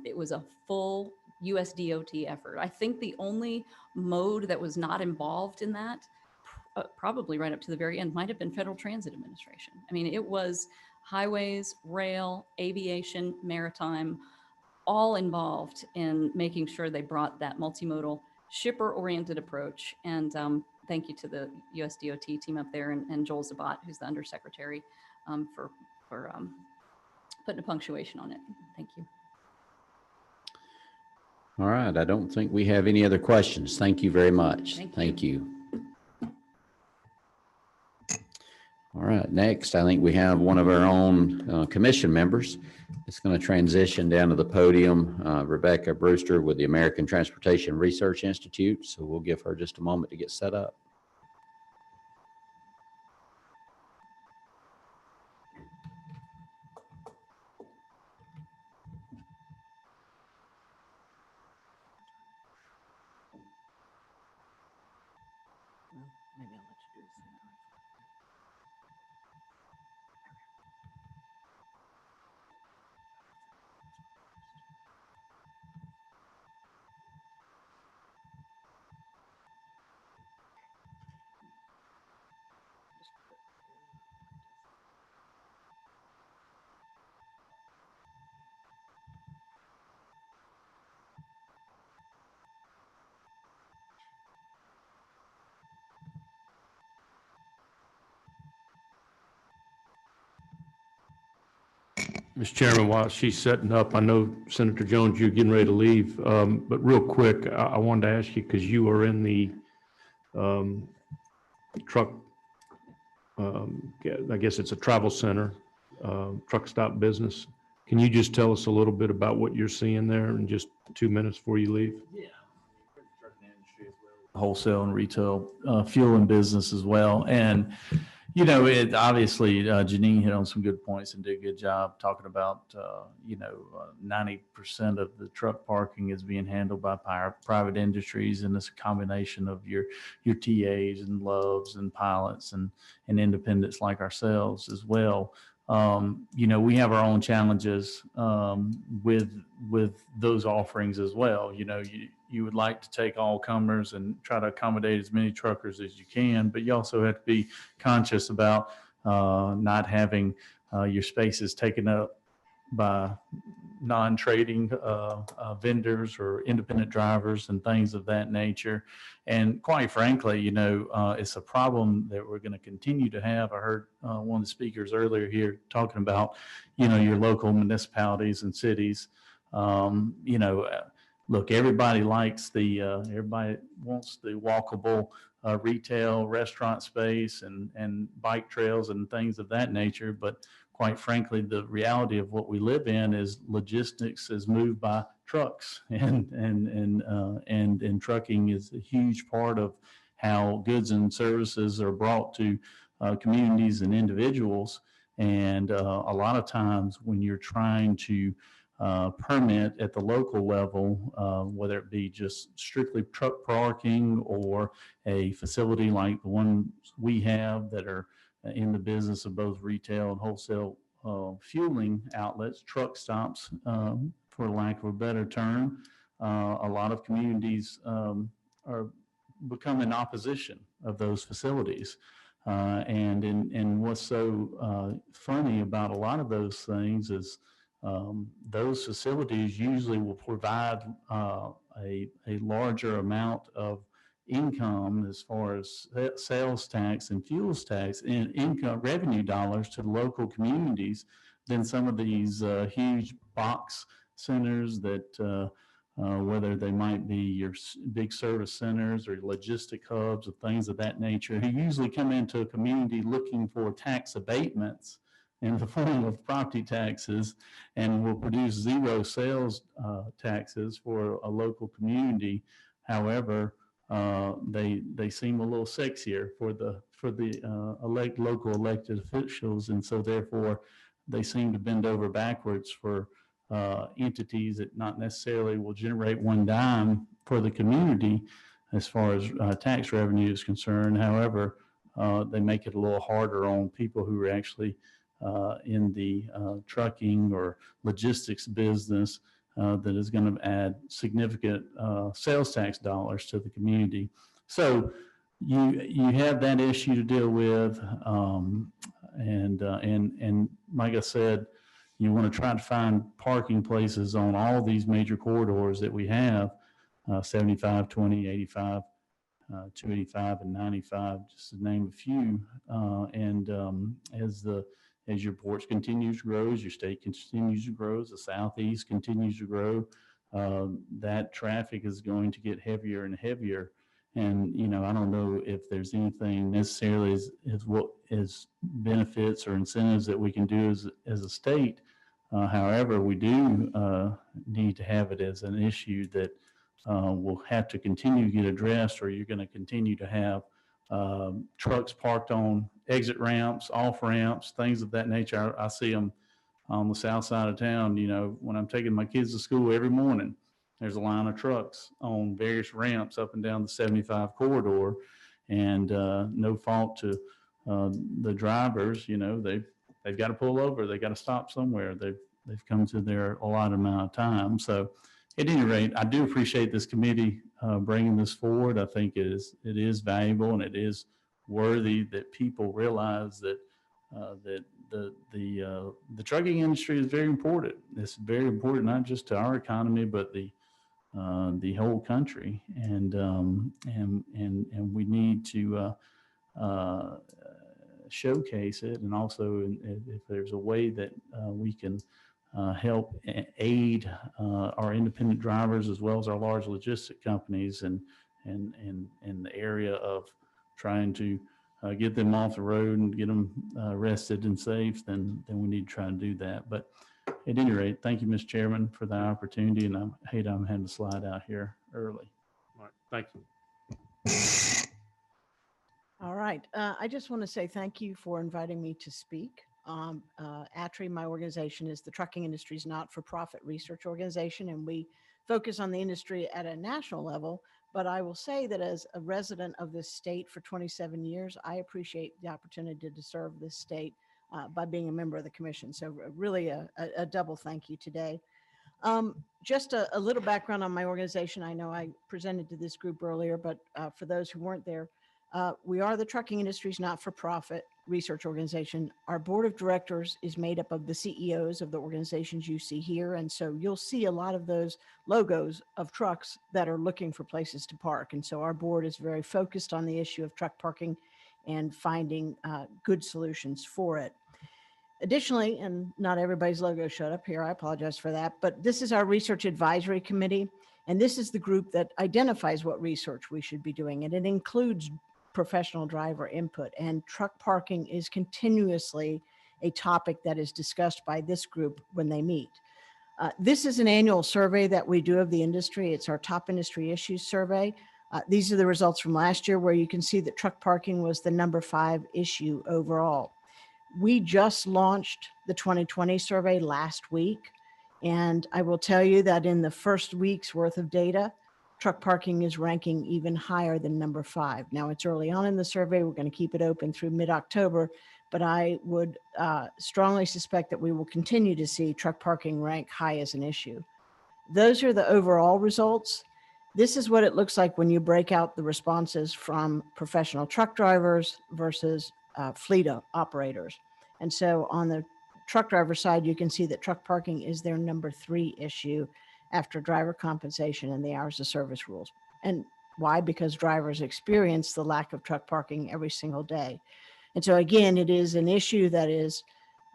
it was a full USDOT effort. I think the only mode that was not involved in that, probably right up to the very end, might have been Federal Transit Administration. I mean, it was highways, rail, aviation, maritime, all involved in making sure they brought that multimodal, shipper-oriented approach. And thank you to the USDOT team up there, and Joel Zabat, who's the undersecretary, for putting a punctuation on it. Thank you.
All right. I don't think we have any other questions. Thank you very much. Thank you. All right. Next, I think we have one of our own commission members. It's going to transition down to the podium, Rebecca Brewster with the American Transportation Research Institute. So we'll give her just a moment to get set up.
Maybe I'll let you do this.
Mr. Chairman, while she's setting up, I know Senator Jones, you're getting ready to leave, but real quick, I wanted to ask you, because you are in the truck, I guess it's a travel center, truck stop business. Can you just tell us a little bit about what you're seeing there in just 2 minutes before you leave?
Yeah. Wholesale and retail, fuel and business as well. And you know, it obviously, Janine hit on some good points and did a good job talking about, 90% of the truck parking is being handled by private industries. And it's a combination of your TAs and Loves and pilots and independents like ourselves as well. We have our own challenges with those offerings as well. You would like to take all comers and try to accommodate as many truckers as you can, but you also have to be conscious about not having your spaces taken up by non-trading vendors or independent drivers and things of that nature. And quite frankly, it's a problem that we're going to continue to have. I heard one of the speakers earlier here talking about, your local municipalities and cities. Look, everybody wants the walkable retail restaurant space and bike trails and things of that nature. But quite frankly, the reality of what we live in is logistics is moved by trucks, and trucking is a huge part of how goods and services are brought to communities and individuals. And a lot of times when you're trying to permit at the local level, whether it be just strictly truck parking or a facility like the one we have that are in the business of both retail and wholesale fueling outlets, truck stops, for lack of a better term, a lot of communities are become in opposition of those facilities. And what's so funny about a lot of those things is those facilities usually will provide a larger amount of income as far as sales tax and fuels tax and income revenue dollars to the local communities than some of these huge box centers that whether they might be your big service centers or logistic hubs or things of that nature, who usually come into a community looking for tax abatements in the form of property taxes and will produce zero sales taxes for a local community. However, they seem a little sexier for the local elected officials, and so therefore they seem to bend over backwards for entities that not necessarily will generate one dime for the community as far as tax revenue is concerned. However, they make it a little harder on people who are actually in the trucking or logistics business that is going to add significant sales tax dollars to the community. So you have that issue to deal with, and like I said, you want to try to find parking places on all these major corridors that we have, 75, 20, 85, 285, and 95, just to name a few. As your ports continues to grow, as your state continues to grow, as the Southeast continues to grow, that traffic is going to get heavier and heavier. And, I don't know if there's anything necessarily as benefits or incentives that we can do as a state. However, we do need to have it as an issue that will have to continue to get addressed, or you're going to continue to have trucks parked on exit ramps, off ramps, things of that nature. I see them on the south side of town. When I'm taking my kids to school every morning, there's a line of trucks on various ramps up and down the 75 corridor, and no fault to the drivers. They've got to pull over. They got to stop somewhere. They've come to their allotted amount of time. So at any rate, I do appreciate this committee bringing this forward. I think it is valuable, and it is worthy that people realize that the trucking industry is very important. It's very important not just to our economy, but the whole country, and we need to showcase it, and also if there's a way that we can help aid our independent drivers as well as our large logistic companies and the area of trying to get them off the road and get them rested and safe, then we need to try and do that. But at any rate, thank you, Mr. Chairman, for the opportunity, and I hate I'm having to slide out here early.
All right, thank you.
All right. I just want to say thank you for inviting me to speak. ATRI, my organization, is the Trucking Industry's Not-for-Profit Research Organization, and we focus on the industry at a national level. But I will say that as a resident of this state for 27 years, I appreciate the opportunity to serve this state by being a member of the commission. So really a double thank you today. Just a little background on my organization. I know I presented to this group earlier, but for those who weren't there, we are the Trucking Industry's Not-for-Profit Research Organization. Our board of directors is made up of the CEOs of the organizations you see here. And so you'll see a lot of those logos of trucks that are looking for places to park. And so our board is very focused on the issue of truck parking and finding good solutions for it. Additionally, and not everybody's logo showed up here, I apologize for that, but this is our Research Advisory Committee. And this is the group that identifies what research we should be doing. And it includes professional driver input, and truck parking is continuously a topic that is discussed by this group when they meet. This is an annual survey that we do of the industry. It's our top industry issues survey. These are the results from last year, where you can see that truck parking was the number 5 issue overall. We just launched the 2020 survey last week, and I will tell you that in the first week's worth of data, truck parking is ranking even higher than number 5. Now, it's early on in the survey. We're going to keep it open through mid-October, but I would strongly suspect that we will continue to see truck parking rank high as an issue. Those are the overall results. This is what it looks like when you break out the responses from professional truck drivers versus fleet operators. And so on the truck driver side, you can see that truck parking is their number 3 issue after driver compensation and the hours of service rules. And why? Because drivers experience the lack of truck parking every single day. And so again, it is an issue that is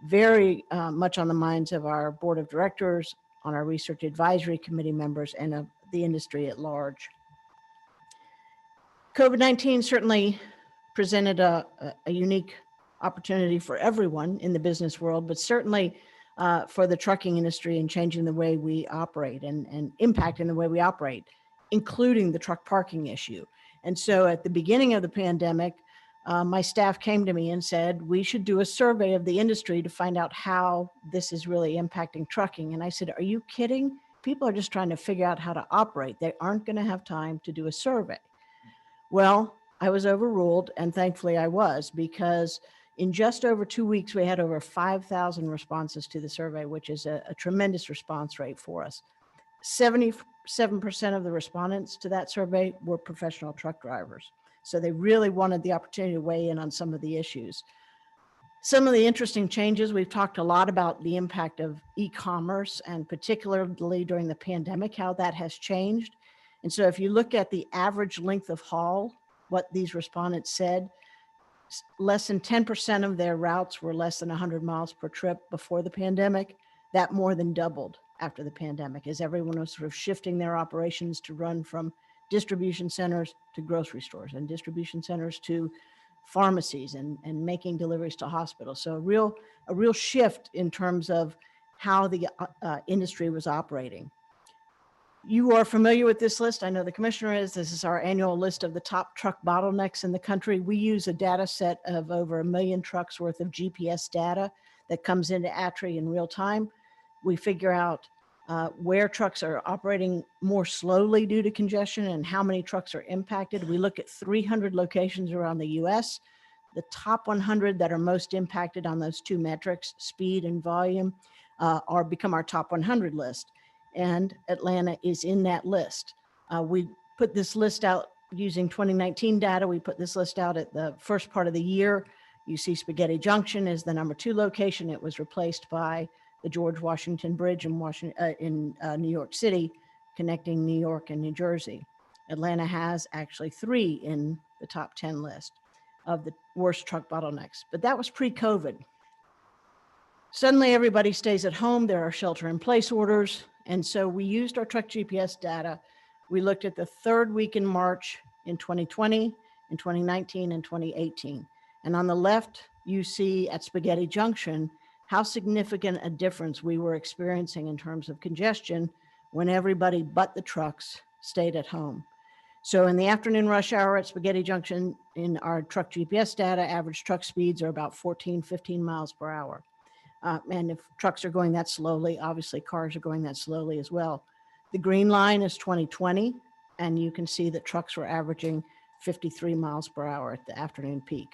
very much on the minds of our board of directors, on our research advisory committee members, and of the industry at large. COVID-19 certainly presented a unique opportunity for everyone in the business world, but certainly for the trucking industry in changing the way we operate and impacting the way we operate, including the truck parking issue. And so at the beginning of the pandemic, my staff came to me and said, we should do a survey of the industry to find out how this is really impacting trucking. And I said, are you kidding? People are just trying to figure out how to operate. They aren't going to have time to do a survey. Well, I was overruled, and thankfully I was, because in just over 2 weeks, we had over 5,000 responses to the survey, which is a tremendous response rate for us. 77% of the respondents to that survey were professional truck drivers. So they really wanted the opportunity to weigh in on some of the issues. Some of the interesting changes, we've talked a lot about the impact of e-commerce, and particularly during the pandemic, how that has changed. And so if you look at the average length of haul, what these respondents said, less than 10% of their routes were less than 100 miles per trip before the pandemic. That more than doubled after the pandemic, as everyone was sort of shifting their operations to run from distribution centers to grocery stores, and distribution centers to pharmacies, and making deliveries to hospitals. So a real shift in terms of how the industry was operating. You are familiar with this list. I know the commissioner is. This is our annual list of the top truck bottlenecks in the country. We use a data set of over 1 million trucks worth of GPS data that comes into ATRI in real time. We figure out where trucks are operating more slowly due to congestion and how many trucks are impacted. We look at 300 locations around the US. The top 100 that are most impacted on those 2 metrics, speed and volume, become our top 100 list. And Atlanta is in that list. We put this list out using 2019 data. We put this list out at the first part of the year. You see Spaghetti Junction is the number 2 location. It was replaced by the George Washington Bridge in New York City, connecting New York and New Jersey. Atlanta has actually 3 in the top 10 list of the worst truck bottlenecks, but that was pre-COVID. Suddenly everybody stays at home. There are shelter-in-place orders. And so we used our truck GPS data. We looked at the 3rd week in March in 2020, in 2019, and 2018. And on the left, you see at Spaghetti Junction how significant a difference we were experiencing in terms of congestion when everybody but the trucks stayed at home. So in the afternoon rush hour at Spaghetti Junction, in our truck GPS data, average truck speeds are about 14, 15 miles per hour. And if trucks are going that slowly, obviously cars are going that slowly as well. The green line is 2020, and you can see that trucks were averaging 53 miles per hour at the afternoon peak.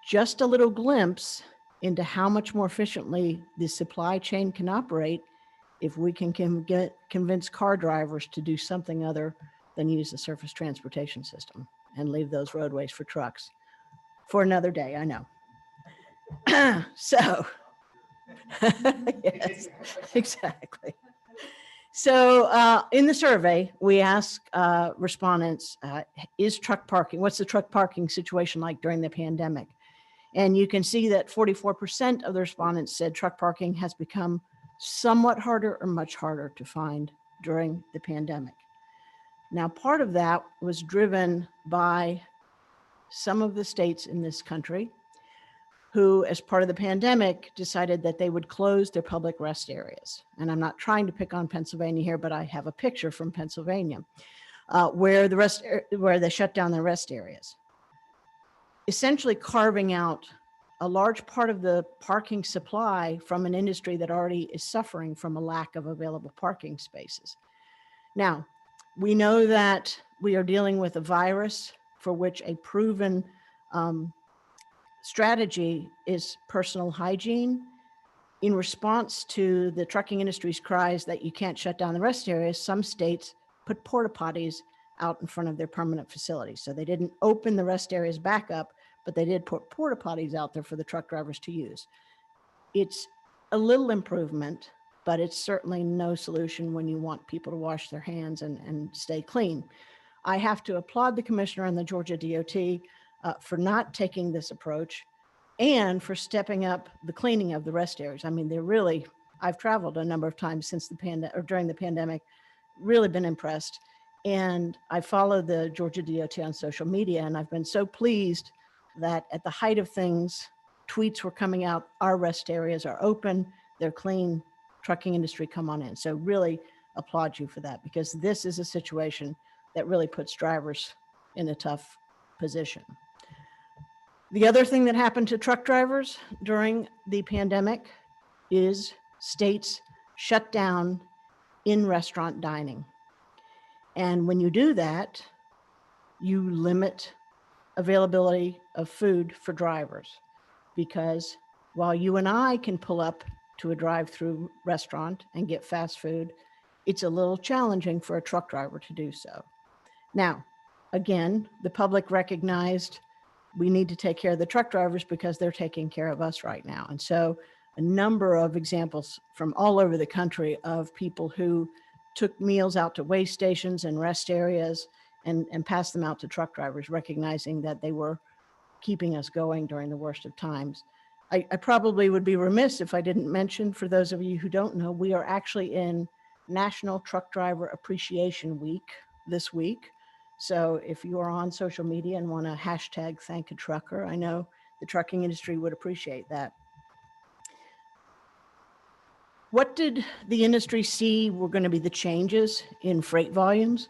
Just a little glimpse into how much more efficiently the supply chain can operate if we can convince car drivers to do something other than use the surface transportation system and leave those roadways for trucks. For another day, I know. So, yes, exactly. So in the survey, we ask respondents, is truck parking, what's the truck parking situation like during the pandemic? And you can see that 44% of the respondents said truck parking has become somewhat harder or much harder to find during the pandemic. Now, part of that was driven by some of the states in this country who, as part of the pandemic, decided that they would close their public rest areas. And I'm not trying to pick on Pennsylvania here, but I have a picture from Pennsylvania where they shut down their rest areas, essentially carving out a large part of the parking supply from an industry that already is suffering from a lack of available parking spaces. Now, we know that we are dealing with a virus for which a proven strategy is personal hygiene. In response to the trucking industry's cries that you can't shut down the rest areas, some states put porta potties out in front of their permanent facilities. So they didn't open the rest areas back up, but they did put porta potties out there for the truck drivers to use. It's a little improvement, but it's certainly no solution when you want people to wash their hands and stay clean. I have to applaud the commissioner and the Georgia DOT for not taking this approach and for stepping up the cleaning of the rest areas. I mean, I've traveled a number of times since the pandemic or during the pandemic, really been impressed. And I follow the Georgia DOT on social media, and I've been so pleased that at the height of things, tweets were coming out, our rest areas are open, they're clean, trucking industry, come on in. So really applaud you for that, because this is a situation that really puts drivers in a tough position. The other thing that happened to truck drivers during the pandemic is states shut down in-restaurant dining. And when you do that, you limit availability of food for drivers, because while you and I can pull up to a drive-through restaurant and get fast food, it's a little challenging for a truck driver to do so. Now, again, the public recognized we need to take care of the truck drivers because they're taking care of us right now. And so a number of examples from all over the country of people who took meals out to waste stations and rest areas and passed them out to truck drivers, recognizing that they were keeping us going during the worst of times. I probably would be remiss if I didn't mention, for those of you who don't know, we are actually in National Truck Driver Appreciation Week this week. So if you are on social media and want to hashtag thank a trucker, I know the trucking industry would appreciate that. What did the industry see were going to be the changes in freight volumes?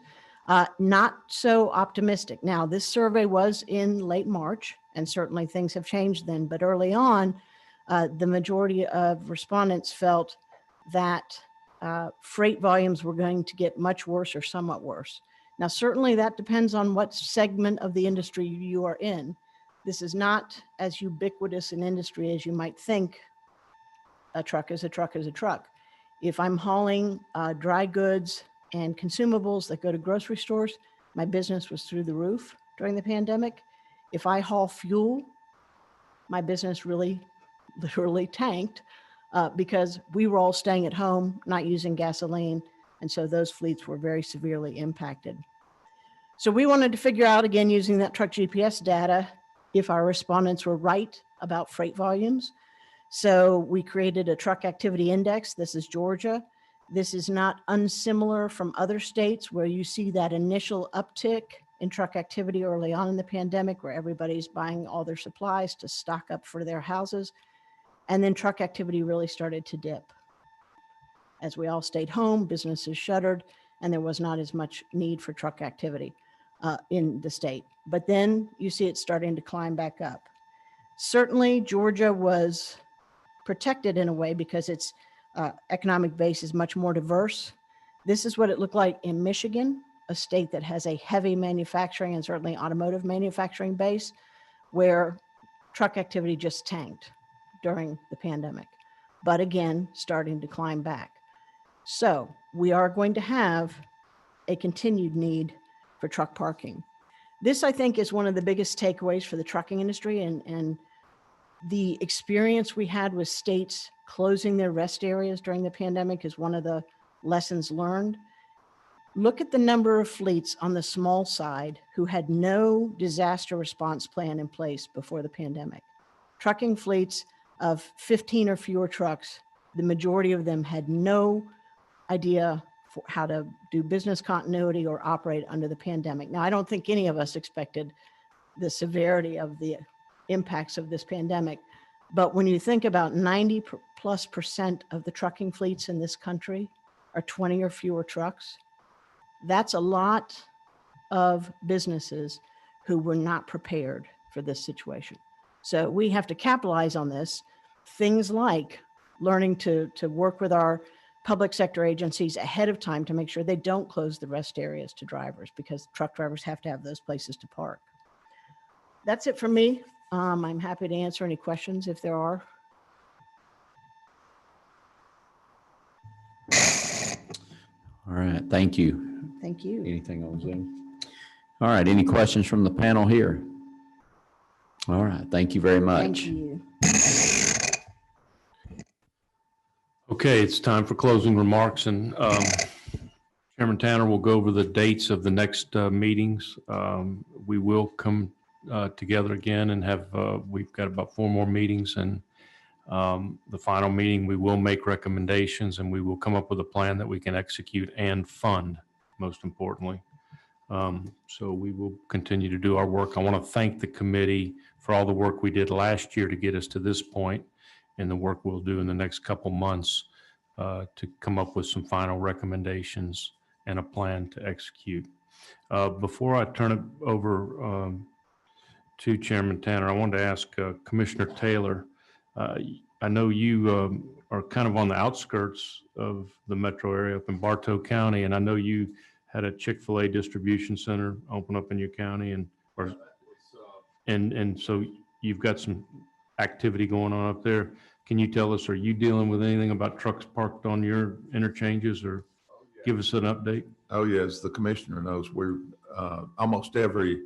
Not so optimistic. Now, this survey was in late March, and certainly things have changed then, but early on, the majority of respondents felt that freight volumes were going to get much worse or somewhat worse. Now, certainly that depends on what segment of the industry you are in. This is not as ubiquitous an industry as you might think. A truck is a truck is a truck. If I'm hauling dry goods and consumables that go to grocery stores, my business was through the roof during the pandemic. If I haul fuel, my business really literally tanked because we were all staying at home, not using gasoline. And so those fleets were very severely impacted. So we wanted to figure out, again, using that truck GPS data, if our respondents were right about freight volumes. So we created a truck activity index. This is Georgia. This is not unsimilar from other states where you see that initial uptick in truck activity early on in the pandemic, where everybody's buying all their supplies to stock up for their houses. And then truck activity really started to dip. As we all stayed home, businesses shuttered, and there was not as much need for truck activity in the state. But then you see it starting to climb back up. Certainly, Georgia was protected in a way because its economic base is much more diverse. This is what it looked like in Michigan, a state that has a heavy manufacturing and certainly automotive manufacturing base, where truck activity just tanked during the pandemic, but again, starting to climb back. So we are going to have a continued need for truck parking. This, I think, is one of the biggest takeaways for the trucking industry, and the experience we had with states closing their rest areas during the pandemic is one of the lessons learned. Look at the number of fleets on the small side who had no disaster response plan in place before the pandemic. Trucking fleets of 15 or fewer trucks, the majority of them had no idea for how to do business continuity or operate under the pandemic. Now, I don't think any of us expected the severity of the impacts of this pandemic, But when you think about 90+% of the trucking fleets in this country are 20 or fewer trucks, that's a lot of businesses who were not prepared for this situation. So we have to capitalize on this. Things like learning to work with our public sector agencies ahead of time to make sure they don't close the rest areas to drivers, because truck drivers have to have those places to park. That's it for me. I'm happy to answer any questions if there are.
All right, thank you.
Thank you.
Anything on Zoom? All right, any questions from the panel here? All right, thank you very much.
Thank you.
Okay, it's time for closing remarks, and Chairman Tanner will go over the dates of the next meetings. We will come together again and have, we've got about 4 more meetings, and the final meeting, we will make recommendations and we will come up with a plan that we can execute and fund, most importantly. So we will continue to do our work. I want to thank the committee for all the work we did last year to get us to this point, and the work we'll do in the next couple months to come up with some final recommendations and a plan to execute. Before I turn it over to Chairman Tanner, I wanted to ask Commissioner Taylor, I know you are kind of on the outskirts of the metro area up in Bartow County, and I know you had a Chick-fil-A distribution center open up in your county, and so you've got some activity going on up there. Can you tell us, are you dealing with anything about trucks parked on your interchanges, or give us an update?
Oh, yes, the commissioner knows. We're almost every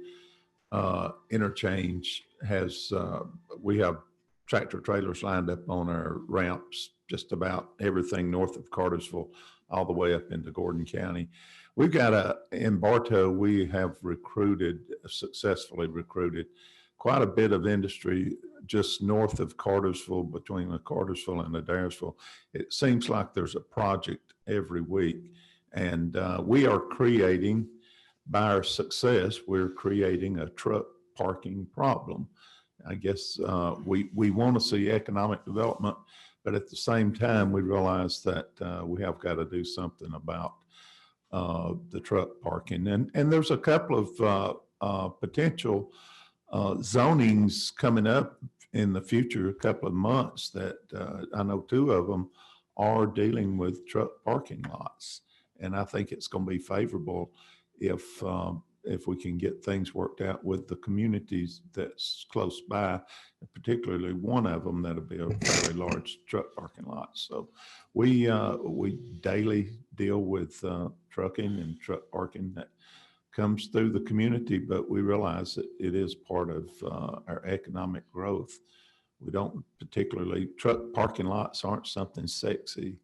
interchange has, we have tractor trailers lined up on our ramps, just about everything north of Cartersville, all the way up into Gordon County. We've got in Bartow, we have successfully recruited quite a bit of industry just north of Cartersville, between the Cartersville and the Daresville. It seems like there's a project every week, and we are creating, by our success, we're creating a truck parking problem. I guess we want to see economic development, but at the same time, we realize that we have got to do something about the truck parking. And there's a couple of potential zonings coming up in the future, a couple of months, that I know 2 of them are dealing with truck parking lots. And I think it's going to be favorable if we can get things worked out with the communities that's close by, and particularly one of them that'll be a very large truck parking lot. So we daily deal with trucking and truck parking that comes through the community, but we realize that it is part of our economic growth. We don't particularly, truck parking lots aren't something sexy,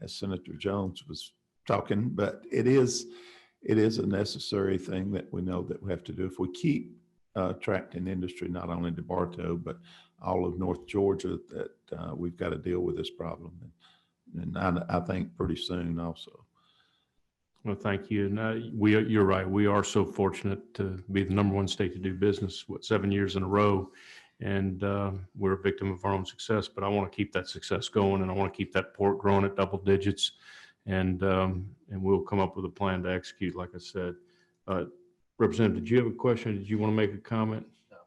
as Senator Jones was talking, but it is a necessary thing that we know that we have to do if we keep attracting industry, not only to Bartow, but all of North Georgia, that we've got to deal with this problem. And I think pretty soon also.
Well, thank you. And you're right. We are so fortunate to be the #1 state to do business, 7 years in a row. And we're a victim of our own success, but I want to keep that success going, and I want to keep that port growing at double digits. And we'll come up with a plan to execute, like I said. Representative, did you have a question? Did you want to make a comment? No.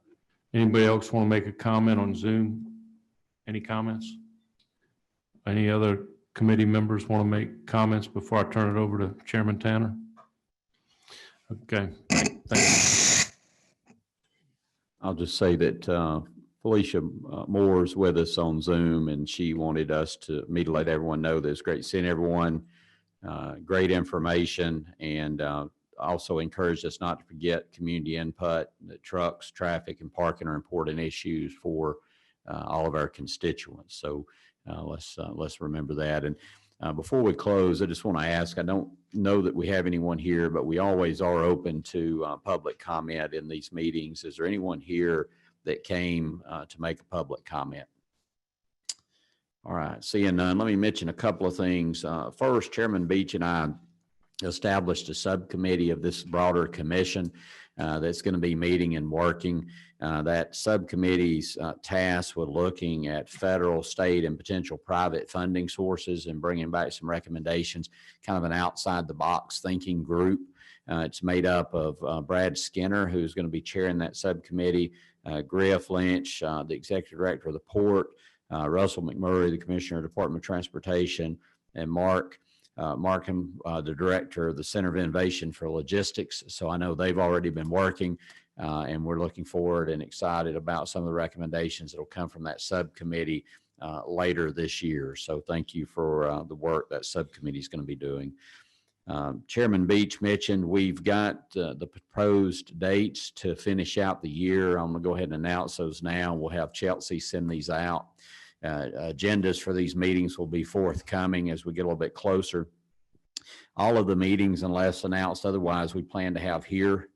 Anybody else want to make a comment on Zoom? Any comments? Any other committee members want to make comments before I turn it over to Chairman Tanner? Okay, thank you.
I'll just say that Felicia Moore is with us on Zoom, and she wanted me to let everyone know that it's great seeing everyone, great information, and also encouraged us not to forget community input. That trucks, traffic, and parking are important issues for all of our constituents. So let's remember that. And before we close, I just want to ask, I don't know that we have anyone here, but we always are open to public comment in these meetings. Is there anyone here that came to make a public comment? All right, seeing none, let me mention a couple of things. First, Chairman Beach and I established a subcommittee of this broader commission that's going to be meeting and working. That subcommittee's tasked with looking at federal, state, and potential private funding sources and bringing back some recommendations, kind of an outside-the-box thinking group. It's made up of Brad Skinner, who's going to be chairing that subcommittee, Griff Lynch, the executive director of the port, Russell McMurray, the commissioner of the Department of Transportation, and Mark Markham, the director of the Center of Innovation for Logistics. So I know they've already been working, and we're looking forward and excited about some of the recommendations that will come from that subcommittee later this year. So thank you for the work that subcommittee is going to be doing. Chairman Beach mentioned we've got the proposed dates to finish out the year. I'm going to go ahead and announce those now. We'll have Chelsea send these out. Agendas for these meetings will be forthcoming as we get a little bit closer. All of the meetings, unless announced otherwise, we plan to have here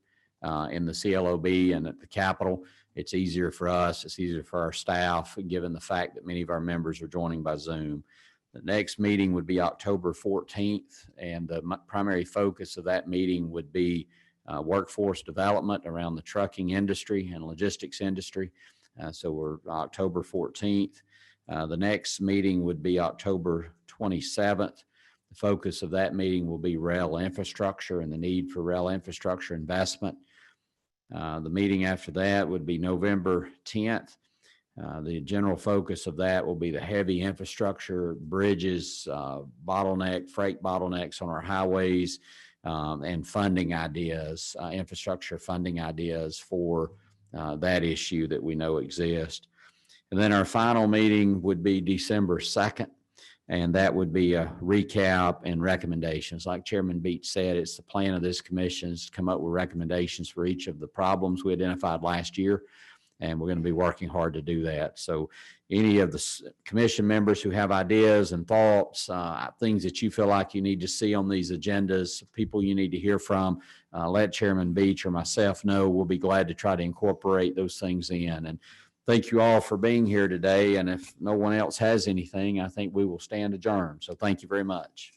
in the CLOB and at the Capitol. It's easier for us. It's easier for our staff, given the fact that many of our members are joining by Zoom. The next meeting would be October 14th, and the primary focus of that meeting would be workforce development around the trucking industry and logistics industry. So we're October 14th. The next meeting would be October 27th. The focus of that meeting will be rail infrastructure and the need for rail infrastructure investment. The meeting after that would be November 10th. The general focus of that will be the heavy infrastructure, bridges, freight bottlenecks on our highways, and funding ideas, infrastructure funding ideas for that issue that we know exists. And then our final meeting would be December 2nd, and that would be a recap and recommendations. Like Chairman Beach said, it's the plan of this commission is to come up with recommendations for each of the problems we identified last year, and we're going to be working hard to do that. So any of the commission members who have ideas and thoughts, things that you feel like you need to see on these agendas, people you need to hear from, let Chairman Beach or myself know. We'll be glad to try to incorporate those things in. And thank you all for being here today. And if no one else has anything, I think we will stand adjourned. So thank you very much.